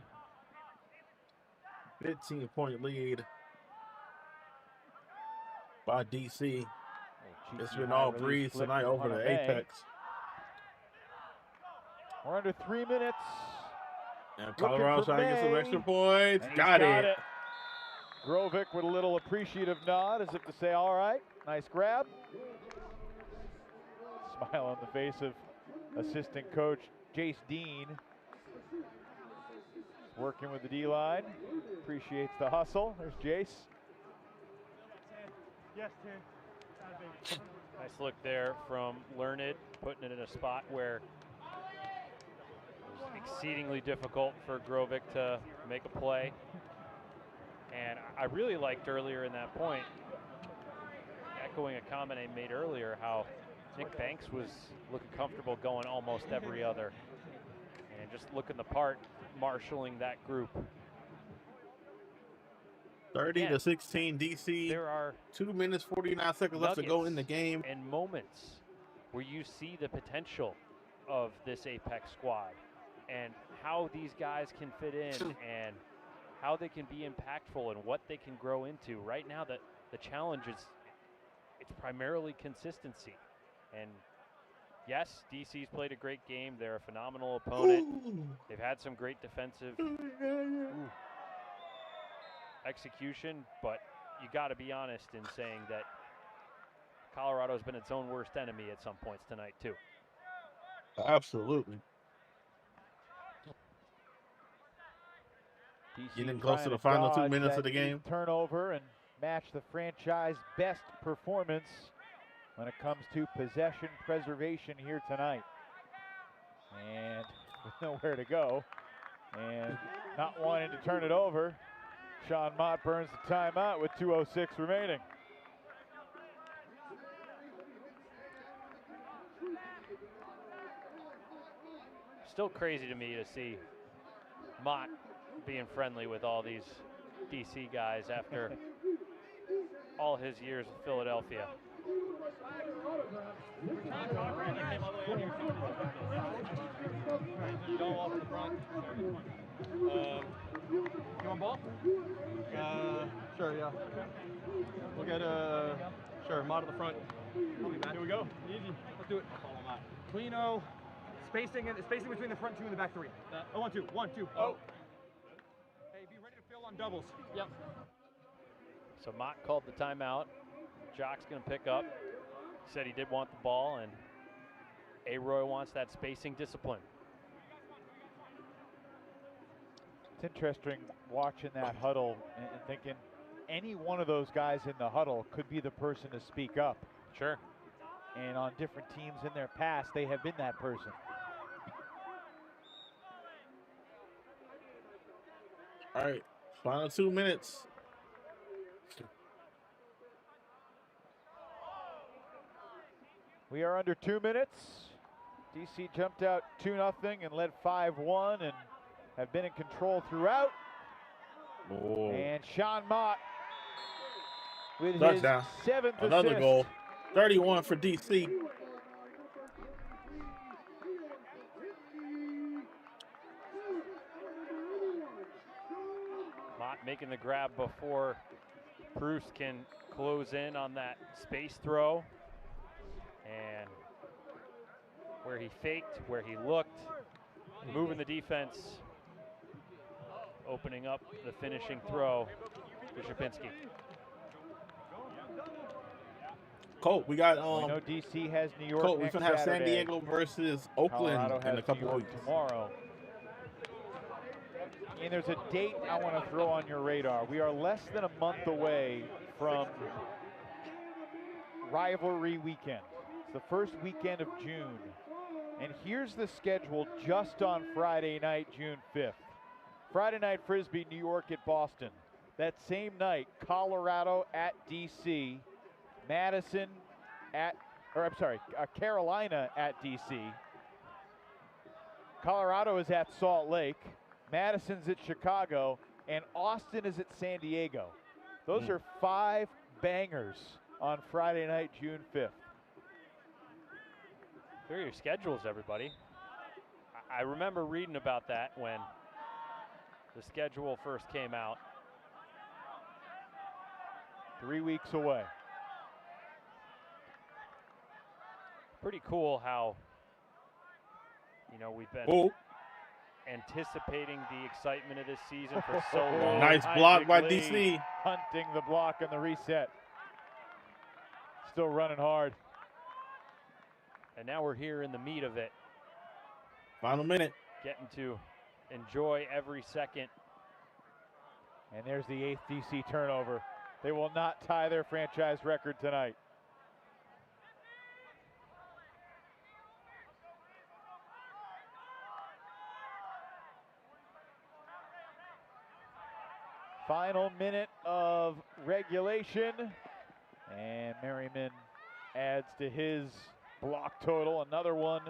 15-point lead by DC. It's been all breeze tonight over the Apex. We're under 3 minutes. And Colorado's trying to get some May. extra points. And he's Got it. Grovic with a little appreciative nod as if to say, all right, nice grab. Smile on the face of assistant coach Jace Dean. Working with the D-line. Appreciates the hustle. There's Jace. Yes, Tim. Nice look there from Learned, putting it in a spot where it was exceedingly difficult for Grovic to make a play. And I really liked earlier in that point, echoing a comment I made earlier, how Nick Banks was looking comfortable going almost every other. And just looking the part, marshaling that group. 30-16 DC. There are 2 minutes, 49 seconds left to go in the game. And moments where you see the potential of this Apex squad and how these guys can fit in and how they can be impactful and what they can grow into. Right now, the challenge is it's primarily consistency. And yes, DC's played a great game. They're a phenomenal opponent. They've had some great defensive execution, but you got to be honest in saying that Colorado's been its own worst enemy at some points tonight too. Absolutely. DC Getting close to trying the final 2 dodge minutes that of the game. Turnover and match the franchise best performance when it comes to possession preservation here tonight. And with nowhere to go and not wanting to turn it over, Sean Mott burns the timeout with 2:06 remaining. Still crazy to me to see Mott being friendly with all these DC guys after all his years with Philadelphia. Don't walk to the front. You want ball? Sure, yeah. We'll get sure, Mott at the front. Here we go. Easy. Let's do it. Cleano. Spacing between the front two and the back three. 1, 2, 1, 2. Oh. Hey, be ready to fill on doubles. Yep. So Mott called the timeout. Jock's going to pick up. Said he did want the ball, and Roy wants that spacing discipline. It's interesting watching that huddle and thinking any one of those guys in the huddle could be the person to speak up. Sure. And on different teams in their past, they have been that person. All right, final 2 minutes. We are under 2 minutes. DC jumped out 2-0 and led 5-1 and have been in control throughout. Oh. And Sean Mott with Touchdown. his 7th Another assist. goal. 31 for DC. Mott making the grab before Bruce can close in on that space throw. And where he faked, where he looked, moving the defense, opening up the finishing throw to Szapinski. Colt, we got we know DC has New York Colt, next we're gonna have Saturday. San Diego versus Oakland Colorado in has a couple New York weeks. tomorrow. And there's a date I want to throw on your radar. We are less than a month away from rivalry weekend. It's the first weekend of June. And here's the schedule just on Friday night, June 5th. Friday night Frisbee, New York at Boston. That same night, Colorado at DC, Madison at, Carolina at DC. Colorado is at Salt Lake, Madison's at Chicago, and Austin is at San Diego. Those are 5 bangers on Friday night, June 5th. Here are your schedules, everybody. I remember reading about that when the schedule first came out. 3 weeks away. Pretty cool how, we've been anticipating the excitement of this season for so long. Nice block by Lee DC. Hunting the block on the reset. Still running hard. And now we're here in the meat of it. Final minute. Getting to enjoy every second. And there's the 8th DC turnover. They will not tie their franchise record tonight. Final minute of regulation. And Merriman adds to his block total. Another one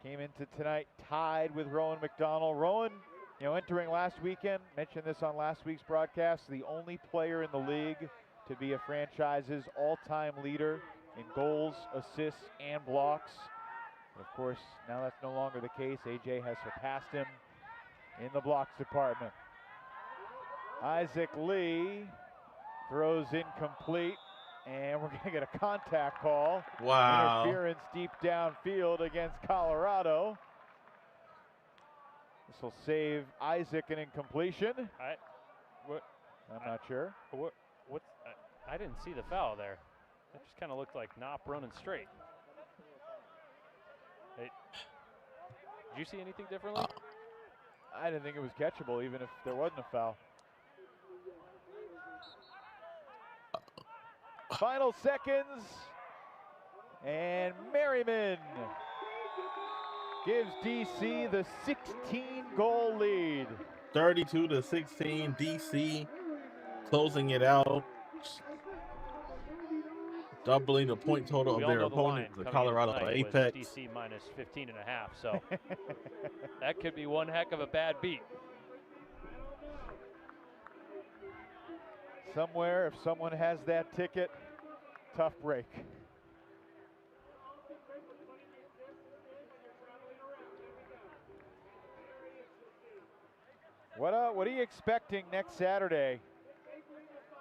came into tonight tied with Rowan McDonald. Rowan, entering last weekend, mentioned this on last week's broadcast, the only player in the league to be a franchise's all-time leader in goals, assists, and blocks. And of course, now that's no longer the case. AJ has surpassed him in the blocks department. Isaac Lee throws incomplete, and we're going to get a contact call. Wow. Interference deep downfield against Colorado. This will save Isaac an incompletion. I'm not sure. I didn't see the foul there. That just kind of looked like Knopp running straight. Did you see anything differently? I didn't think it was catchable, even if there wasn't a foul. Final seconds, and Merriman gives DC the 16-goal lead. 32-16, DC closing it out, doubling the point total of their opponent, the Colorado Apex. DC minus 15.5, so that could be one heck of a bad beat. Somewhere, if someone has that ticket, tough break. What are you expecting next Saturday?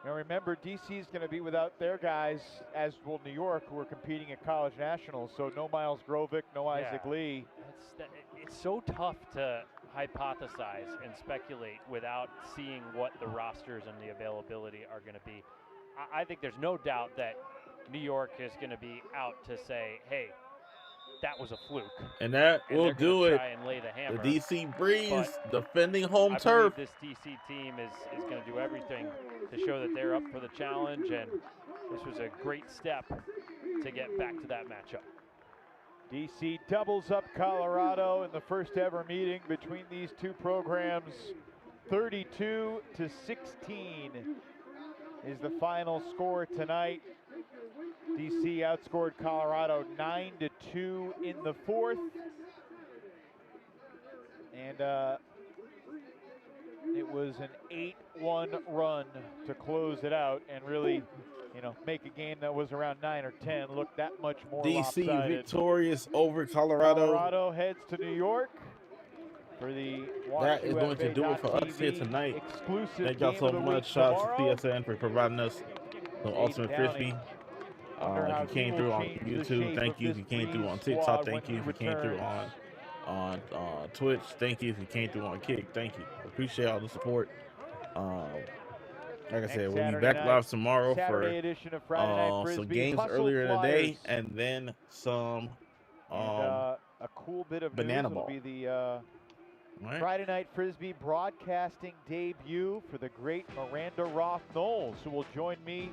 Now remember, DC is going to be without their guys, as will New York, who are competing at college nationals. So no Miles Grovic, no Isaac Lee. It's so tough to hypothesize and speculate without seeing what the rosters and the availability are going to be. I think there's no doubt that New York is going to be out to say, hey, that was a fluke. And that And will they're gonna do it. try and lay the The hammer. DC Breeze But defending home I turf. believe this DC team is going to do everything to show that they're up for the challenge, and this was a great step to get back to that matchup. DC doubles up Colorado in the first ever meeting between these two programs. 32-16 is the final score tonight. DC outscored Colorado 9-2 in the fourth. And it was an 8-1 run to close it out and really, make a game that was around 9 or 10 look that much more DC lopsided. victorious over Colorado. Colorado heads to New York for the That is going to do it for us here tonight. Exclusive Thank y'all so much. Shout out to CSN for providing us some awesome Frisbee. If you came through on YouTube, thank you. If you came through on TikTok, thank you. If you came through on Twitch, thank you. If you came through on Kick, thank you. Appreciate all the support. Like I said, we'll be back live tomorrow for some games earlier in the day, and then some a cool bit of banana news ball. will be the Friday Night Frisbee broadcasting debut for the great Miranda Roth Knowles, who will join me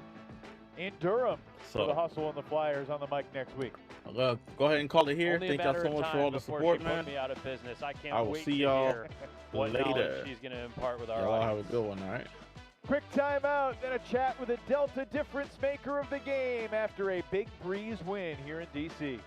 in Durham for the Hustle and the Flyers on the mic next week. Go ahead and call it here. Only Thank y'all so much for all the support, man. Me out of business. I can't I will wait see to y'all hear what later. knowledge she's going to impart with our Y'all have audience. a good one, all right? Quick timeout, then a chat with a Delta difference maker of the game after a Big Breeze win here in DC.